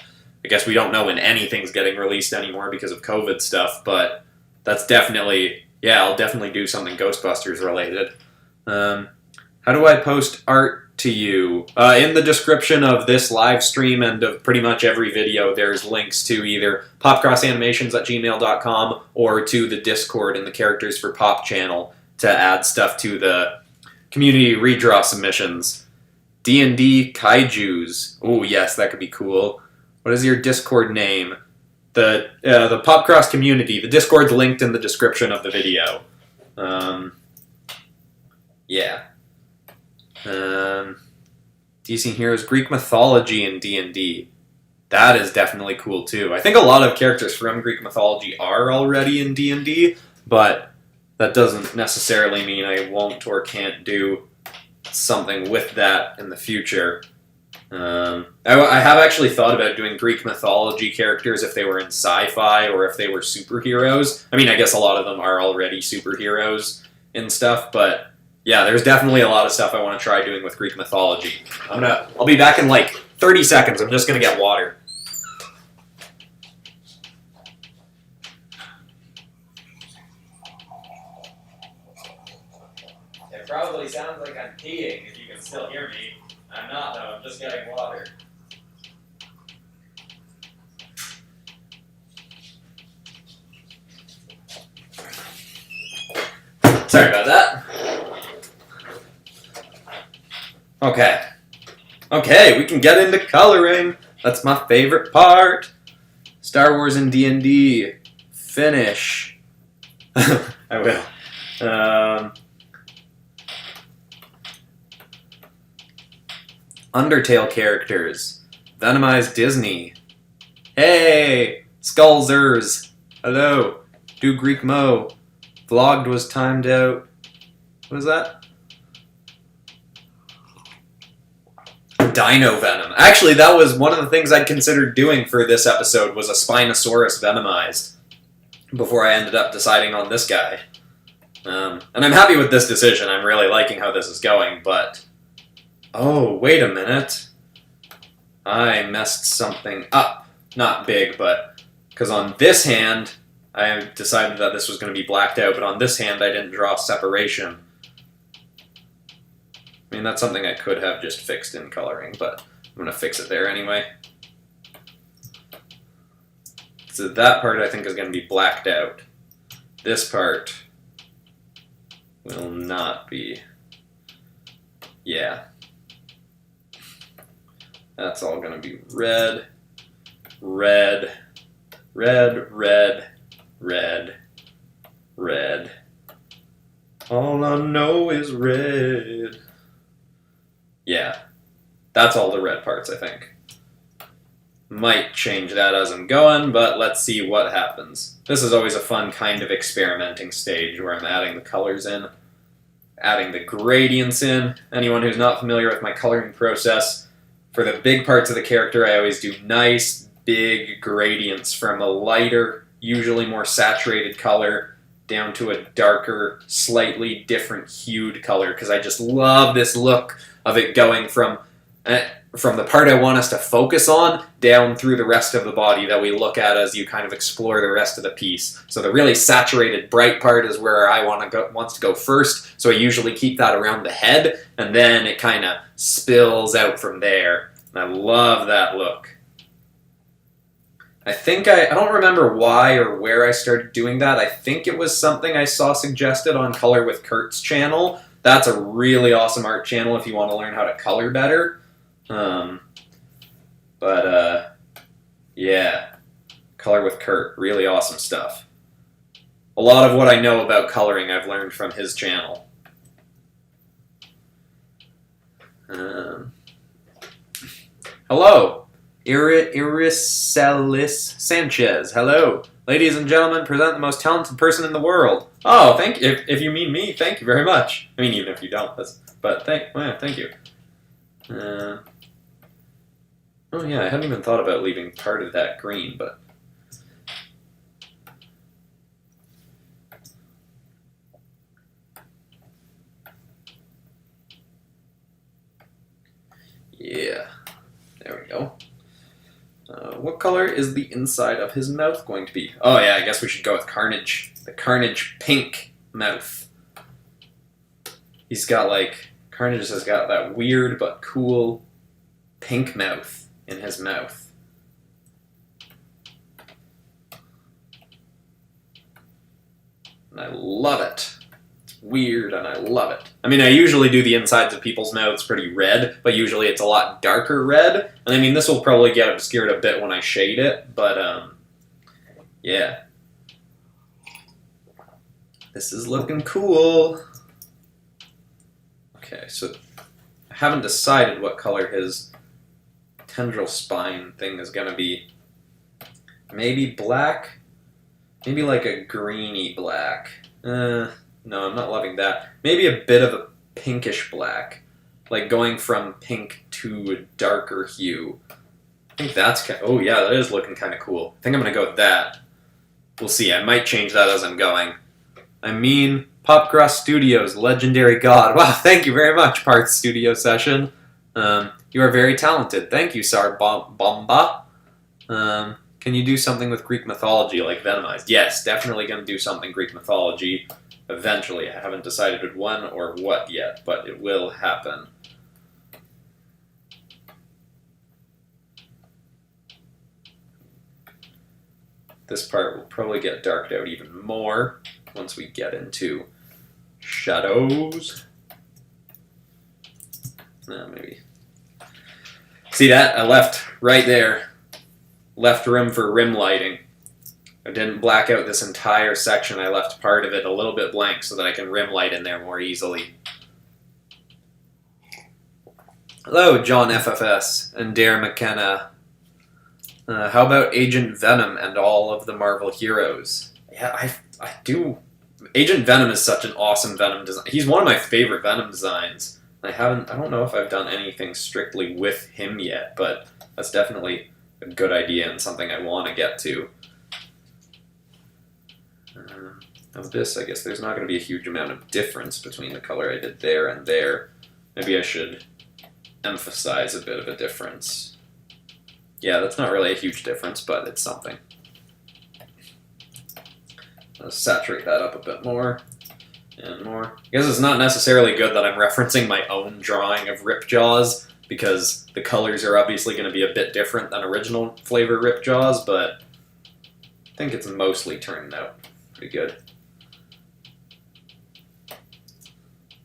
Speaker 1: I guess we don't know when anything's getting released anymore because of COVID stuff, but that's definitely, yeah, I'll definitely do something Ghostbusters related. How do I post art to you? In the description of this live stream and of pretty much every video, there's links to either popcrossanimations@gmail.com or to the Discord and the Characters for Pop channel to add stuff to the community redraw submissions. D&D Kaijus. Oh yes, that could be cool. What is your Discord name? The PopCross Community. The Discord's linked in the description of the video. Yeah. Teasing Heroes, Greek mythology in D&D. That is definitely cool too. I think a lot of characters from Greek mythology are already in D&D, but that doesn't necessarily mean I won't or can't do something with that in the future. I have actually thought about doing Greek mythology characters if they were in sci-fi or if they were superheroes. I mean, I guess a lot of them are already superheroes and stuff, but yeah, there's definitely a lot of stuff I want to try doing with Greek mythology. I'll be back in like 30 seconds. I'm just gonna get water. It probably sounds like I'm peeing if you can still hear me. I'm not though, I'm just getting water. Sorry about that. Okay, we can get into coloring. That's my favorite part. Star Wars and D&D. Finish. I will. Undertale characters. Venomized Disney. Hey! Skullzers. Hello. Do Greek Mo. Vlogged was timed out. What is that? Dino Venom. Actually, that was one of the things I'd considered doing for this episode was a Spinosaurus venomized before I ended up deciding on this guy. And I'm happy with this decision. I'm really liking how this is going, but... Oh, wait a minute. I messed something up. Not big, but... Because on this hand, I decided that this was going to be blacked out, but on this hand I didn't draw separation. I mean, that's something I could have just fixed in coloring, but I'm going to fix it there anyway. So that part I think is going to be blacked out. This part will not be. Yeah. That's all going to be red, red, red, red, red, red. All I know is red. Yeah, that's all the red parts, I think. Might change that as I'm going, but let's see what happens. This is always a fun kind of experimenting stage where I'm adding the colors in, adding the gradients in. Anyone who's not familiar with my coloring process, for the big parts of the character, I always do nice, big gradients from a lighter usually more saturated color down to a darker, slightly different hued color, because I just love this look of it going from the part I want us to focus on down through the rest of the body that we look at as you kind of explore the rest of the piece. So the really saturated, bright part is where I wants to go first, so I usually keep that around the head, and then it kind of spills out from there. And I love that look. I think I don't remember why or where I started doing that. I think it was something I saw suggested on Color with Kurt's channel. That's a really awesome art channel if you want to learn how to color better. Yeah, Color with Kurt, really awesome stuff. A lot of what I know about coloring I've learned from his channel. Hello, Iricelis Sanchez. Hello. Ladies and gentlemen, present the most talented person in the world. Oh, thank you. If you mean me, thank you very much. I mean, even if you don't, but thank you. Oh yeah, I hadn't even thought about leaving part of that green, but... Yeah, there we go. What color is the inside of his mouth going to be? Oh yeah, I guess we should go with Carnage. The Carnage pink mouth. He's got Carnage has got that weird but cool pink mouth in his mouth. And I love it. It's weird and I love it. I mean, I usually do the insides of people's mouths pretty red, but usually it's a lot darker red. And I mean, this will probably get obscured a bit when I shade it, but yeah. This is looking cool. Okay, so I haven't decided what color his tendril spine thing is going to be. Maybe black? Maybe like a greeny black. No, I'm not loving that. Maybe a bit of a pinkish black. Like going from pink to a darker hue. I think that's oh yeah, that is looking kind of cool. I think I'm going to go with that. We'll see, I might change that as I'm going. I mean, PopCross Studios, legendary god. Wow, thank you very much, Parth Studio Session. You are very talented. Thank you, Sar Bomba. Can you do something with Greek mythology like Venomized? Yes, definitely going to do something Greek mythology eventually. I haven't decided when or what yet, but it will happen. This part will probably get darked out even more once we get into shadows. Maybe. See that? I left right there. Left room for rim lighting. I didn't black out this entire section. I left part of it a little bit blank so that I can rim light in there more easily. Hello, John FFS and Dare McKenna. How about Agent Venom and all of the Marvel heroes? Yeah, I do. Agent Venom is such an awesome Venom design. He's one of my favorite Venom designs. I don't know if I've done anything strictly with him yet, but that's definitely a good idea and something I want to get to. Of this, I guess there's not going to be a huge amount of difference between the color I did there and there. Maybe I should emphasize a bit of a difference. Yeah, that's not really a huge difference, but it's something. I'll saturate that up a bit more and more. I guess it's not necessarily good that I'm referencing my own drawing of Ripjaws, because the colors are obviously going to be a bit different than original flavor Ripjaws, but I think it's mostly turning out pretty good.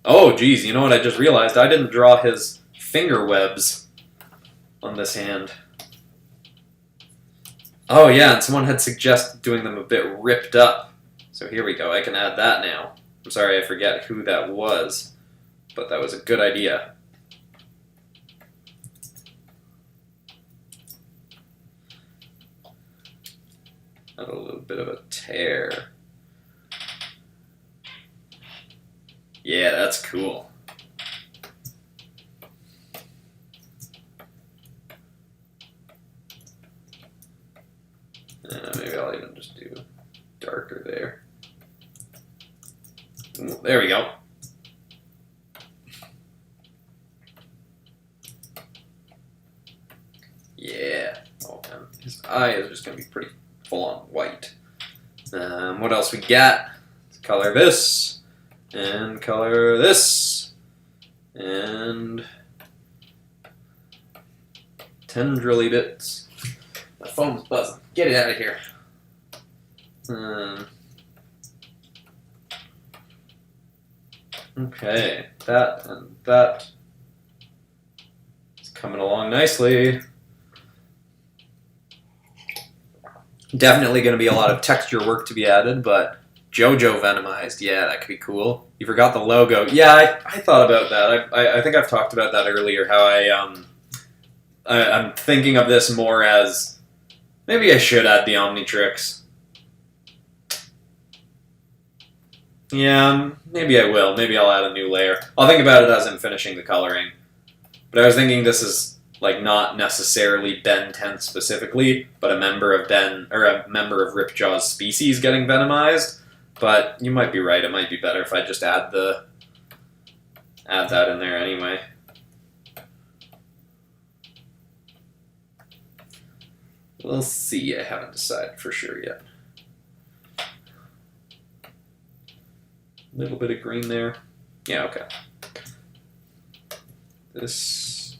Speaker 1: Oh, geez, you know what I just realized? I didn't draw his finger webs on this hand. Oh yeah, and someone had suggested doing them a bit ripped up. So here we go, I can add that now. I'm sorry, I forget who that was, but that was a good idea. Add a little bit of a tear. Yeah, that's cool. Maybe I'll probably gonna just do darker there. Ooh, there we go. Yeah. Oh man, his eye is just gonna be pretty full on white. What else we got? Let's color this and color this and tendrily bits. My phone's buzzing. Get it out of here. Okay, that and that. It's coming along nicely. Definitely going to be a lot of texture work to be added, but JoJo venomized, yeah, that could be cool. You forgot the logo. Yeah, I thought about that. I think I've talked about that earlier, how I'm thinking of this more as maybe I should add the Omnitrix. Yeah, maybe I will. Maybe I'll add a new layer. I'll think about it as I'm finishing the coloring. But I was thinking this is like not necessarily Ben 10 specifically, but a member of Ripjaws species getting venomized. But you might be right. It might be better if I just add that in there anyway. We'll see. I haven't decided for sure yet. A little bit of green there. Yeah, okay. This...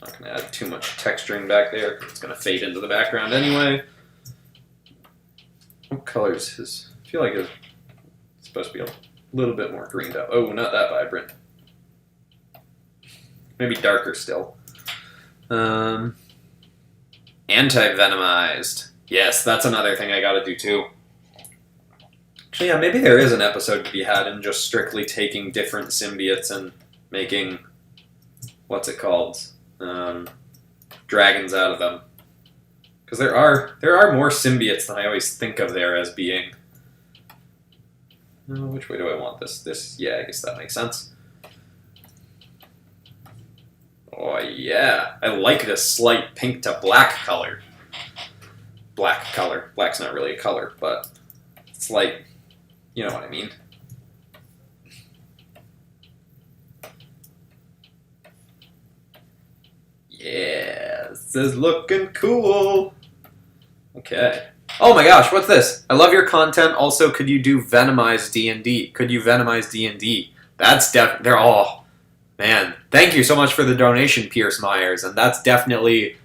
Speaker 1: Not going to add too much texturing back there. It's going to fade into the background anyway. What color is his? I feel like it's supposed to be a little bit more greened up. Oh, not that vibrant. Maybe darker still. Anti-venomized. Yes, that's another thing I got to do too. Actually, yeah, maybe there is an episode to be had in just strictly taking different symbiotes and making, what's it called? Dragons out of them. Because there are more symbiotes than I always think of there as being. Which way do I want this? Yeah, I guess that makes sense. Oh yeah, I like this slight pink to black color. Black color. Black's not really a color, but it's like, you know what I mean. Yeah, this is looking cool. Okay. Oh my gosh, what's this? I love your content. Also, could you do venomize D&D? Could you venomize D&D? That's they're all... Man, thank you so much for the donation, Pierce Myers, and that's definitely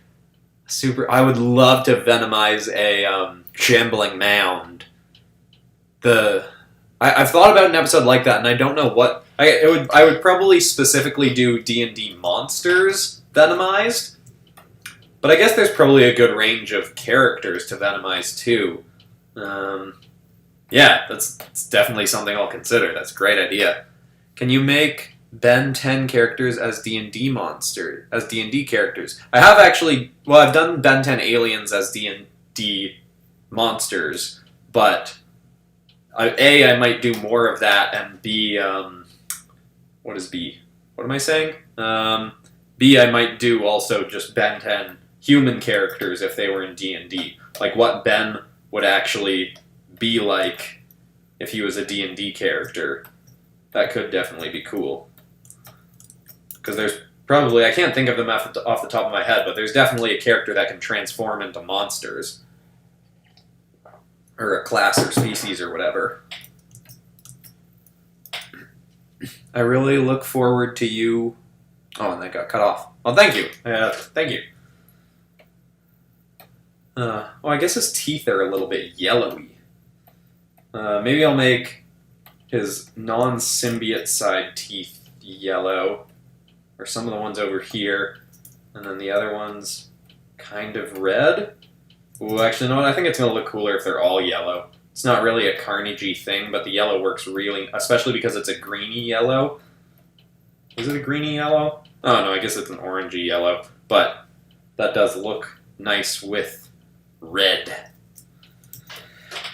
Speaker 1: super... I would love to venomize a shambling mound. I've thought about an episode like that, and I don't know what... I would probably specifically do D&D monsters venomized, but I guess there's probably a good range of characters to venomize too. Yeah, that's definitely something I'll consider. That's a great idea. Can you make Ben 10 characters as D&D characters? I have actually... Well, I've done Ben 10 aliens as D&D monsters, but I might do more of that, and B, what is B? What am I saying? B, I might do also just Ben 10 human characters if they were in D&D. Like what Ben would actually be like if he was a D&D character. That could definitely be cool. Because there's probably... I can't think of them off the top of my head, but there's definitely a character that can transform into monsters. Or a class or species or whatever. I really look forward to you... Oh, and that got cut off. Well, thank you. Thank you. I guess his teeth are a little bit yellowy. Maybe I'll make his non-symbiote side teeth yellow. Or some of the ones over here. And then the other ones kind of red. Ooh, actually, no, I think it's going to look cooler if they're all yellow. It's not really a Carnage-y thing, but the yellow works really... Especially because it's a greeny yellow. Is it a greeny yellow? Oh, no, I guess it's an orangey yellow. But that does look nice with red.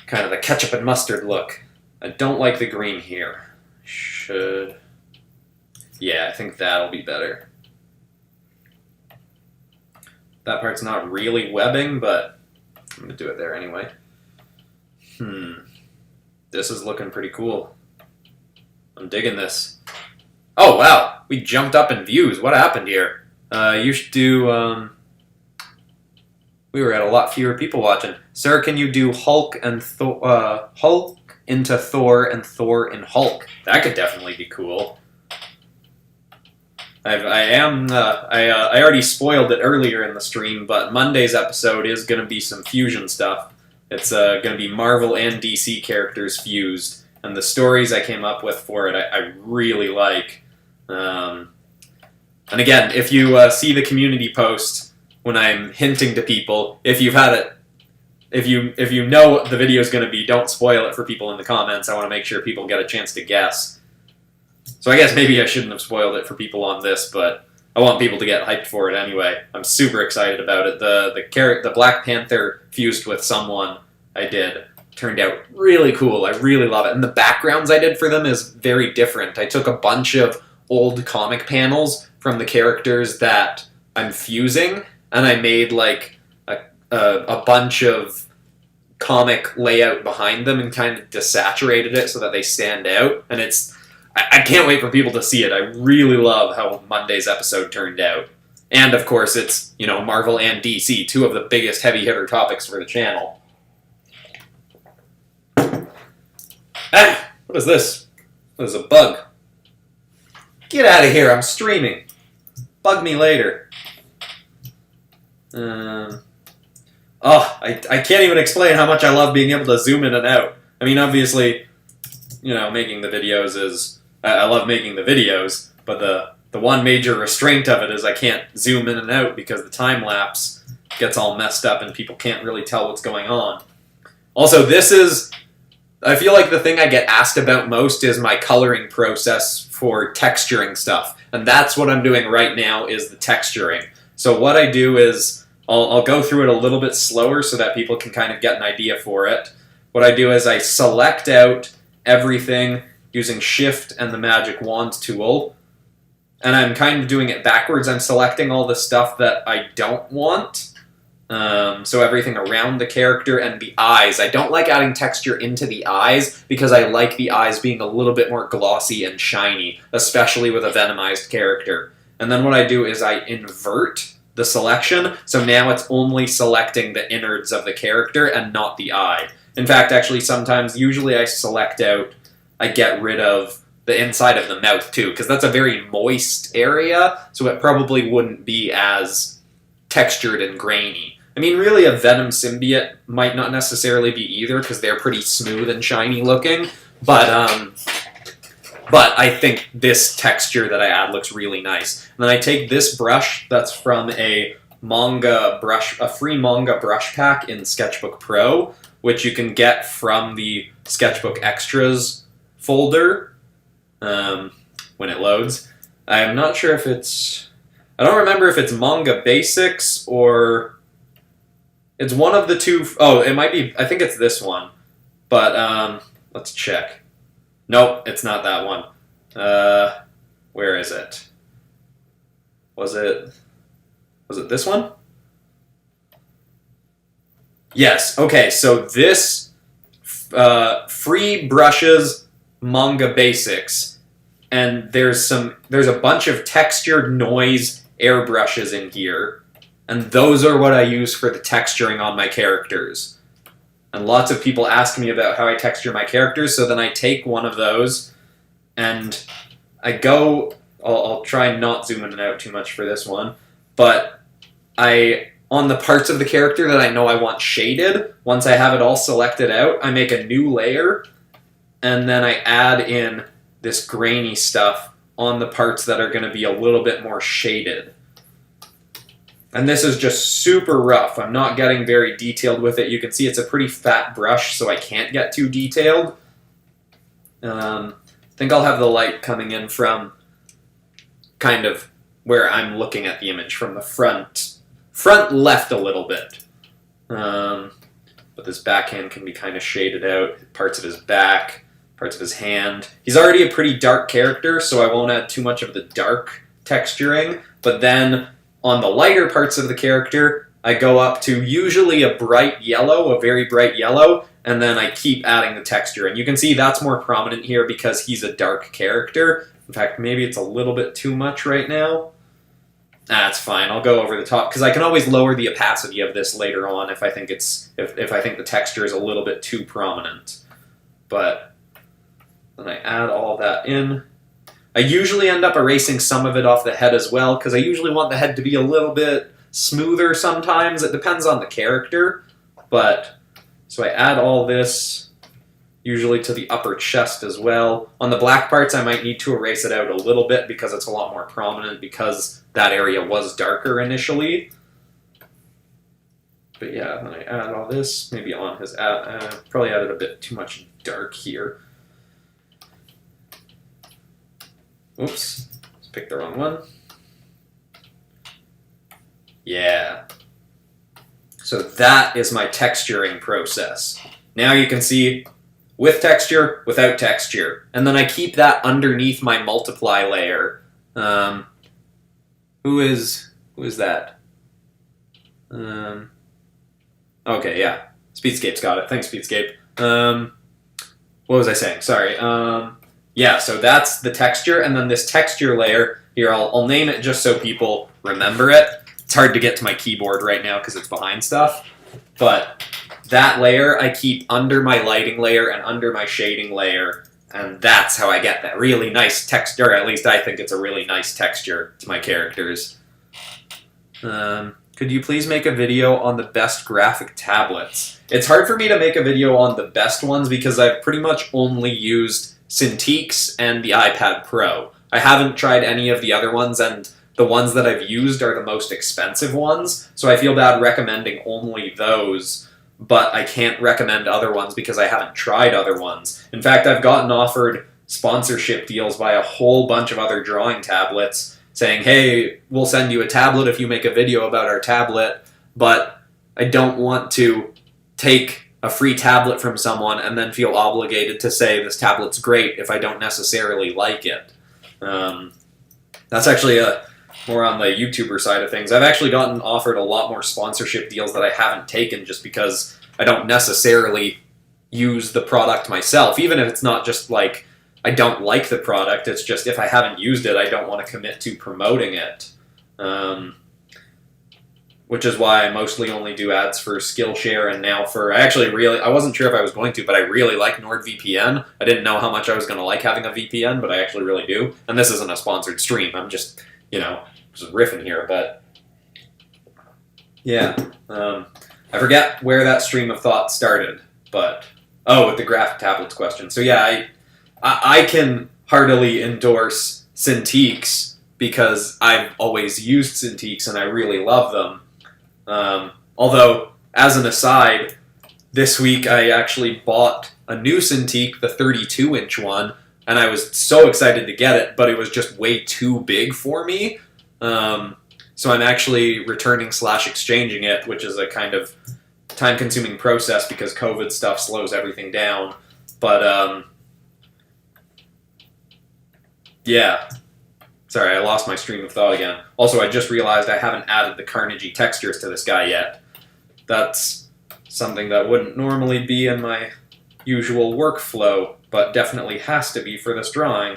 Speaker 1: Kind of the ketchup and mustard look. I don't like the green here. Should... Yeah, I think that'll be better. that part's not really webbing, but I'm going to do it there anyway. This is looking pretty cool. I'm digging this. Oh, wow. We jumped up in views. What happened here? You should do... we were at a lot fewer people watching. Sir, can you do Hulk and Hulk into Thor and Thor in Hulk? That could definitely be cool. I already spoiled it earlier in the stream, but Monday's episode is going to be some fusion stuff. It's going to be Marvel and DC characters fused, and the stories I came up with for it I really like. And again, if you see the community post when I'm hinting to people, if you've had it, if you know what the video is going to be, don't spoil it for people in the comments. I want to make sure people get a chance to guess. So I guess maybe I shouldn't have spoiled it for people on this, but I want people to get hyped for it anyway. I'm super excited about it. The Black Panther fused with someone I did turned out really cool. I really love it. And the backgrounds I did for them is very different. I took a bunch of old comic panels from the characters that I'm fusing, and I made like a bunch of comic layout behind them and kind of desaturated it so that they stand out. And I can't wait for people to see it. I really love how Monday's episode turned out. And of course it's, Marvel and DC, two of the biggest heavy hitter topics for the channel. Ah, what is this? What is a bug? Get out of here, I'm streaming. Bug me later. I can't even explain how much I love being able to zoom in and out. I mean, obviously, making the videos is... I love making the videos, but the one major restraint of it is I can't zoom in and out because the time-lapse gets all messed up and people can't really tell what's going on. Also, I feel like the thing I get asked about most is my coloring process for texturing stuff. And that's what I'm doing right now, is the texturing. So what I do is, I'll go through it a little bit slower so that people can kind of get an idea for it. What I do is I select out everything using Shift and the Magic Wand tool. And I'm kind of doing it backwards. I'm selecting all the stuff that I don't want. So everything around the character and the eyes. I don't like adding texture into the eyes because I like the eyes being a little bit more glossy and shiny, especially with a venomized character. And then what I do is I invert the selection, so now it's only selecting the innards of the character and not the eye. In fact, actually usually I get rid of the inside of the mouth too, because that's a very moist area, so it probably wouldn't be as textured and grainy. I mean, really, a Venom symbiote might not necessarily be either, because they're pretty smooth and shiny looking, but I think this texture that I add looks really nice. And then I take this brush that's from a free manga brush pack in Sketchbook Pro, which you can get from the Sketchbook Extras folder when it loads. I'm not sure if I don't remember if it's Manga Basics or it's one of the two. Oh, it might be. I think it's this one, but let's check. Nope, it's not that one. Where is it? Was it this one? Yes. Okay. So this free brushes Manga Basics, and there's a bunch of textured noise airbrushes in here, and those are what I use for the texturing on my characters. And lots of people ask me about how I texture my characters, so then I take one of those and I'll try and not zoom in and out too much for this one, but on the parts of the character that I know I want shaded, once I have it all selected out, I make a new layer, and then I add in this grainy stuff on the parts that are going to be a little bit more shaded. And this is just super rough. I'm not getting very detailed with it. You can see it's a pretty fat brush, so I can't get too detailed. I think I'll have the light coming in from kind of where I'm looking at the image, from the front left a little bit. But this backhand can be kind of shaded out. Parts of his back, parts of his hand. He's already a pretty dark character, so I won't add too much of the dark texturing. But then On the lighter parts of the character, I go up to usually a bright yellow, a very bright yellow, and then I keep adding the texture. And you can see that's more prominent here because he's a dark character. In fact, maybe it's a little bit too much right now. That's fine. I'll go over the top because I can always lower the opacity of this later on if I think if I think the texture is a little bit too prominent. But then I add all that in. I usually end up erasing some of it off the head as well because I usually want the head to be a little bit smoother sometimes. It depends on the character. But so I add all this usually to the upper chest as well. On the black parts, I might need to erase it out a little bit because it's a lot more prominent because that area was darker initially. But yeah, then I add all this, maybe on his, probably added a bit too much dark here. Oops, let's pick the wrong one. Yeah. So that is my texturing process. Now you can see with texture, without texture. And then I keep that underneath my multiply layer. Who is that? Okay, yeah. Speedscape's got it. Thanks, Speedscape. What was I saying? Sorry. Yeah, so that's the texture, and then this texture layer, here, I'll name it just so people remember it. It's hard to get to my keyboard right now because it's behind stuff. But that layer I keep under my lighting layer and under my shading layer, and that's how I get that really nice texture. At least I think it's a really nice texture to my characters. Could you please make a video on the best graphic tablets? It's hard for me to make a video on the best ones because I've pretty much only used Cintiqs and the iPad Pro. I haven't tried any of the other ones, and the ones that I've used are the most expensive ones, so I feel bad recommending only those, but I can't recommend other ones because I haven't tried other ones. In fact, I've gotten offered sponsorship deals by a whole bunch of other drawing tablets saying, hey, we'll send you a tablet if you make a video about our tablet, but I don't want to take a free tablet from someone and then feel obligated to say this tablet's great if I don't necessarily like it. That's actually more on the YouTuber side of things. I've actually gotten offered a lot more sponsorship deals that I haven't taken just because I don't necessarily use the product myself, even if it's not just like I don't like the product, it's just if I haven't used it, I don't want to commit to promoting it. Which is why I mostly only do ads for Skillshare and now for... I wasn't sure if I was going to, but I really like NordVPN. I didn't know how much I was going to like having a VPN, but I actually really do. And this isn't a sponsored stream. I'm just, just riffing here, but... Yeah. I forget where that stream of thought started, but... Oh, with the graphic tablets question. So yeah, I can heartily endorse Cintiqs because I've always used Cintiqs and I really love them. Although, as an aside, this week I actually bought a new Cintiq, the 32-inch one, and I was so excited to get it, but it was just way too big for me. So I'm actually returning/exchanging it, which is a kind of time-consuming process because COVID stuff slows everything down. But, yeah. Sorry, I lost my stream of thought again. Also, I just realized I haven't added the Carnage textures to this guy yet. That's something that wouldn't normally be in my usual workflow, but definitely has to be for this drawing.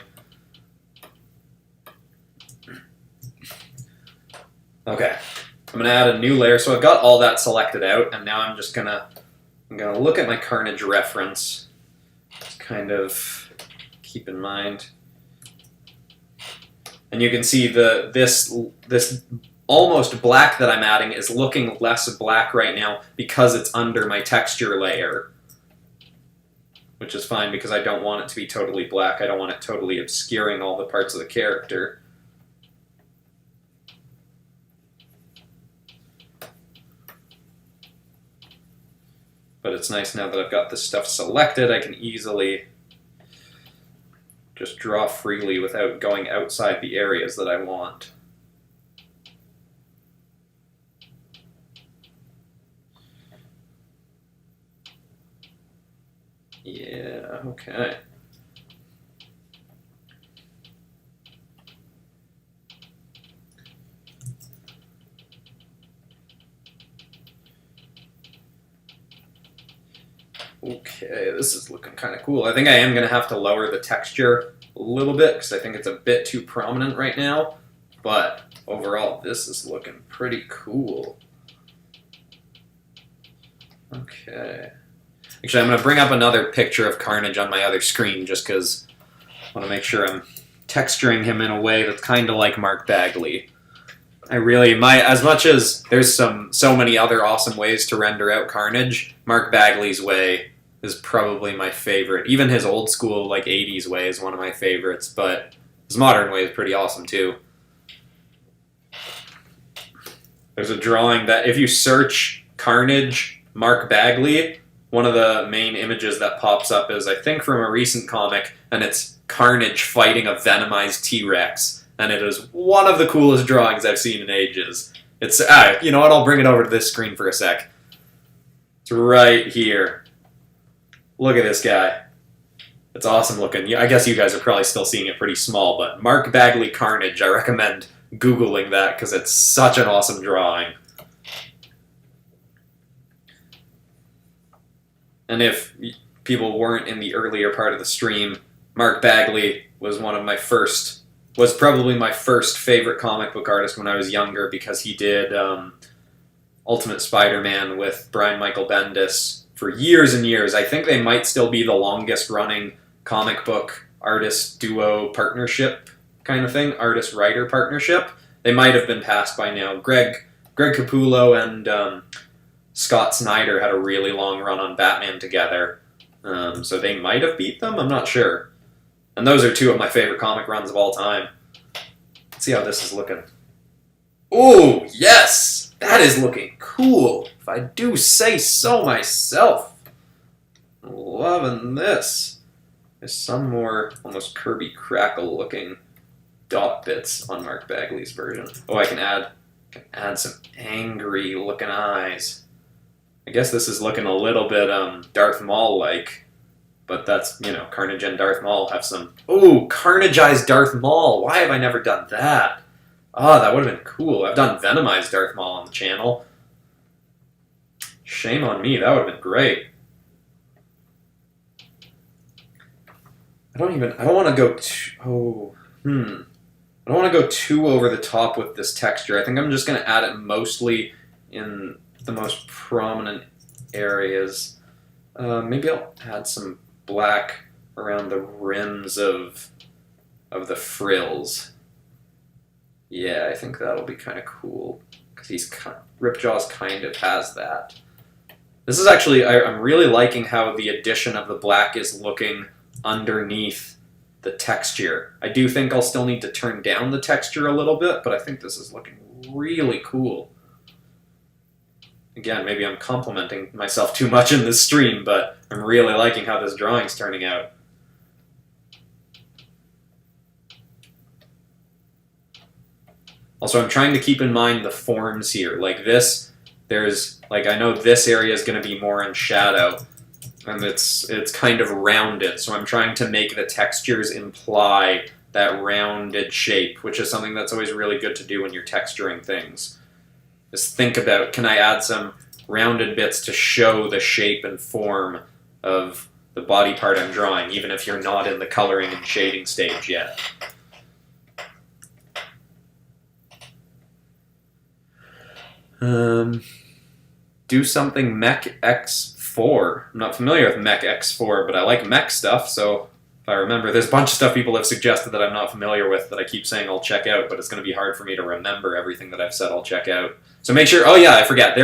Speaker 1: Okay, I'm gonna add a new layer. So I've got all that selected out, and now I'm gonna look at my Carnage reference. Just kind of keep in mind. And you can see this almost black that I'm adding is looking less black right now because it's under my texture layer. Which is fine because I don't want it to be totally black. I don't want it totally obscuring all the parts of the character. But it's nice now that I've got this stuff selected, I can easily just draw freely without going outside the areas that I want. Yeah, okay. Okay, this is looking kind of cool. I think I am going to have to lower the texture a little bit because I think it's a bit too prominent right now. But overall, this is looking pretty cool. Okay. Actually, I'm going to bring up another picture of Carnage on my other screen just because I want to make sure I'm texturing him in a way that's kind of like Mark Bagley. As much as there's so many other awesome ways to render out Carnage, Mark Bagley's way is probably my favorite. Even his old school, like 80s way is one of my favorites, but his modern way is pretty awesome too. There's a drawing that if you search Carnage Mark Bagley, one of the main images that pops up is, I think, from a recent comic, and it's Carnage fighting a venomized T-Rex. And it is one of the coolest drawings I've seen in ages. It's, you know what, I'll bring it over to this screen for a sec. It's right here. Look at this guy. It's awesome looking. I guess you guys are probably still seeing it pretty small, but Mark Bagley Carnage, I recommend Googling that because it's such an awesome drawing. And if people weren't in the earlier part of the stream, Mark Bagley was probably my first favorite comic book artist when I was younger because he did Ultimate Spider-Man with Brian Michael Bendis for years and years. I think they might still be the longest running comic book artist duo partnership kind of thing, artist-writer partnership. They might have been passed by now. Greg Capullo and Scott Snyder had a really long run on Batman together, so they might have beat them, I'm not sure. And those are two of my favorite comic runs of all time. Let's see how this is looking. Ooh, yes! That is looking cool, if I do say so myself. Loving this. There's some more almost Kirby Crackle looking dot bits on Mark Bagley's version. Oh, I can add some angry looking eyes. I guess this is looking a little bit Darth Maul-like. But that's, you know, Carnage and Darth Maul have some... Ooh, Carnageized Darth Maul! Why have I never done that? Oh, that would have been cool. I've done Venomized Darth Maul on the channel. Shame on me, that would have been great. I don't want to go I don't want to go too over the top with this texture. I think I'm just going to add it mostly in the most prominent areas. Maybe I'll add some black around the rims of the frills. Yeah, I think that'll be kind of cool because Ripjaws kind of has that. This is actually, I'm really liking how the addition of the black is looking underneath the texture. I do think I'll still need to turn down the texture a little bit, but I think this is looking really cool. Again, maybe I'm complimenting myself too much in this stream, but I'm really liking how this drawing's turning out. Also, I'm trying to keep in mind the forms here. Like this, I know this area is going to be more in shadow, and it's kind of rounded, so I'm trying to make the textures imply that rounded shape, which is something that's always really good to do when you're texturing things. Just think about, can I add some rounded bits to show the shape and form of the body part I'm drawing, even if you're not in the coloring and shading stage yet. Do something Mech X4. I'm not familiar with Mech X4, but I like mech stuff, so if I remember, there's a bunch of stuff people have suggested that I'm not familiar with that I keep saying I'll check out, but it's going to be hard for me to remember everything that I've said I'll check out. So make sure, oh yeah, I forget,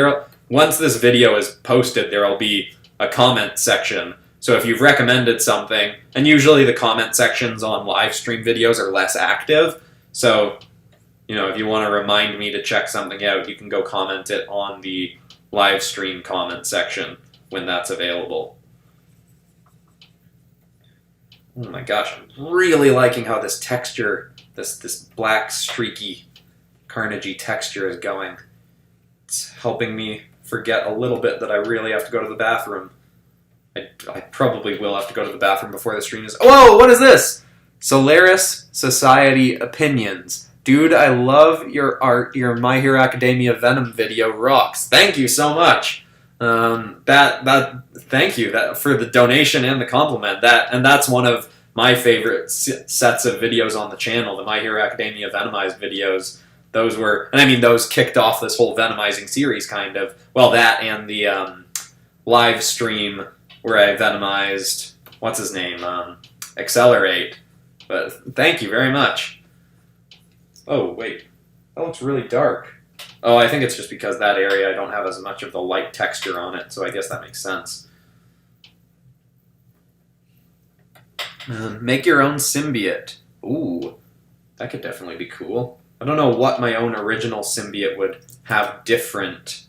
Speaker 1: once this video is posted, there will be a comment section. So if you've recommended something, and usually the comment sections on live stream videos are less active, so you know, if you want to remind me to check something out, you can go comment it on the live stream comment section when that's available. Oh my gosh, I'm really liking how this texture, this black streaky Carnage-y texture is going. It's helping me forget a little bit that I really have to go to the bathroom. I probably will have to go to the bathroom before the stream is... Whoa, what is this? Solaris Society Opinions. Dude, I love your art. Your My Hero Academia Venom video rocks. Thank you so much. Thank you for the donation and the compliment. That's one of my favorite sets of videos on the channel, the My Hero Academia Venomized videos. Those were, and I mean, those kicked off this whole Venomizing series, kind of. Well, that and the live stream where I Venomized, what's his name, Accelerate. But thank you very much. Oh, wait. That looks really dark. Oh, I think it's just because that area I don't have as much of the light texture on it, so I guess that makes sense. Make your own symbiote. Ooh, that could definitely be cool. I don't know what my own original symbiote would have different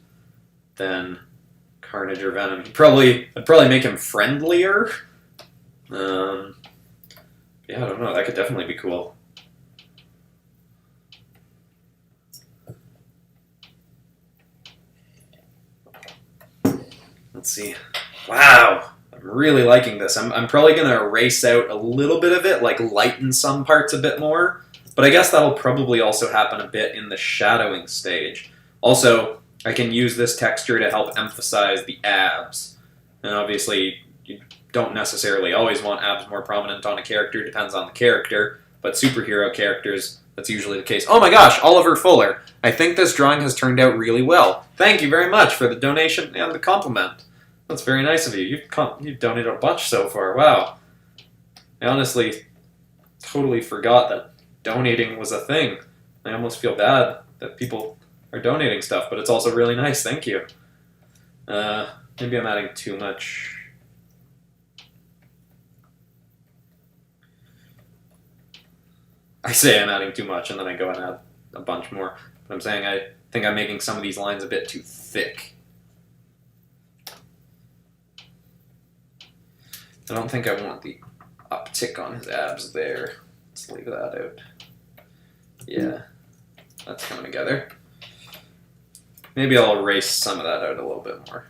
Speaker 1: than Carnage or Venom. I'd probably make him friendlier. Yeah, I don't know. That could definitely be cool. Let's see. Wow, I'm really liking this. I'm probably going to erase out a little bit of it, like lighten some parts a bit more. But I guess that'll probably also happen a bit in the shadowing stage. Also, I can use this texture to help emphasize the abs. And obviously, you don't necessarily always want abs more prominent on a character, depends on the character. But superhero characters, that's usually the case. Oh my gosh, Oliver Fuller. I think this drawing has turned out really well. Thank you very much for the donation and the compliment. That's very nice of you. You've donated a bunch so far. Wow. I honestly totally forgot that donating was a thing. I almost feel bad that people are donating stuff, but it's also really nice. Thank you. Maybe I'm adding too much. I say I'm adding too much, and then I go and add a bunch more. But I'm saying I think I'm making some of these lines a bit too thick. I don't think I want the uptick on his abs there. Let's leave that out. Yeah, that's coming together. Maybe I'll erase some of that out a little bit more.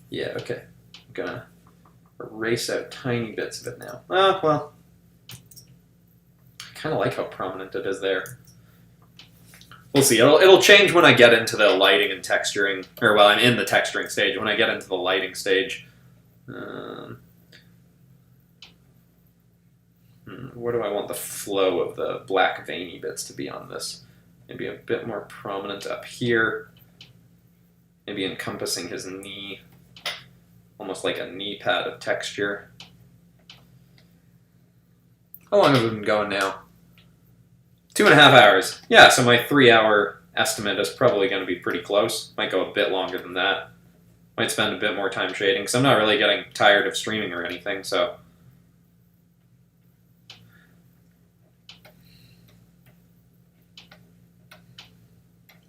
Speaker 1: Yeah, okay. I'm gonna erase out tiny bits of it now. Oh, well. I kind of like how prominent it is there. We'll see. It'll change when I get into the lighting and texturing, or well, I'm in the texturing stage. When I get into the lighting stage, where do I want the flow of the black veiny bits to be on this? Maybe a bit more prominent up here. Maybe encompassing his knee, almost like a knee pad of texture. How long have we been going now? 2.5 hours. Yeah, so my 3-hour estimate is probably going to be pretty close. Might go a bit longer than that. Might spend a bit more time shading, because I'm not really getting tired of streaming or anything, so.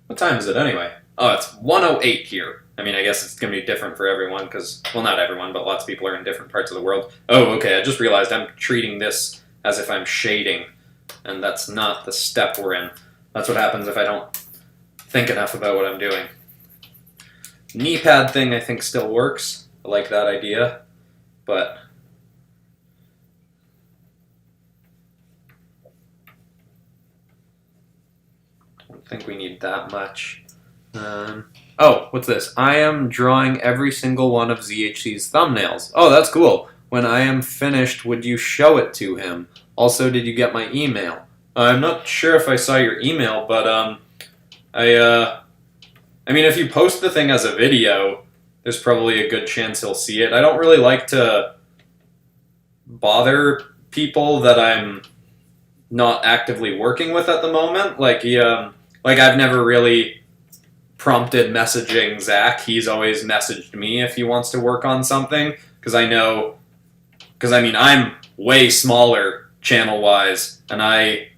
Speaker 1: What time is it anyway? Oh, it's 1:08 here. I mean, I guess it's going to be different for everyone, because, well, not everyone, but lots of people are in different parts of the world. Oh, okay, I just realized I'm treating this as if I'm shading. And that's not the step we're in. That's what happens if I don't think enough about what I'm doing. Knee pad thing I think still works. I like that idea. But I don't think we need that much. Oh, what's this? I am drawing every single one of ZHC's thumbnails. Oh, that's cool. When I am finished, would you show it to him? Also, did you get my email? I'm not sure if I saw your email, but I mean, if you post the thing as a video, there's probably a good chance he'll see it. I don't really like to bother people that I'm not actively working with at the moment. Like I've never really prompted messaging Zach. He's always messaged me if he wants to work on something, because I know, because I mean, I'm way smaller channel-wise, and I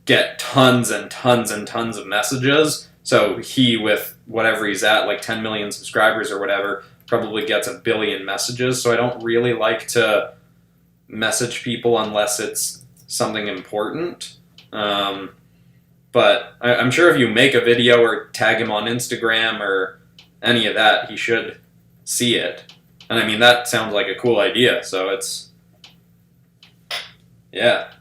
Speaker 1: get tons and tons and tons of messages, so he, with whatever he's at, like 10 million subscribers or whatever, probably gets a billion messages, so I don't really like to message people unless it's something important. But I'm sure if you make a video or tag him on Instagram or any of that, he should see it. And I mean, that sounds like a cool idea, so it's... Yeah.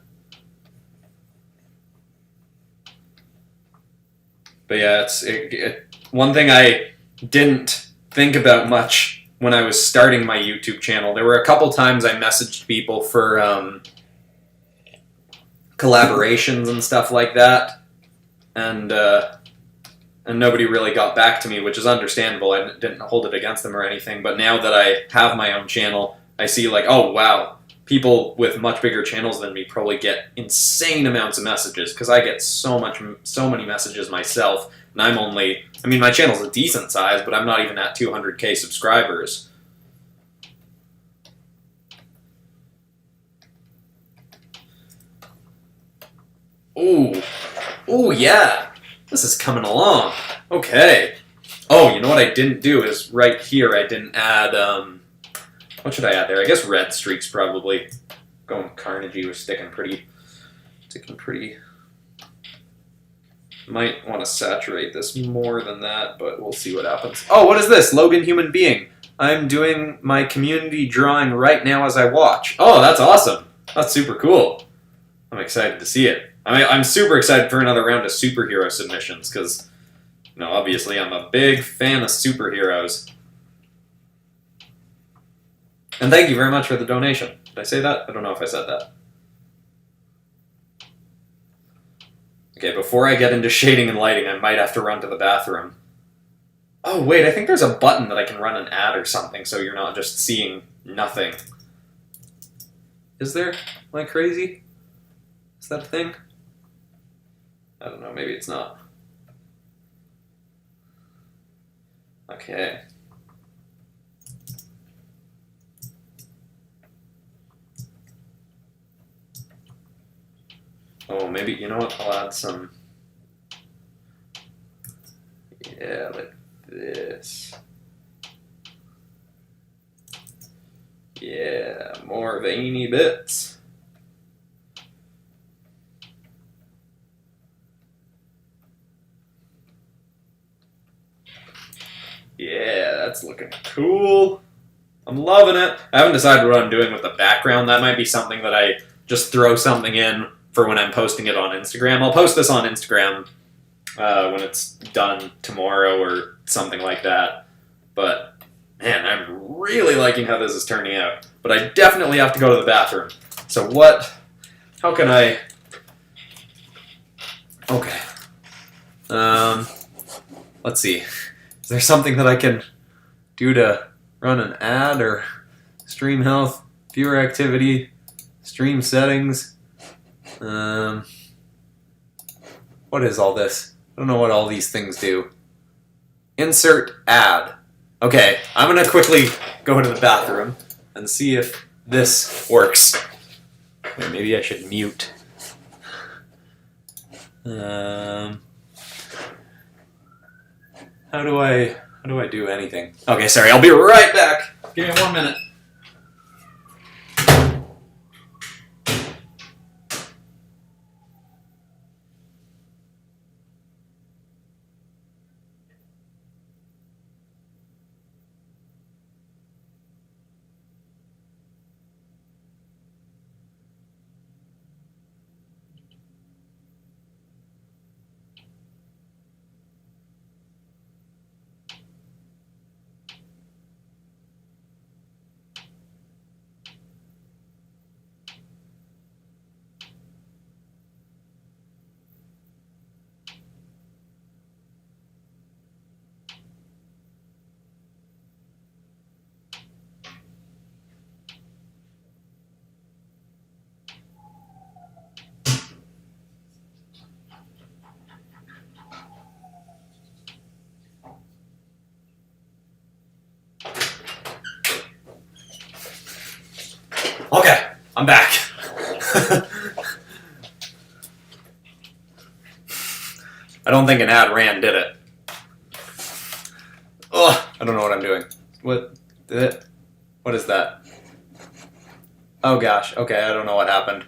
Speaker 1: But yeah, one thing I didn't think about much when I was starting my YouTube channel. There were a couple times I messaged people for collaborations and stuff like that, and nobody really got back to me, which is understandable. I didn't hold it against them or anything. But now that I have my own channel, I see like, oh wow, people with much bigger channels than me probably get insane amounts of messages, because I get so many messages myself, and I'm only, I mean, my channel's a decent size, but I'm not even at 200k subscribers. Ooh, ooh, yeah, this is coming along. Okay. Oh, you know what I didn't do is right here I didn't add, what should I add there? I guess red streaks probably. Going Carnage was sticking pretty. Might want to saturate this more than that, but we'll see what happens. Oh, what is this? Logan Human Being. I'm doing my community drawing right now as I watch. Oh, that's awesome. That's super cool. I'm excited to see it. I'm super excited for another round of superhero submissions, because, you know, obviously I'm a big fan of superheroes. And thank you very much for the donation. Did I say that? I don't know if I said that. Okay, before I get into shading and lighting, I might have to run to the bathroom. Oh, wait, I think there's a button that I can run an ad or something, so you're not just seeing nothing. Is there? Am I crazy? Is that a thing? I don't know, maybe it's not. Okay. Oh, maybe, you know what, I'll add some, yeah, like this. Yeah, more veiny bits. Yeah, that's looking cool. I'm loving it. I haven't decided what I'm doing with the background. That might be something that I just throw something in for when I'm posting it on Instagram. I'll post this on Instagram when it's done tomorrow or something like that. But, man, I'm really liking how this is turning out. But I definitely have to go to the bathroom. So how can I... Okay. Let's see. Is there something that I can do to run an ad or stream health, viewer activity, stream settings? What is all this? I don't know what all these things do. Insert ad. Okay, I'm gonna quickly go to the bathroom and see if this works. Wait, maybe I should mute. How do I do anything? Okay, sorry, I'll be right back. Give me 1 minute. Okay, I'm back. I don't think an ad ran, did it? Ugh, I don't know what I'm doing. What is that? Oh gosh, okay, I don't know what happened.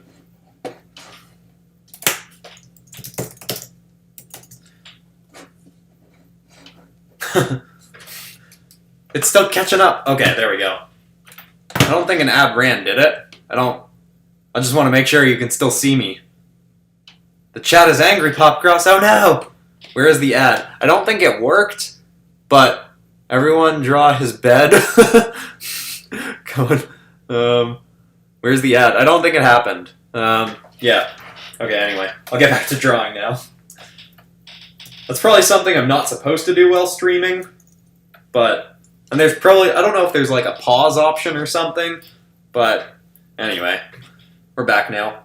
Speaker 1: It's still catching up. Okay, there we go. I don't think an ad ran, did it? I just want to make sure you can still see me. The chat is angry, PopCross. Oh no! Where is the ad? I don't think it worked, but everyone draw his bed. Where's the ad? I don't think it happened. Yeah. Okay, anyway. I'll get back to drawing now. That's probably something I'm not supposed to do while streaming, but... And there's probably... I don't know if there's like a pause option or something, but anyway. We're back now.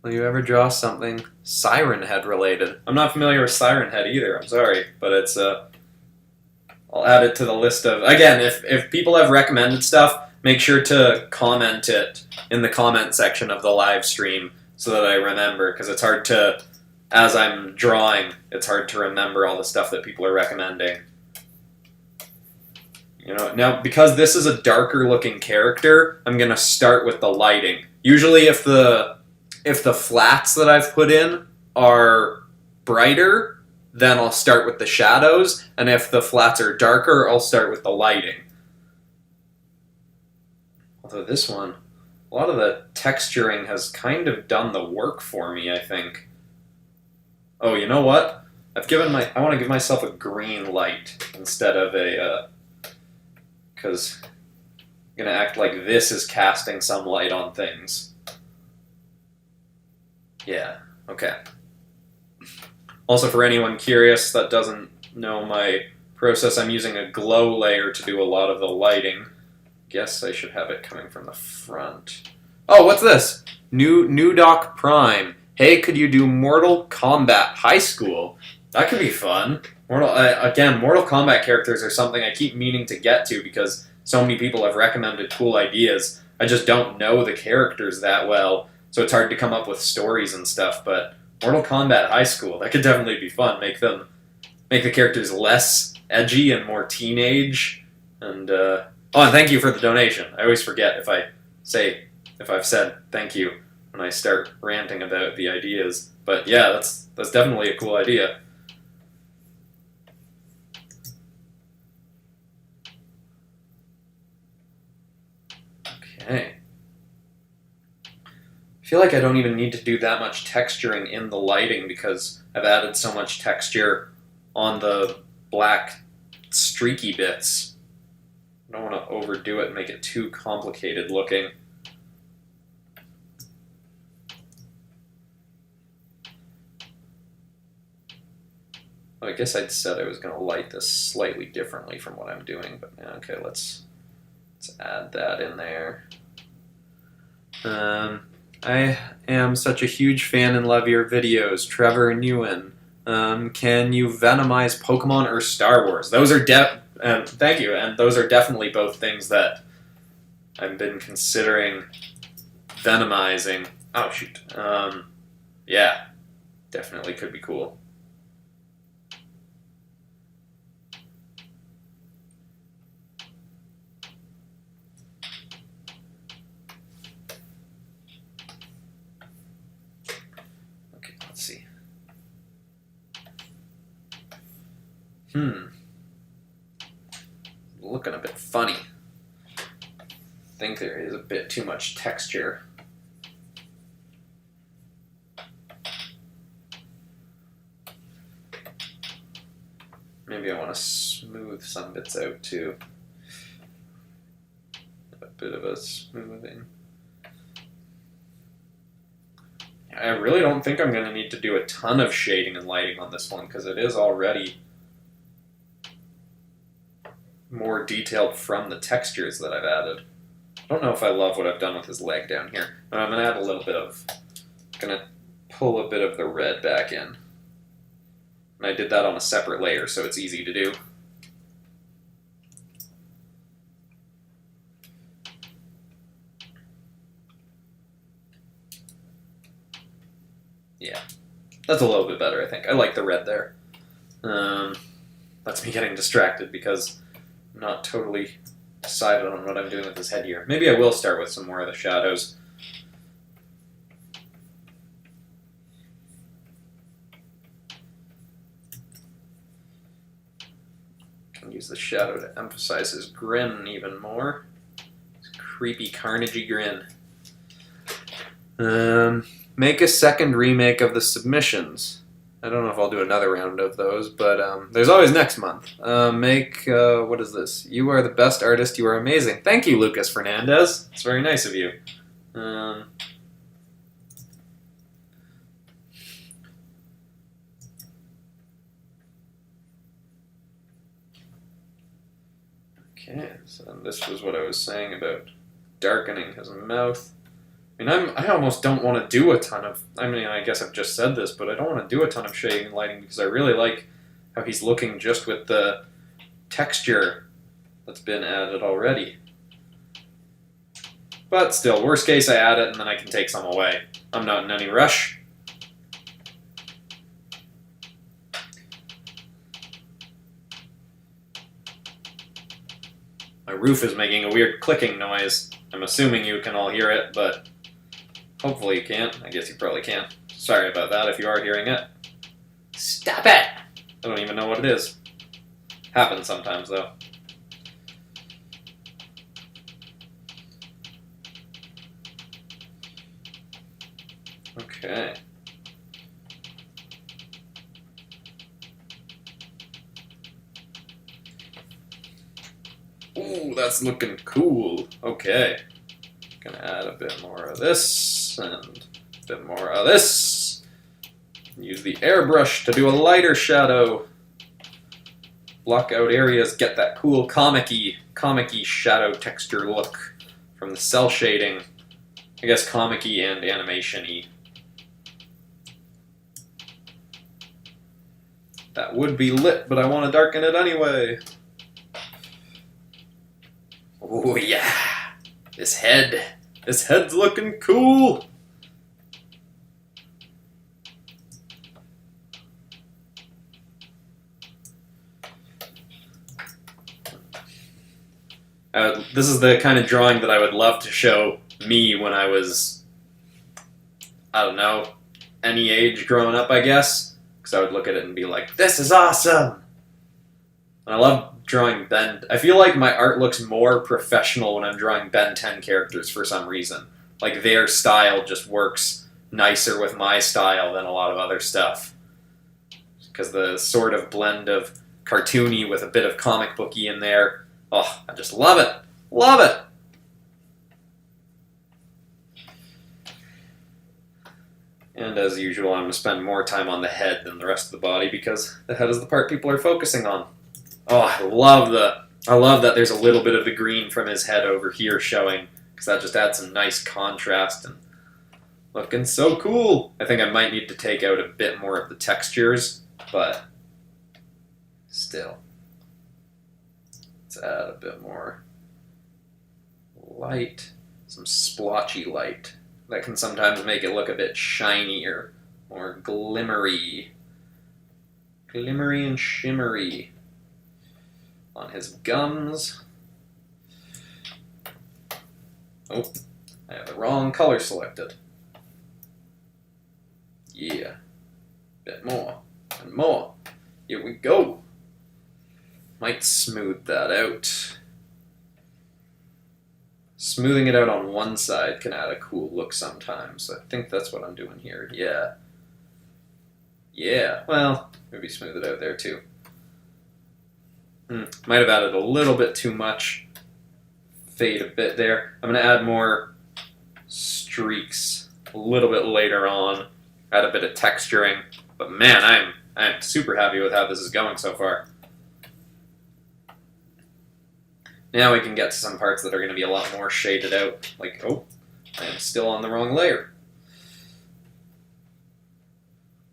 Speaker 1: Will you ever draw something Siren Head related? I'm not familiar with Siren Head either, I'm sorry, but it's I'll add it to the list of... Again, if people have recommended stuff, make sure to comment it in the comment section of the live stream so that I remember, because it's hard to... As I'm drawing, it's hard to remember all the stuff that people are recommending. You know, now, because this is a darker looking character, I'm going to start with the lighting. Usually if the flats that I've put in are brighter, then I'll start with the shadows, and if the flats are darker, I'll start with the lighting. Although this one, a lot of the texturing has kind of done the work for me, I think. Oh, you know what? I want to give myself a green light instead of a, because I'm going to act like this is casting some light on things. Yeah, okay. Also, for anyone curious that doesn't know my process, I'm using a glow layer to do a lot of the lighting. Guess I should have it coming from the front. Oh, what's this? New Doc Prime. Hey, could you do Mortal Kombat High School? That could be fun. Again, Mortal Kombat characters are something I keep meaning to get to because so many people have recommended cool ideas. I just don't know the characters that well, so it's hard to come up with stories and stuff, but Mortal Kombat High School, that could definitely be fun. Make the characters less edgy and more teenage. And oh, and thank you for the donation. I always forget if I've said thank you when I start ranting about the ideas. But yeah, that's definitely a cool idea. Okay. I feel like I don't even need to do that much texturing in the lighting because I've added so much texture on the black streaky bits. I don't want to overdo it and make it too complicated looking. I guess I'd said I was going to light this slightly differently from what I'm doing, but yeah, okay, let's add that in there. I am such a huge fan and love your videos, Trevor Newen. Can you venomize Pokemon or Star Wars? Those are thank you, and those are definitely both things that I've been considering venomizing. Oh shoot. Yeah, definitely could be cool. Looking a bit funny. I think there is a bit too much texture. Maybe I want to smooth some bits out too. A bit of a smoothing. I really don't think I'm going to need to do a ton of shading and lighting on this one because it is already more detailed from the textures that I've added. I don't know if I love what I've done with his leg down here, but I'm going to add a little bit of... going to pull a bit of the red back in. And I did that on a separate layer, so it's easy to do. Yeah, that's a little bit better, I think. I like the red there. That's me getting distracted because I'm not totally decided on what I'm doing with his head here. Maybe I will start with some more of the shadows. Can use the shadow to emphasize his grin even more. His creepy Carnage grin. Make a second remake of the submissions. I don't know if I'll do another round of those, but there's always next month. What is this? You are the best artist. You are amazing. Thank you, Lucas Fernandez. It's very nice of you. Okay, so this was what I was saying about darkening his mouth. I mean, I almost don't want to do a ton of... I mean, I guess I've just said this, but I don't want to do a ton of shading and lighting because I really like how he's looking just with the texture that's been added already. But still, worst case, I add it and then I can take some away. I'm not in any rush. My roof is making a weird clicking noise. I'm assuming you can all hear it, but hopefully you can't. I guess you probably can. Sorry about that if you are hearing it. Stop it! I don't even know what it is. Happens sometimes, though. Okay. Ooh, that's looking cool. Okay. Gonna add a bit more of this, and a bit more of this. Use the airbrush to do a lighter shadow. Block out areas, get that cool comic-y shadow texture look from the cell shading. I guess comic-y and animation-y. That would be lit, but I want to darken it anyway. Oh yeah! This head's looking cool! This is the kind of drawing that I would love to show me when I was, I don't know, any age growing up, I guess. Because I would look at it and be like, this is awesome! And I love drawing Ben. I feel like my art looks more professional when I'm drawing Ben 10 characters for some reason. Like their style just works nicer with my style than a lot of other stuff. Because the sort of blend of cartoony with a bit of comic booky in there. Oh, I just love it. Love it! And as usual, I'm going to spend more time on the head than the rest of the body because the head is the part people are focusing on. Oh, I love that there's a little bit of the green from his head over here showing, because that just adds some nice contrast and looking so cool. I think I might need to take out a bit more of the textures, but still. Let's add a bit more light, some splotchy light. That can sometimes make it look a bit shinier, more glimmery. Glimmery and shimmery. On his gums. Oh, I have the wrong color selected. Yeah. Bit more. And more. Here we go. Might smooth that out. Smoothing it out on one side can add a cool look sometimes. I think that's what I'm doing here. Yeah. Yeah. Well, maybe smooth it out there too. Might have added a little bit too much. Fade a bit there. I'm going to add more streaks a little bit later on. Add a bit of texturing. But man, I'm super happy with how this is going so far. Now we can get to some parts that are going to be a lot more shaded out. Like, oh, I am still on the wrong layer.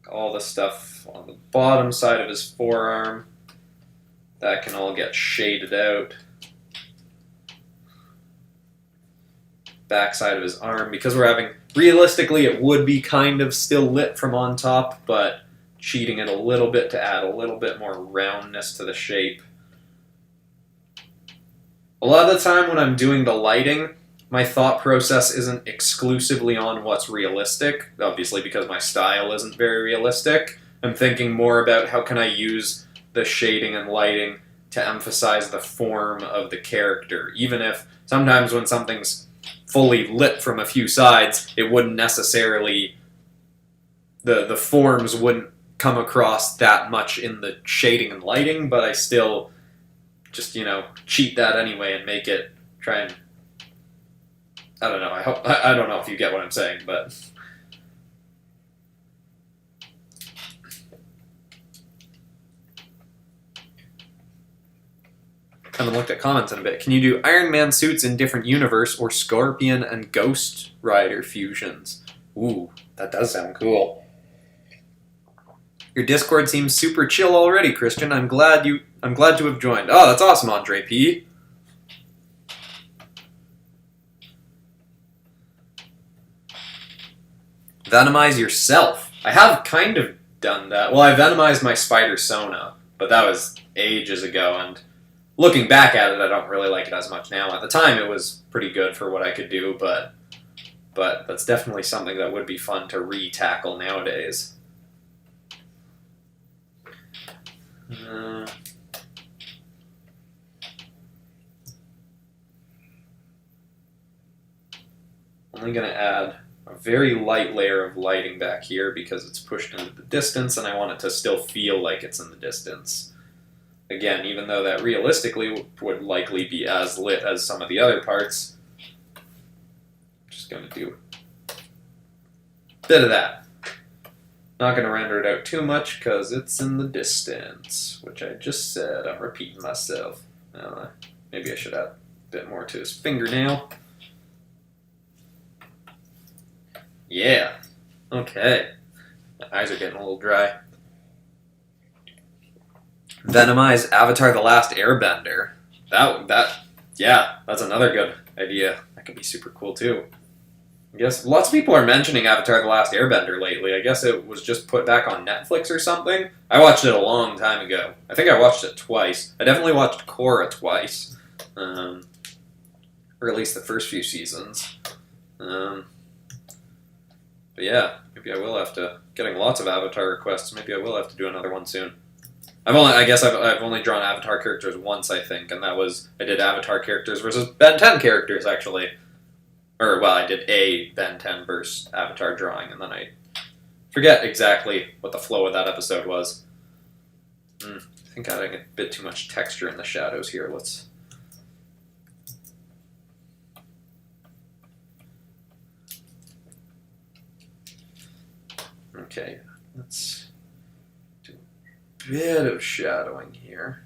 Speaker 1: All the stuff on the bottom side of his forearm. That can all get shaded out. Backside of his arm, because we're having, realistically it would be kind of still lit from on top, but cheating it a little bit to add a little bit more roundness to the shape. A lot of the time when I'm doing the lighting, my thought process isn't exclusively on what's realistic, obviously because my style isn't very realistic. I'm thinking more about how can I use the shading and lighting to emphasize the form of the character. Even if sometimes when something's fully lit from a few sides, it wouldn't necessarily the forms wouldn't come across that much in the shading and lighting, but I still just, you know, cheat that anyway and make it try and, I don't know, I don't know if you get what I'm saying, but haven't looked at comments in a bit. Can you do Iron Man suits in different universe or Scorpion and Ghost Rider fusions? Ooh, that does sound cool. Your Discord seems super chill already, Christian. I'm glad to have joined. Oh, that's awesome, Andre P. Venomize yourself. I have kind of done that. Well, I venomized my spider Sona, but that was ages ago, and looking back at it, I don't really like it as much now. At the time, it was pretty good for what I could do, but that's definitely something that would be fun to re-tackle nowadays. Only going to add a very light layer of lighting back here because it's pushed into the distance and I want it to still feel like it's in the distance. Again, even though that realistically would likely be as lit as some of the other parts, I'm just going to do a bit of that. Not going to render it out too much because it's in the distance, which I just said. I'm repeating myself. Maybe I should add a bit more to his fingernail. Yeah. Okay. My eyes are getting a little dry. Venomize Avatar: The Last Airbender. Yeah, that's another good idea. That could be super cool too. I guess lots of people are mentioning Avatar: The Last Airbender lately. I guess it was just put back on Netflix or something. I watched it a long time ago. I think I watched it twice. I definitely watched Korra twice. Or at least the first few seasons. But yeah, maybe I will have to... Getting lots of Avatar requests. Maybe I will have to do another one soon. I've only drawn Avatar characters once, I think, and that was... I did Avatar characters versus Ben 10 characters, actually. Or, well, I did a Ben 10 versus Avatar drawing, and then I forget exactly what the flow of that episode was. I think adding a bit too much texture in the shadows here. Let's... Okay, let's do a bit of shadowing here.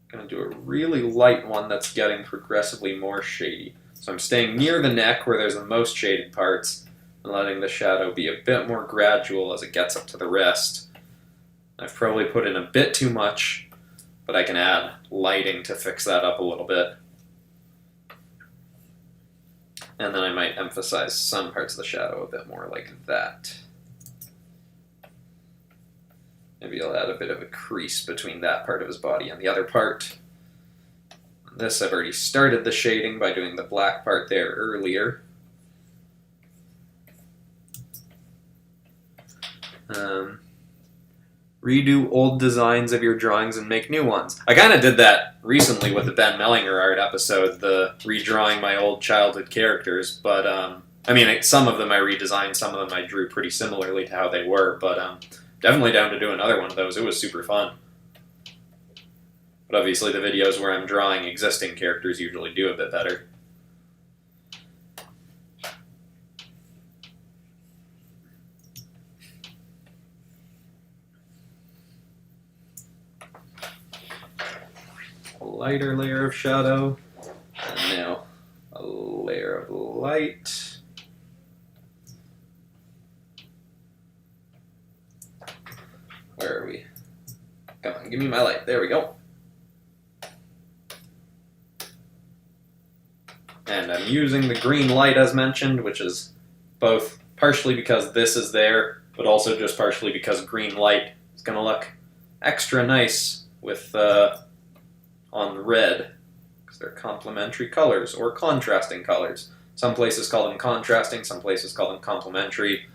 Speaker 1: Going to do a really light one that's getting progressively more shady. So I'm staying near the neck where there's the most shaded parts and letting the shadow be a bit more gradual as it gets up to the wrist. I've probably put in a bit too much, but I can add lighting to fix that up a little bit. And then I might emphasize some parts of the shadow a bit more like that. Maybe I'll add a bit of a crease between that part of his body and the other part. This, I've already started the shading by doing the black part there earlier. Redo old designs of your drawings and make new ones. I kind of did that recently with the Ben Mellinger art episode, the redrawing my old childhood characters, but I mean, some of them I redesigned, some of them I drew pretty similarly to how they were, but definitely down to do another one of those. It was super fun. But obviously the videos where I'm drawing existing characters usually do a bit better. A lighter layer of shadow, and now a layer of light. Where are we? Come on, give me my light. There we go. And I'm using the green light as mentioned, which is both partially because this is there, but also just partially because green light is going to look extra nice with on red, because they're complementary colors or contrasting colors. Some places call them contrasting, some places call them complementary.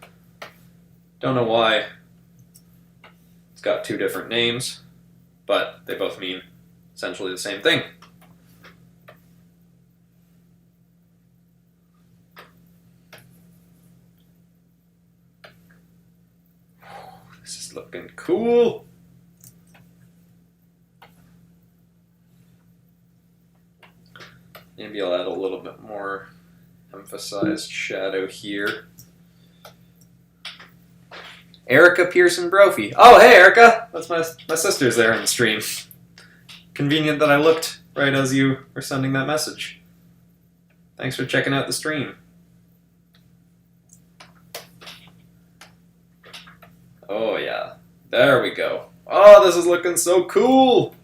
Speaker 1: Don't know why. It's got two different names, but they both mean essentially the same thing. This is looking cool. Maybe I'll add a little bit more emphasized shadow here. Erica Pearson Brophy. Oh, hey, Erica! That's my sister's there in the stream. Convenient that I looked right as you were sending that message. Thanks for checking out the stream. Oh, yeah. There we go. Oh, this is looking so cool!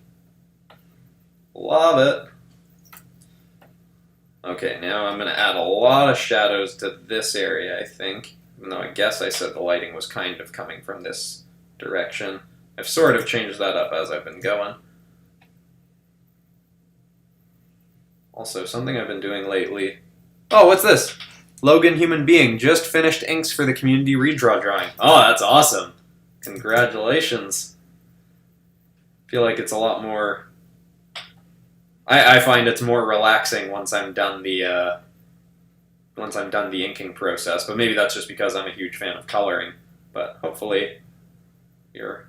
Speaker 1: Love it. Okay, now I'm going to add a lot of shadows to this area, I think. Even though I guess I said the lighting was kind of coming from this direction. I've sort of changed that up as I've been going. Also, something I've been doing lately... Oh, what's this? Logan Human Being just finished inks for the community redraw drawing. Oh, that's awesome. Congratulations. I feel like it's a lot more... I find it's more relaxing once I'm done the inking process, but maybe that's just because I'm a huge fan of coloring. But hopefully you're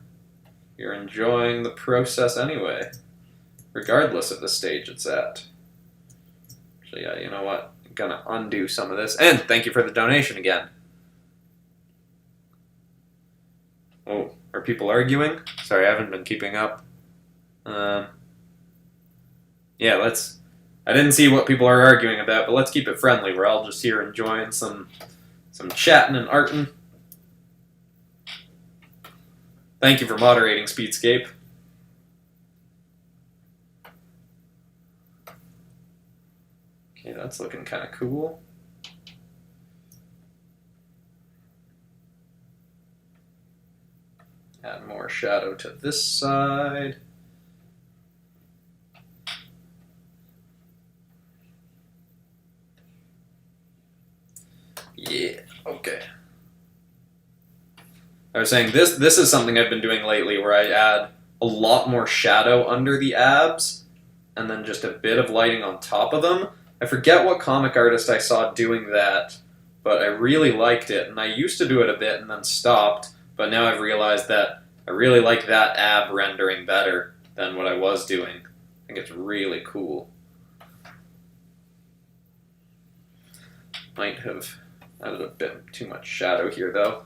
Speaker 1: enjoying the process anyway, regardless of the stage it's at. So yeah, you know what? I'm gonna undo some of this, and thank you for the donation again. Oh, are people arguing? Sorry, I haven't been keeping up. Yeah, I didn't see what people are arguing about, but let's keep it friendly. We're all just here enjoying some chatting and arting. Thank you for moderating, Speedscape. Okay, that's looking kind of cool. Add more shadow to this side. Yeah, okay. I was saying this is something I've been doing lately where I add a lot more shadow under the abs and then just a bit of lighting on top of them. I forget what comic artist I saw doing that, but I really liked it, and I used to do it a bit and then stopped, but now I've realized that I really like that ab rendering better than what I was doing. I think it's really cool. Might have added a bit too much shadow here, though.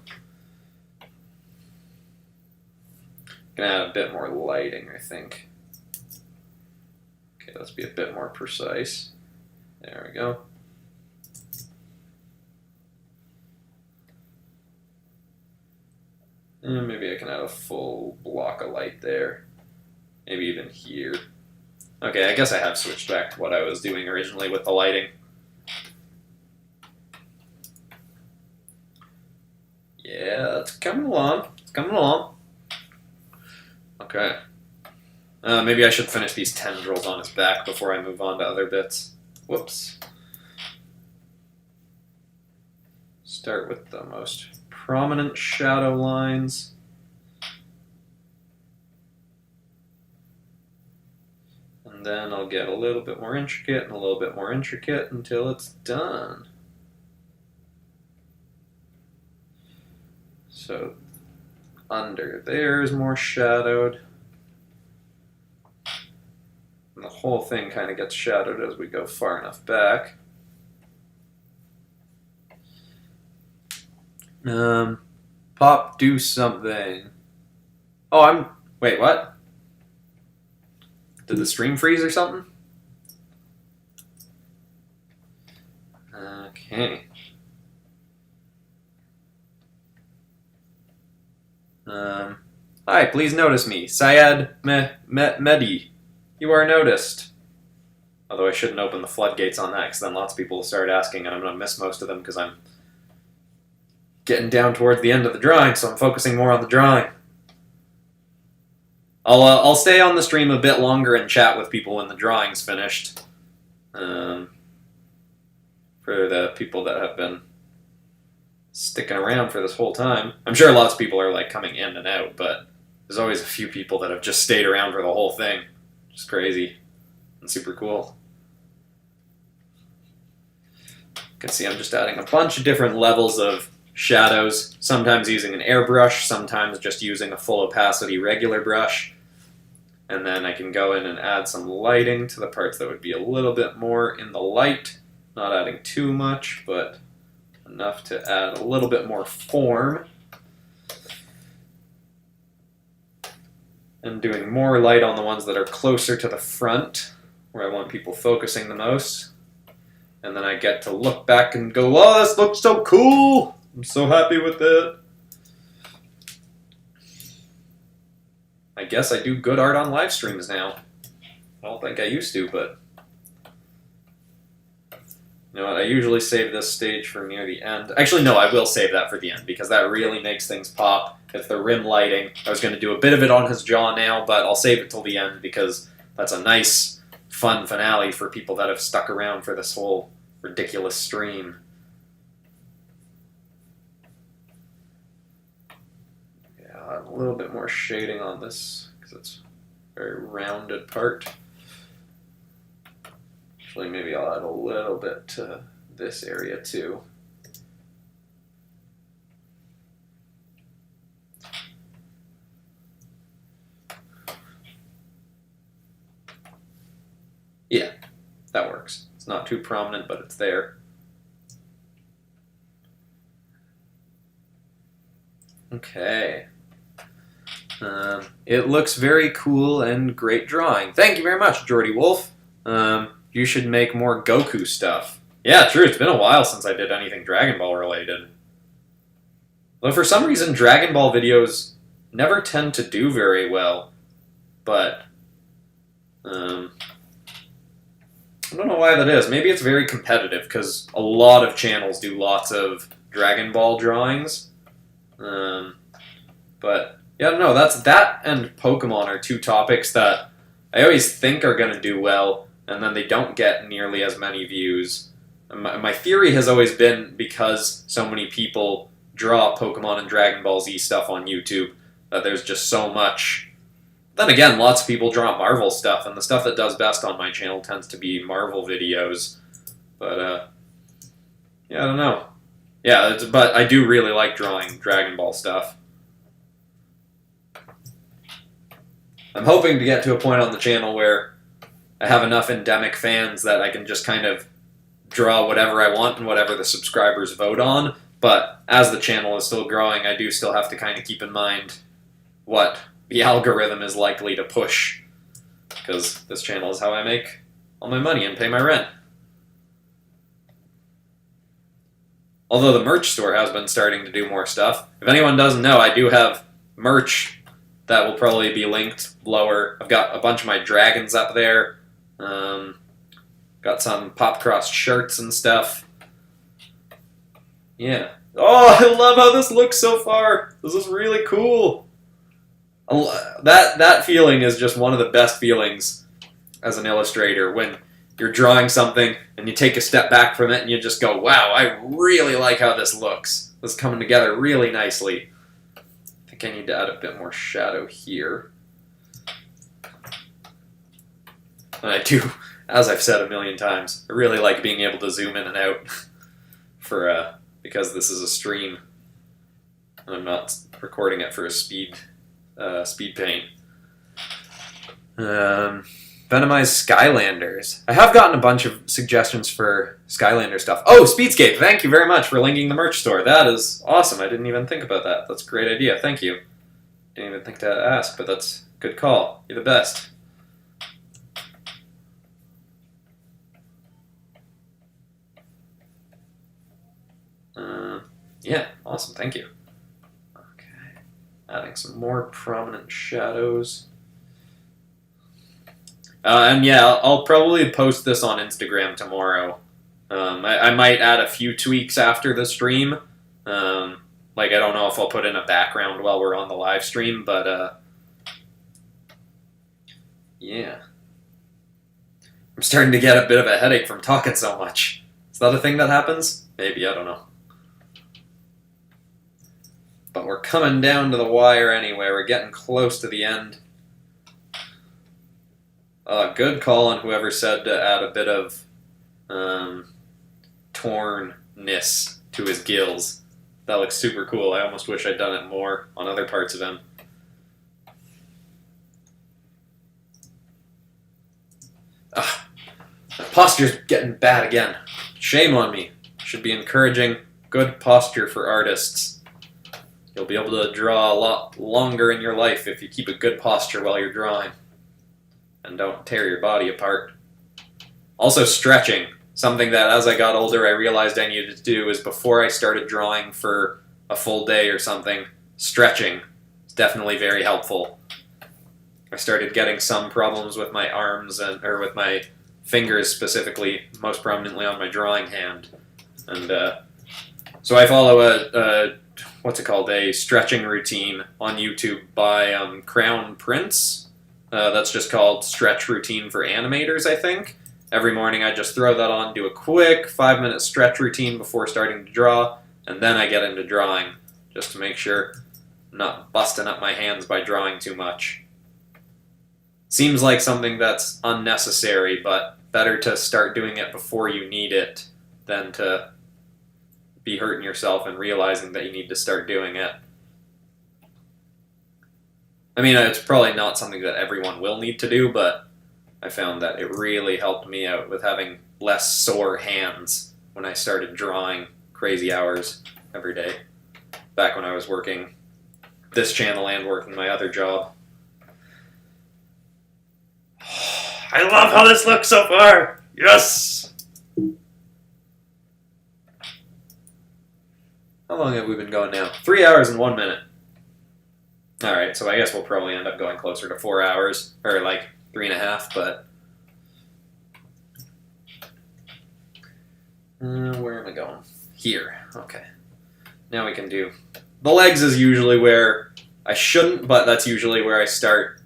Speaker 1: Gonna add a bit more lighting, I think. Okay, let's be a bit more precise. There we go. And maybe I can add a full block of light there. Maybe even here. Okay, I guess I have switched back to what I was doing originally with the lighting. Yeah, it's coming along. It's coming along. Okay. Maybe I should finish these tendrils on his back before I move on to other bits. Whoops. Start with the most prominent shadow lines. And then I'll get a little bit more intricate and a little bit more intricate until it's done. So under there is more shadowed. And the whole thing kind of gets shadowed as we go far enough back. Pop, do something. Oh, wait, what? Did the stream freeze or something? Okay. Hi, please notice me. Syed Mehdi. You are noticed. Although I shouldn't open the floodgates on that, because then lots of people will start asking, and I'm going to miss most of them because I'm getting down towards the end of the drawing, so I'm focusing more on the drawing. I'll stay on the stream a bit longer and chat with people when the drawing's finished. For the people that have been sticking around for this whole time. I'm sure lots of people are like coming in and out, but there's always a few people that have just stayed around for the whole thing. Which is crazy and super cool. You can see I'm just adding a bunch of different levels of shadows, sometimes using an airbrush, sometimes just using a full opacity regular brush. And then I can go in and add some lighting to the parts that would be a little bit more in the light. Not adding too much, but enough to add a little bit more form. And doing more light on the ones that are closer to the front, where I want people focusing the most. And then I get to look back and go, oh, this looks so cool! I'm so happy with it. I guess I do good art on live streams now. I don't think I used to, but you know what? I usually save this stage for near the end. Actually, no, I will save that for the end because that really makes things pop. It's the rim lighting. I was going to do a bit of it on his jaw now, but I'll save it till the end because that's a nice, fun finale for people that have stuck around for this whole ridiculous stream. A little bit more shading on this because it's a very rounded part. Actually, maybe I'll add a little bit to this area too. Yeah, that works. It's not too prominent, but it's there. Okay. It looks very cool and great drawing. Thank you very much, Jordy Wolf. You should make more Goku stuff. Yeah, true. It's been a while since I did anything Dragon Ball related. Though for some reason, Dragon Ball videos never tend to do very well. But, I don't know why that is. Maybe it's very competitive, because a lot of channels do lots of Dragon Ball drawings. But... yeah, no, that and Pokemon are two topics that I always think are going to do well, and then they don't get nearly as many views. My theory has always been because so many people draw Pokemon and Dragon Ball Z stuff on YouTube that there's just so much. Then again, lots of people draw Marvel stuff, and the stuff that does best on my channel tends to be Marvel videos. But, yeah, I don't know. Yeah, but I do really like drawing Dragon Ball stuff. I'm hoping to get to a point on the channel where I have enough endemic fans that I can just kind of draw whatever I want and whatever the subscribers vote on. But as the channel is still growing, I do still have to kind of keep in mind what the algorithm is likely to push. Because this channel is how I make all my money and pay my rent. Although the merch store has been starting to do more stuff. If anyone doesn't know, I do have merch that will probably be linked lower. I've got a bunch of my dragons up there. Got some PopCross shirts and stuff. Yeah. Oh, I love how this looks so far. This is really cool. That feeling is just one of the best feelings as an illustrator, when you're drawing something and you take a step back from it and you just go, wow, I really like how this looks. This is coming together really nicely. I think I need to add a bit more shadow here. And I do, as I've said a million times, I really like being able to zoom in and out because this is a stream and I'm not recording it for a speed paint. Venomized Skylanders. I have gotten a bunch of suggestions for Skylander stuff. Oh, Speedscape, thank you very much for linking the merch store. That is awesome. I didn't even think about that. That's a great idea. Thank you. Didn't even think to ask, but that's a good call. You're the best. Yeah, awesome. Thank you. Okay. Adding some more prominent shadows. And yeah, I'll probably post this on Instagram tomorrow. I might add a few tweaks after the stream. Like, I don't know if I'll put in a background while we're on the live stream, but yeah. I'm starting to get a bit of a headache from talking so much. Is that a thing that happens? Maybe, I don't know. But we're coming down to the wire anyway. We're getting close to the end. Good call on whoever said to add a bit of tornness to his gills. That looks super cool. I almost wish I'd done it more on other parts of him. Ah, my posture's getting bad again. Shame on me. Should be encouraging good posture for artists. You'll be able to draw a lot longer in your life if you keep a good posture while you're drawing. And don't tear your body apart. Also stretching. Something that as I got older I realized I needed to do is before I started drawing for a full day or something, stretching is definitely very helpful. I started getting some problems with my arms, or with my fingers specifically, most prominently on my drawing hand. And so I follow what's it called, a stretching routine on YouTube by Crown Prince. That's just called Stretch Routine for Animators, I think. Every morning I just throw that on, do a quick 5-minute stretch routine before starting to draw, and then I get into drawing, just to make sure I'm not busting up my hands by drawing too much. Seems like something that's unnecessary, but better to start doing it before you need it than to be hurting yourself and realizing that you need to start doing it. I mean, it's probably not something that everyone will need to do, but I found that it really helped me out with having less sore hands when I started drawing crazy hours every day, back when I was working this channel and working my other job. I love how this looks so far! Yes! How long have we been going now? 3 hours and 1 minute. Alright, so I guess we'll probably end up going closer to 4 hours, or like 3.5, but... where am I going? Here. Okay. Now we can do... The legs is usually where I shouldn't, but that's usually where I start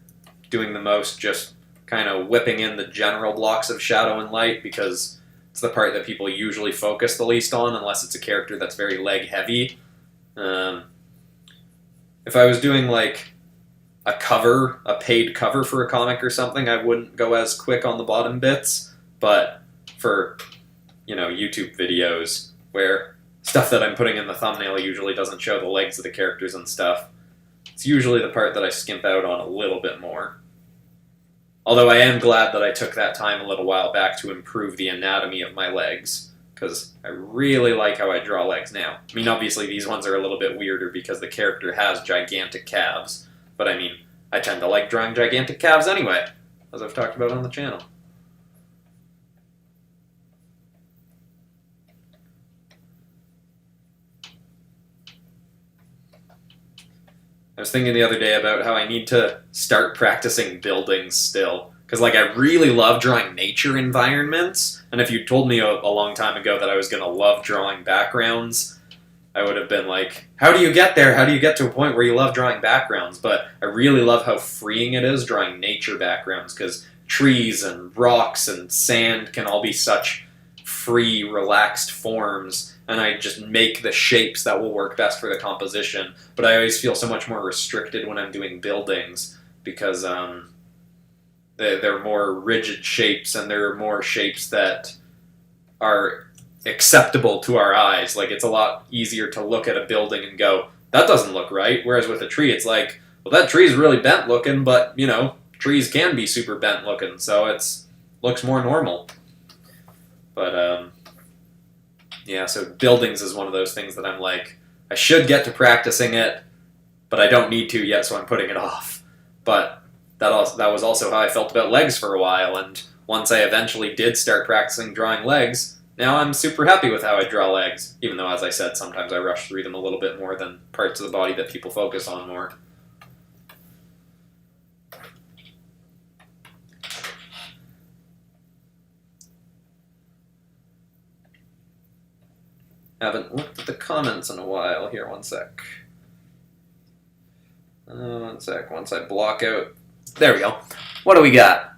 Speaker 1: doing the most, just kind of whipping in the general blocks of shadow and light, because it's the part that people usually focus the least on, unless it's a character that's very leg-heavy. If I was doing, like, a paid cover for a comic or something, I wouldn't go as quick on the bottom bits, but for, you know, YouTube videos, where stuff that I'm putting in the thumbnail usually doesn't show the legs of the characters and stuff, it's usually the part that I skimp out on a little bit more. Although I am glad that I took that time a little while back to improve the anatomy of my legs, because I really like how I draw legs now. I mean, obviously these ones are a little bit weirder because the character has gigantic calves, but I mean, I tend to like drawing gigantic calves anyway, as I've talked about on the channel. I was thinking the other day about how I need to start practicing buildings still. Because, like, I really love drawing nature environments, and if you told me a long time ago that I was going to love drawing backgrounds, I would have been like, how do you get there? How do you get to a point where you love drawing backgrounds? But I really love how freeing it is drawing nature backgrounds, because trees and rocks and sand can all be such free, relaxed forms, and I just make the shapes that will work best for the composition. But I always feel so much more restricted when I'm doing buildings, because they're more rigid shapes, and they're more shapes that are acceptable to our eyes. Like, it's a lot easier to look at a building and go, that doesn't look right, whereas with a tree, it's like, well, that tree's really bent looking, but, you know, trees can be super bent looking, so it's looks more normal. But, yeah, so buildings is one of those things that I'm like, I should get to practicing it, but I don't need to yet, so I'm putting it off. But that was also how I felt about legs for a while, and once I eventually did start practicing drawing legs, now I'm super happy with how I draw legs, even though, as I said, sometimes I rush through them a little bit more than parts of the body that people focus on more. Haven't looked at the comments in a while. Here, one sec. One sec, once I block out... There we go. What do we got?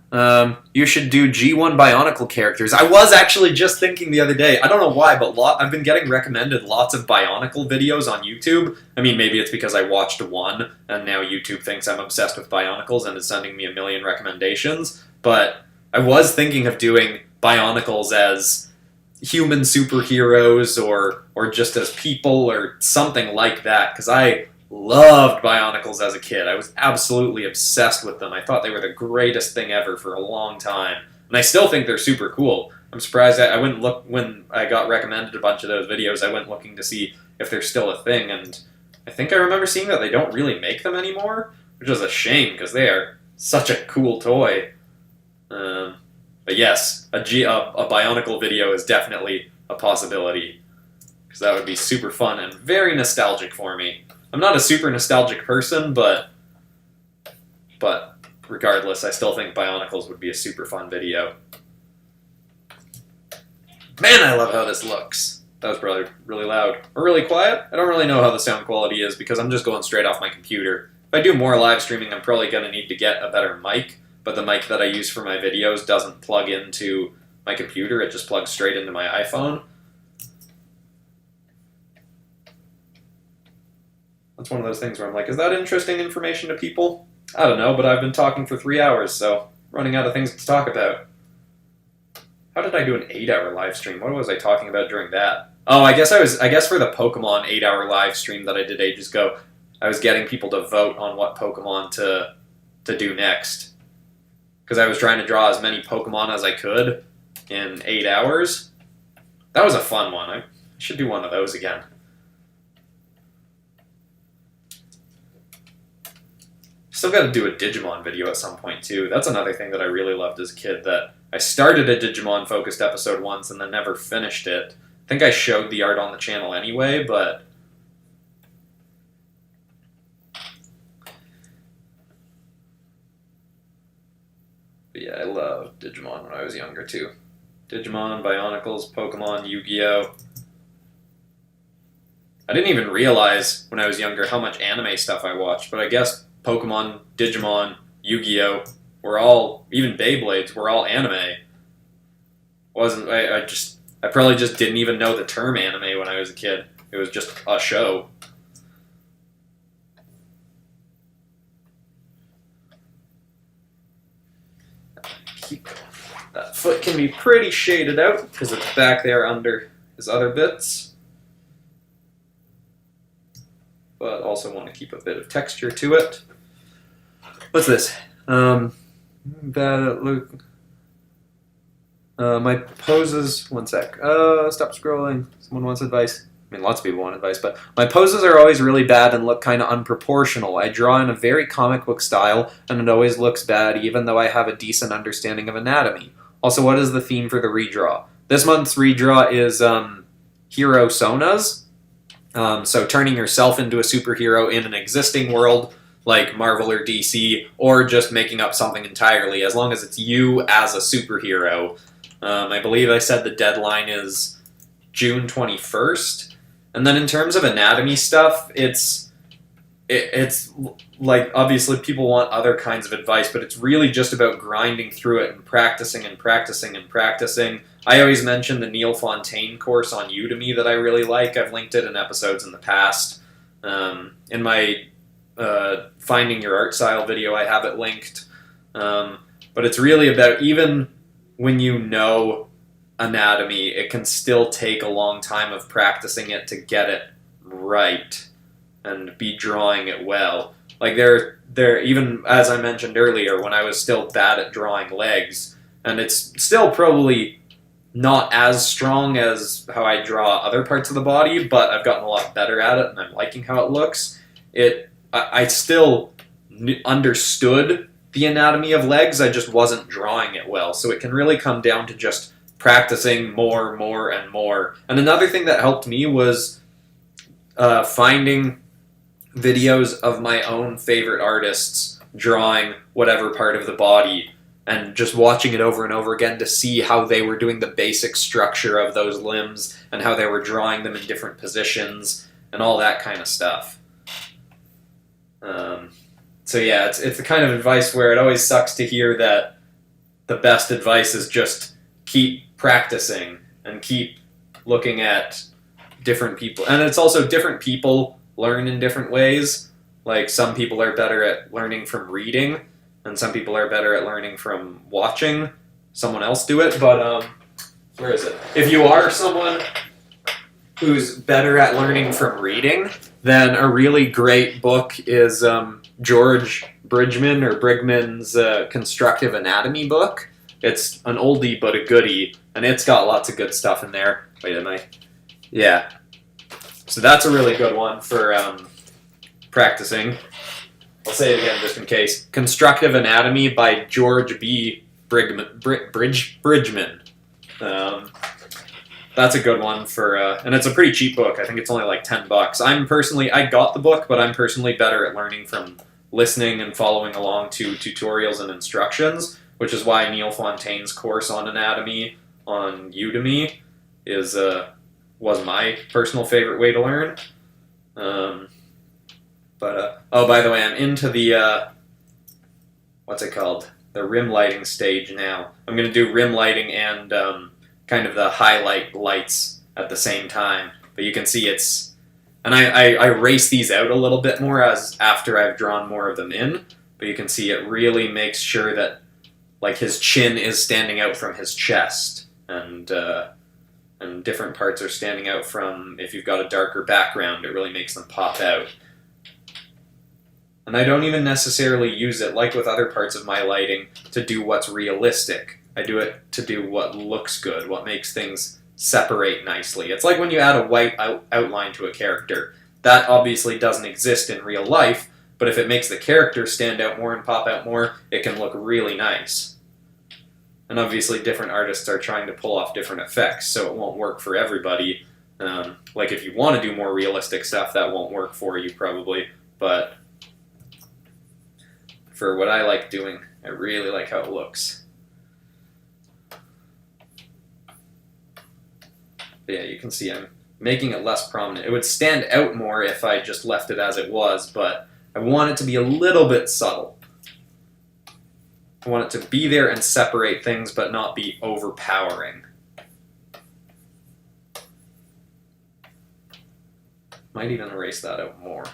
Speaker 1: You should do G1 Bionicle characters. I was actually just thinking the other day, I don't know why, but I've been getting recommended lots of Bionicle videos on YouTube. I mean, maybe it's because I watched one, and now YouTube thinks I'm obsessed with Bionicles and is sending me a million recommendations. But I was thinking of doing Bionicles as human superheroes or just as people or something like that, because I loved Bionicles as a kid. I was absolutely obsessed with them. I thought they were the greatest thing ever for a long time. And I still think they're super cool. I'm surprised I went and look when I got recommended a bunch of those videos. I went looking to see if they're still a thing, and I think I remember seeing that they don't really make them anymore, which is a shame because they are such a cool toy. But yes, a Bionicle video is definitely a possibility, because that would be super fun and very nostalgic for me. I'm not a super nostalgic person, but regardless, I still think Bionicles would be a super fun video. Man, I love how this looks. That was probably really loud. Or really quiet? I don't really know how the sound quality is because I'm just going straight off my computer. If I do more live streaming, I'm probably going to need to get a better mic, but the mic that I use for my videos doesn't plug into my computer, it just plugs straight into my iPhone. That's one of those things where I'm like, is that interesting information to people? I don't know, but I've been talking for 3 hours, so running out of things to talk about. How did I do an 8-hour live stream? What was I talking about during that? Oh, I guess for the Pokemon 8-hour live stream that I did ages ago, I was getting people to vote on what Pokemon to do next. Because I was trying to draw as many Pokemon as I could in 8 hours. That was a fun one. I should do one of those again. Still got to do a Digimon video at some point too. That's another thing that I really loved as a kid, that I started a Digimon focused episode once and then never finished it. I think I showed the art on the channel anyway, but yeah, I loved Digimon when I was younger too. Digimon, Bionicles, Pokemon, Yu-Gi-Oh! I didn't even realize when I was younger how much anime stuff I watched, but I guess Pokemon, Digimon, Yu-Gi-Oh! Were all, even Beyblades, were all anime. I probably just didn't even know the term anime when I was a kid. It was just a show. That foot can be pretty shaded out because it's back there under his other bits. But also want to keep a bit of texture to it. What's this? Bad look. My poses. One sec. Stop scrolling. Someone wants advice. I mean, lots of people want advice, but my poses are always really bad and look kind of unproportional. I draw in a very comic book style, and it always looks bad, even though I have a decent understanding of anatomy. Also, what is the theme for the redraw? This month's redraw is hero sonas. So turning yourself into a superhero in an existing world, like Marvel or DC, or just making up something entirely, as long as it's you as a superhero. I believe I said the deadline is June 21st. And then in terms of anatomy stuff, it's like, obviously people want other kinds of advice, but it's really just about grinding through it and practicing and practicing and practicing. I always mention the Neil Fontaine course on Udemy that I really like. I've linked it in episodes in the past. In my Finding Your Art Style video, I have it linked. But it's really about, even when you know anatomy, it can still take a long time of practicing it to get it right and be drawing it well. Like there even as I mentioned earlier, when I was still bad at drawing legs, and it's still probably not as strong as how I draw other parts of the body, but I've gotten a lot better at it and I'm liking how it looks. I still understood the anatomy of legs, I just wasn't drawing it well. So it can really come down to just practicing more, and more. And another thing that helped me was finding videos of my own favorite artists drawing whatever part of the body and just watching it over and over again to see how they were doing the basic structure of those limbs and how they were drawing them in different positions and all that kind of stuff. So yeah, it's the kind of advice where it always sucks to hear that the best advice is just keep practicing and keep looking at different people. And it's also different people learn in different ways. Like some people are better at learning from reading, and some people are better at learning from watching someone else do it. But Where is it? If you are someone who's better at learning from reading, then a really great book is George Bridgman or Brigman's Constructive Anatomy book. It's an oldie but a goodie, and it's got lots of good stuff in there. Wait, am I? Yeah. So that's a really good one for practicing. I'll say it again just in case. Constructive Anatomy by George B. Bridgman. That's a good one for, and it's a pretty cheap book. I think it's only like $10. I got the book, but I'm personally better at learning from listening and following along to tutorials and instructions, which is why Neil Fontaine's course on anatomy on Udemy was my personal favorite way to learn. Oh, by the way, I'm into the, what's it called? The rim lighting stage now. I'm going to do rim lighting and kind of the highlight lights at the same time. But you can see it's... And I race these out a little bit more after I've drawn more of them in. But you can see it really makes sure that like his chin is standing out from his chest. And different parts are standing out from... If you've got a darker background, it really makes them pop out. And I don't even necessarily use it, like with other parts of my lighting, to do what's realistic. I do it to do what looks good, what makes things separate nicely. It's like when you add a white outline to a character. That obviously doesn't exist in real life, but if it makes the character stand out more and pop out more, it can look really nice. And obviously different artists are trying to pull off different effects, so it won't work for everybody. Like if you want to do more realistic stuff, that won't work for you probably, but for what I like doing, I really like how it looks. But yeah, you can see I'm making it less prominent. It would stand out more if I just left it as it was, but I want it to be a little bit subtle. I want it to be there and separate things, but not be overpowering. Might even erase that out more.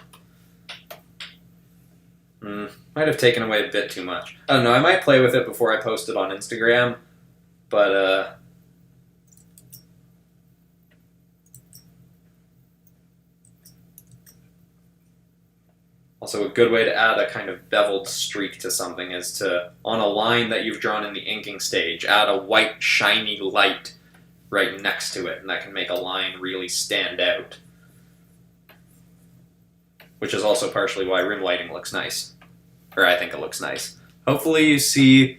Speaker 1: Might have taken away a bit too much. I don't know, I might play with it before I post it on Instagram, but also a good way to add a kind of beveled streak to something is to, on a line that you've drawn in the inking stage, add a white shiny light right next to it, and that can make a line really stand out. Which is also partially why rim lighting looks nice. Or I think it looks nice. Hopefully you see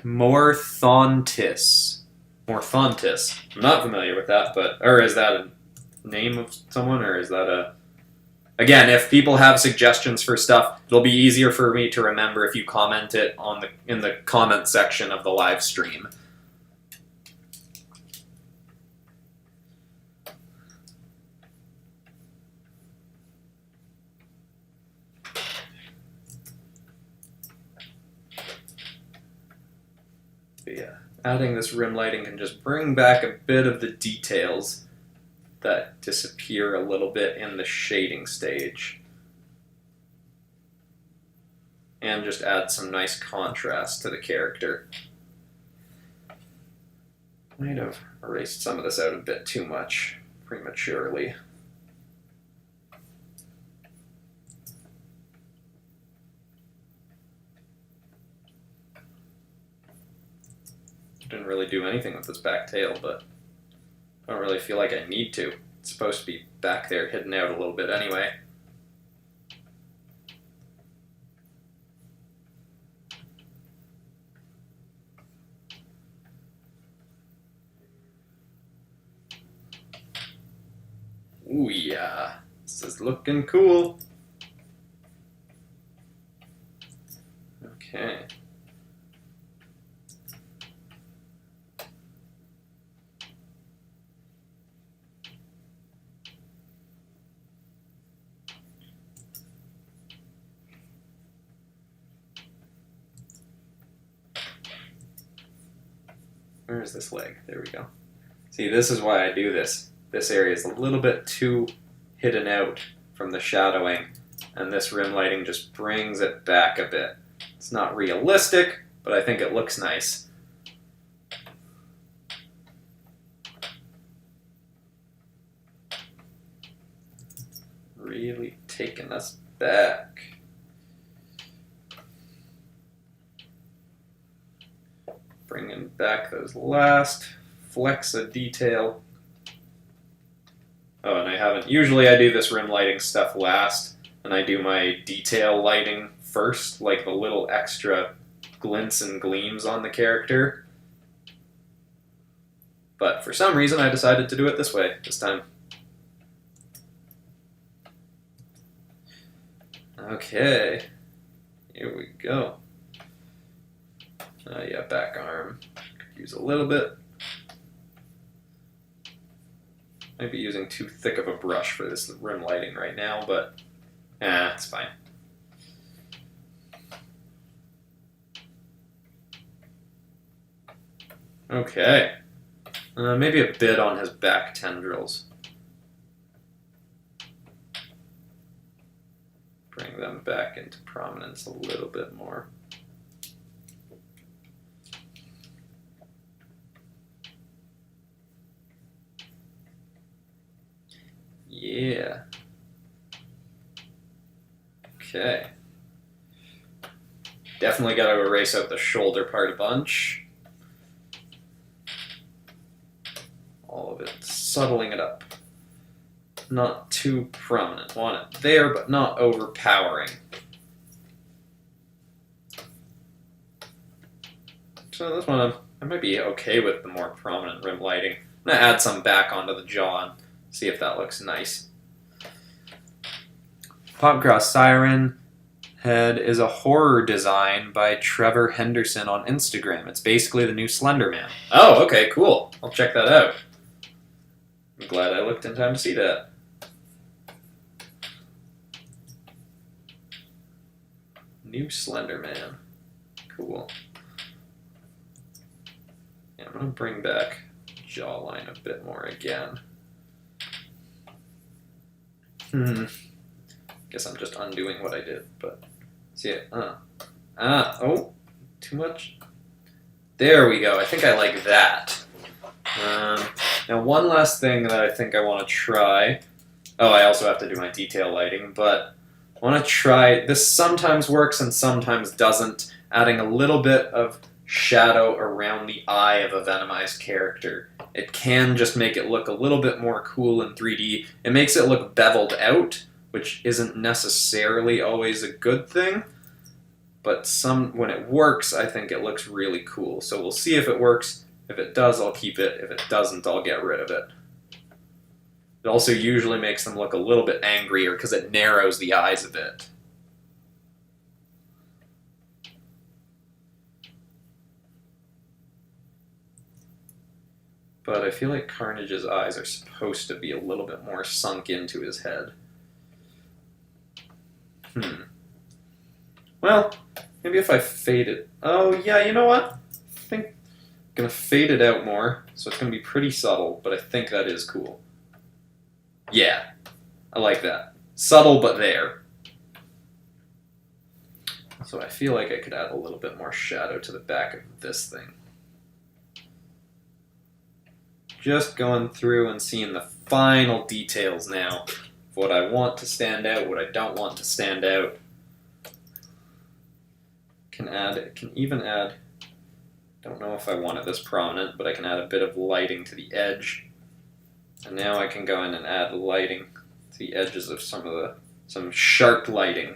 Speaker 1: Morthontis. Morthontis. I'm not familiar with that, but... Or is that a name of someone, or is that a... Again, if people have suggestions for stuff, it'll be easier for me to remember if you comment it in the comment section of the live stream. Yeah, adding this rim lighting can just bring back a bit of the details that disappear a little bit in the shading stage. And just add some nice contrast to the character. Might have erased some of this out a bit too much prematurely. Didn't really do anything with this back tail, but I don't really feel like I need to. It's supposed to be back there hidden out a little bit anyway. Ooh yeah, this is looking cool. Okay. Where is this leg? There we go. See, this is why I do this. This area is a little bit too hidden out from the shadowing, and this rim lighting just brings it back a bit. It's not realistic, but I think it looks nice. really taking us back. Bringing back those last flecks of detail. Oh, and I haven't. Usually I do this rim lighting stuff last, and I do my detail lighting first, like the little extra glints and gleams on the character. But for some reason I decided to do it this way this time. Okay, here we go. Yeah, back arm. Could use a little bit. Might be using too thick of a brush for this rim lighting right now, but it's fine. Okay. Maybe a bit on his back tendrils. Bring them back into prominence a little bit more. Yeah. Okay. Definitely got to erase out the shoulder part a bunch. All of it, subtling it up. Not too prominent. Want it there, but not overpowering. So this one, I might be okay with the more prominent rim lighting. I'm going to add some back onto the jaw and see if that looks nice. PopCross Siren Head is a horror design by Trevor Henderson on Instagram. It's basically the new Slender Man. Oh, okay, cool. I'll check that out. I'm glad I looked in time to see that. New Slender Man. Cool. Yeah, I'm going to bring back jawline a bit more again. Guess I'm just undoing what I did, but see it. Oh, too much. There we go. I think I like that. Now, one last thing that I think I want to try. Oh, I also have to do my detail lighting, but I want to try. This sometimes works and sometimes doesn't. Adding a little bit of shadow around the eye of a venomized character. It can just make it look a little bit more cool in 3D. It makes it look beveled out, which isn't necessarily always a good thing, but when it works, I think it looks really cool. So we'll see if it works. If it does, I'll keep it. If it doesn't, I'll get rid of it. It also usually makes them look a little bit angrier because it narrows the eyes a bit. But I feel like Carnage's eyes are supposed to be a little bit more sunk into his head. Well, maybe if I fade it... Oh, yeah, you know what? I think I'm going to fade it out more, so it's going to be pretty subtle, but I think that is cool. Yeah, I like that. Subtle, but there. So I feel like I could add a little bit more shadow to the back of this thing. Just going through and seeing the final details now of what I want to stand out, what I don't want to stand out. Can even add, don't know if I want it this prominent, but I can add a bit of lighting to the edge. And now I can go in and add lighting to the edges of some sharp lighting.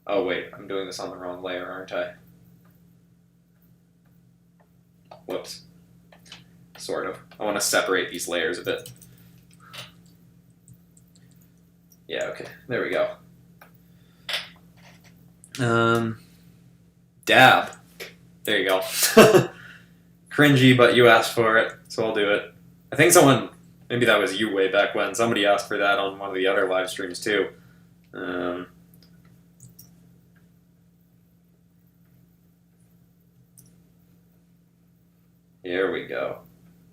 Speaker 1: Oh wait, I'm doing this on the wrong layer, aren't I? Whoops. Sort of. I want to separate these layers a bit. Yeah, okay. There we go. Dab. There you go. Cringy, but you asked for it, so I'll do it. I think someone, maybe that was you way back when, somebody asked for that on one of the other live streams too. Here we go.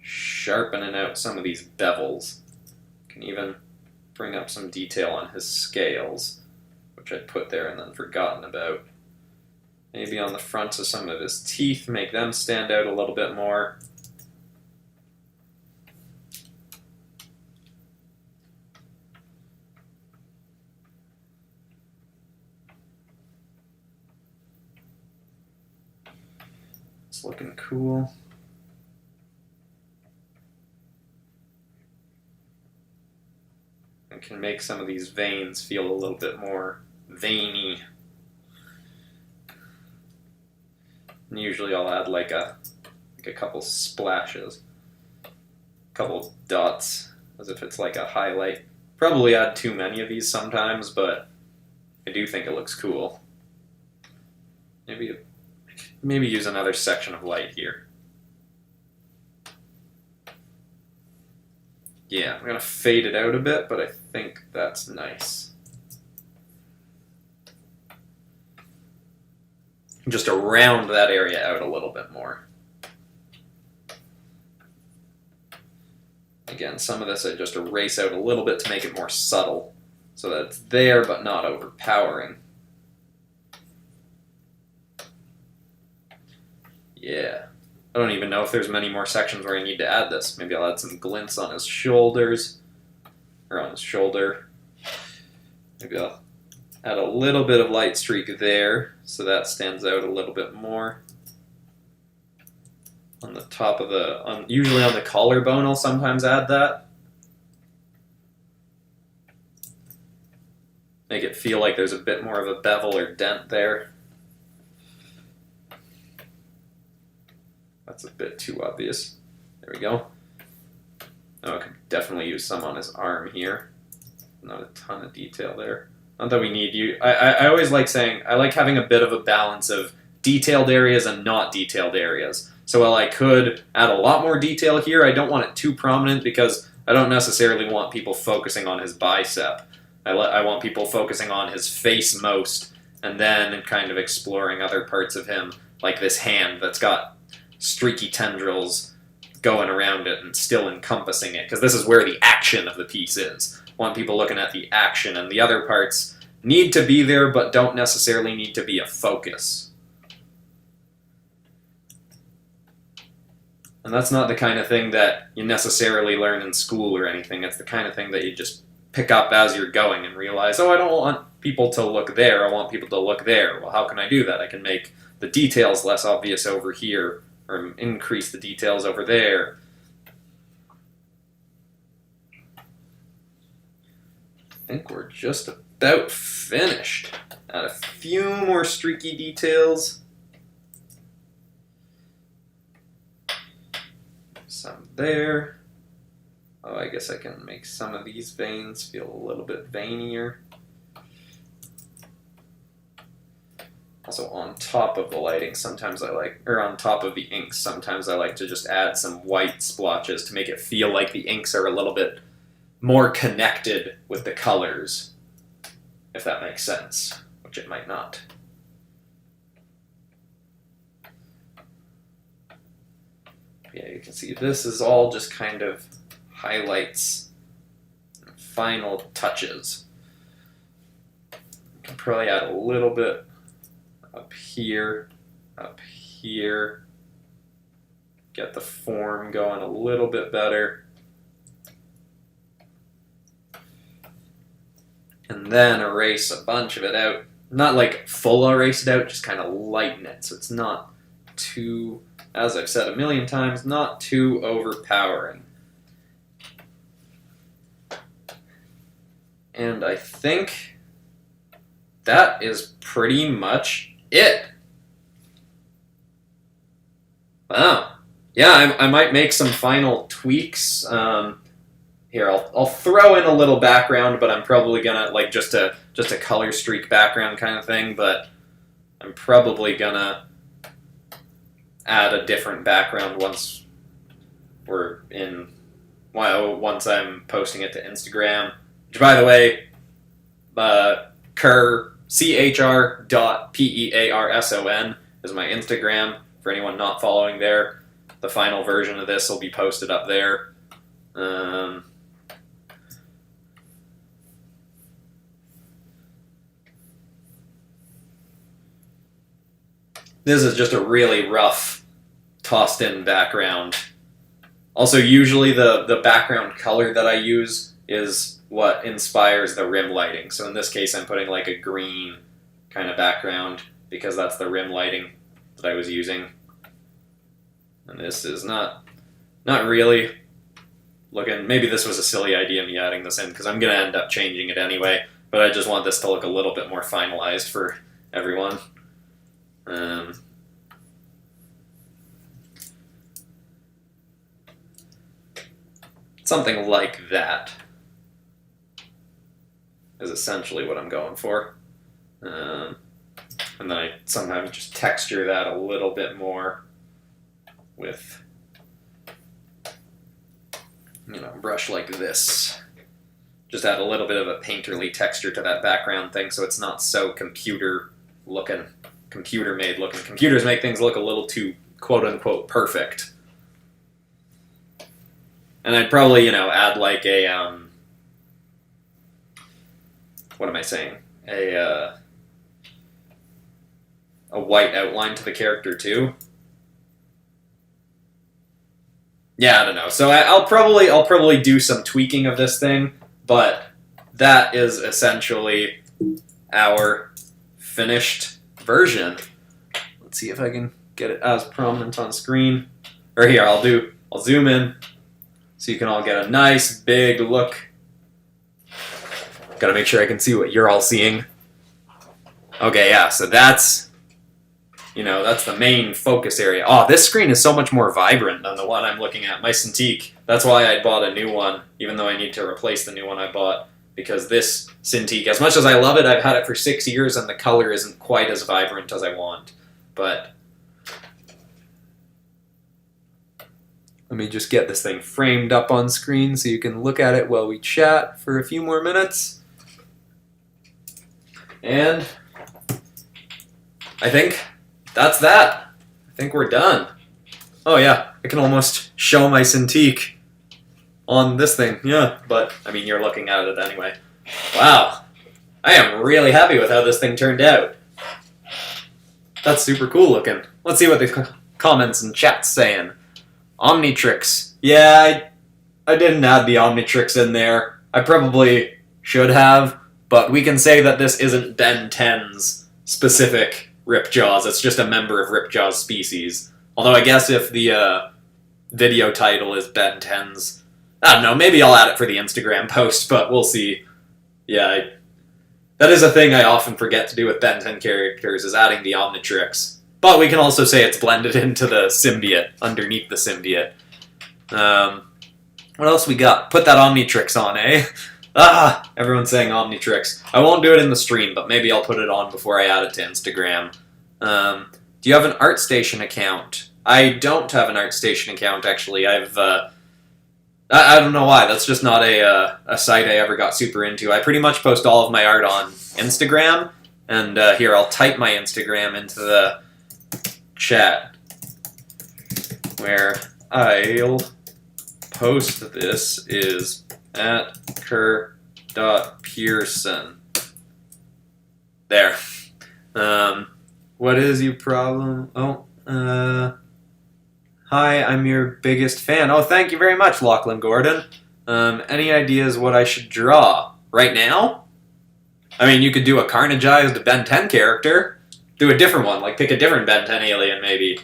Speaker 1: Sharpening out some of these bevels. Can even bring up some detail on his scales, which I'd put there and then forgotten about. Maybe on the fronts of some of his teeth, make them stand out a little bit more. looking cool. And can make some of these veins feel a little bit more veiny. And usually I'll add like a couple splashes, a couple dots, as if it's like a highlight. Probably add too many of these sometimes, but I do think it looks cool. Maybe use another section of light here. Yeah, I'm gonna fade it out a bit, but I think that's nice. Just to round that area out a little bit more. Again, some of this I just erase out a little bit to make it more subtle, so that it's there but not overpowering. Yeah. I don't even know if there's many more sections where I need to add this. Maybe I'll add some glints on his shoulders, or on his shoulder. Maybe I'll add a little bit of light streak there, so that stands out a little bit more. On the top of the, usually on the collarbone I'll sometimes add that. Make it feel like there's a bit more of a bevel or dent there. That's a bit too obvious. There we go. Oh, I could definitely use some on his arm here. Not a ton of detail there. Not that we need you. I always like saying, I like having a bit of a balance of detailed areas and not detailed areas. So while I could add a lot more detail here, I don't want it too prominent because I don't necessarily want people focusing on his bicep. I want people focusing on his face most, and then kind of exploring other parts of him, like this hand that's got streaky tendrils going around it and still encompassing it, because this is where the action of the piece is. I want people looking at the action, and the other parts need to be there but don't necessarily need to be a focus. And that's not the kind of thing that you necessarily learn in school or anything. It's the kind of thing that you just pick up as you're going and realize, oh, I don't want people to look there, I want people to look there. Well, how can I do that? I can make the details less obvious over here, or increase the details over there. I think we're just about finished. Add a few more streaky details. Some there. Oh, I guess I can make some of these veins feel a little bit veinier. Also on top of the lighting, sometimes I like, or on top of the inks, sometimes I like to just add some white splotches to make it feel like the inks are a little bit more connected with the colors, if that makes sense, which it might not. Yeah, you can see this is all just kind of highlights, final touches. You can probably add a little bit up here, get the form going a little bit better. And then erase a bunch of it out. Not like full erase it out, just kind of lighten it so it's not too, as I've said a million times, not too overpowering. And I think that is pretty much it. Wow. Yeah, I might make some final tweaks. Here, I'll throw in a little background, but I'm probably gonna, like, just a color streak background kind of thing, but I'm probably gonna add a different background once we're in, well, once I'm posting it to Instagram, which, by the way, chr.pearson is my Instagram, for anyone not following there. The final version of this will be posted up there. This is just a really rough, tossed-in background. Also, usually the background color that I use is what inspires the rim lighting. So in this case, I'm putting like a green kind of background because that's the rim lighting that I was using. And this is not really looking... Maybe this was a silly idea, me adding this in, because I'm going to end up changing it anyway. But I just want this to look a little bit more finalized for everyone. Something like that is essentially what I'm going for. And then I sometimes just texture that a little bit more with, you know, brush like this. Just add a little bit of a painterly texture to that background thing so it's not so computer looking, computer made looking. Computers make things look a little too quote unquote perfect. And I'd probably, you know, add like a, what am I saying? A white outline to the character too. Yeah, I don't know. So I'll probably do some tweaking of this thing, but that is essentially our finished version. Let's see if I can get it as prominent on screen. Or here, I'll zoom in so you can all get a nice big look. Gotta make sure I can see what you're all seeing. Okay, yeah, so that's, you know, that's the main focus area. Oh, this screen is so much more vibrant than the one I'm looking at. My Cintiq, that's why I bought a new one, even though I need to replace the new one I bought, because this Cintiq, as much as I love it, I've had it for 6 years and the color isn't quite as vibrant as I want. But let me just get this thing framed up on screen so you can look at it while we chat for a few more minutes. And I think that's that. I think we're done. Oh yeah, I can almost show my Cintiq on this thing. Yeah, but I mean, you're looking at it anyway. Wow. I am really happy with how this thing turned out. That's super cool looking. Let's see what the comments and chat's saying. Omnitrix. Yeah, I didn't add the Omnitrix in there. I probably should have, but we can say that this isn't Ben 10's specific Ripjaws. It's just a member of Ripjaws species. Although I guess if the video title is Ben 10's, I don't know, maybe I'll add it for the Instagram post, but we'll see. Yeah, that is a thing I often forget to do with Ben 10 characters, is adding the Omnitrix. But we can also say it's blended into the symbiote, underneath the symbiote. What else we got? Put that Omnitrix on, eh? Ah, everyone's saying Omnitrix. I won't do it in the stream, but maybe I'll put it on before I add it to Instagram. Do you have an ArtStation account? I don't have an ArtStation account, actually. I don't know why. That's just not a site I ever got super into. I pretty much post all of my art on Instagram. And here, I'll type my Instagram into the chat, where I'll post this is at Kerr.Pearson. There. What is your problem? Oh, hi, I'm your biggest fan. Oh, thank you very much, Lachlan Gordon. Any ideas what I should draw? Right now? I mean, you could do a Carnageized Ben 10 character. Do a different one, like pick a different Ben 10 alien, maybe.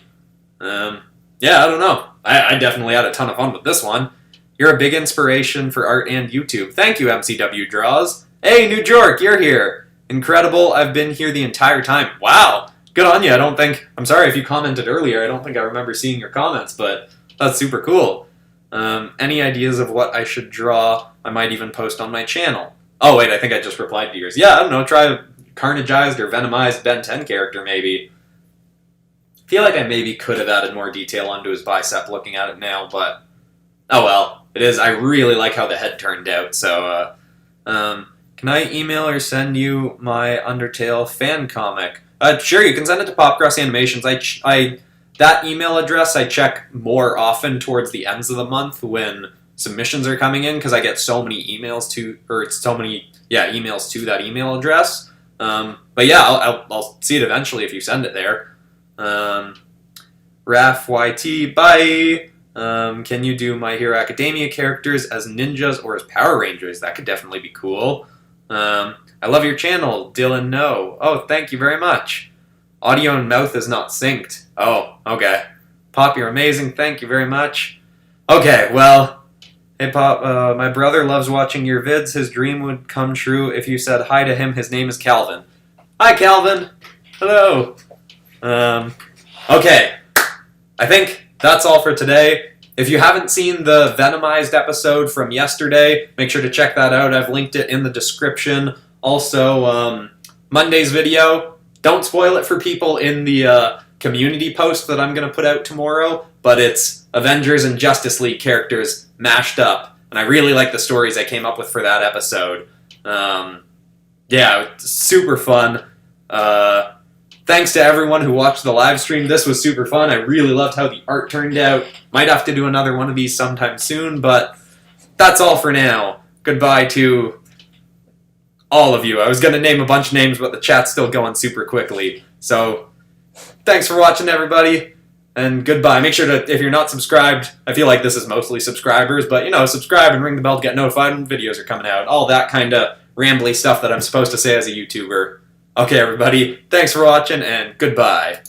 Speaker 1: Yeah, I don't know. I definitely had a ton of fun with this one. You're a big inspiration for art and YouTube. Thank you, MCW Draws. Hey, New York, you're here. Incredible, I've been here the entire time. Wow, good on you. I'm sorry if you commented earlier. I don't think I remember seeing your comments, but that's super cool. Any ideas of what I should draw? I might even post on my channel. Oh, wait, I think I just replied to yours. Yeah, I don't know, try a Carnageized or venomized Ben 10 character, maybe. I feel like I maybe could have added more detail onto his bicep looking at it now, but oh well. It is. I really like how the head turned out, so, can I email or send you my Undertale fan comic? Sure, you can send it to PopCross Animations. That email address I check more often towards the ends of the month when submissions are coming in, because I get so many emails emails to that email address. But yeah, I'll see it eventually if you send it there. Raf YT, bye! Can you do My Hero Academia characters as ninjas or as Power Rangers? That could definitely be cool. I love your channel, Dylan No. Oh, thank you very much. Audio and mouth is not synced. Oh, okay. Pop, you're amazing. Thank you very much. Okay, well, hey Pop, my brother loves watching your vids. His dream would come true if you said hi to him. His name is Calvin. Hi, Calvin. Hello. Okay, I think that's all for today. If you haven't seen the Venomized episode from yesterday, make sure to check that out. I've linked it in the description. Also, Monday's video, don't spoil it for people in the community post that I'm going to put out tomorrow, but it's Avengers and Justice League characters mashed up, and I really like the stories I came up with for that episode. Yeah, it's super fun. Thanks to everyone who watched the live stream. This was super fun. I really loved how the art turned out. Might have to do another one of these sometime soon, but that's all for now. Goodbye to all of you. I was going to name a bunch of names, but the chat's still going super quickly. So, thanks for watching, everybody, and goodbye. Make sure to, if you're not subscribed, I feel like this is mostly subscribers, but, you know, subscribe and ring the bell to get notified when videos are coming out. All that kind of rambly stuff that I'm supposed to say as a YouTuber. Okay, everybody, thanks for watching, and goodbye.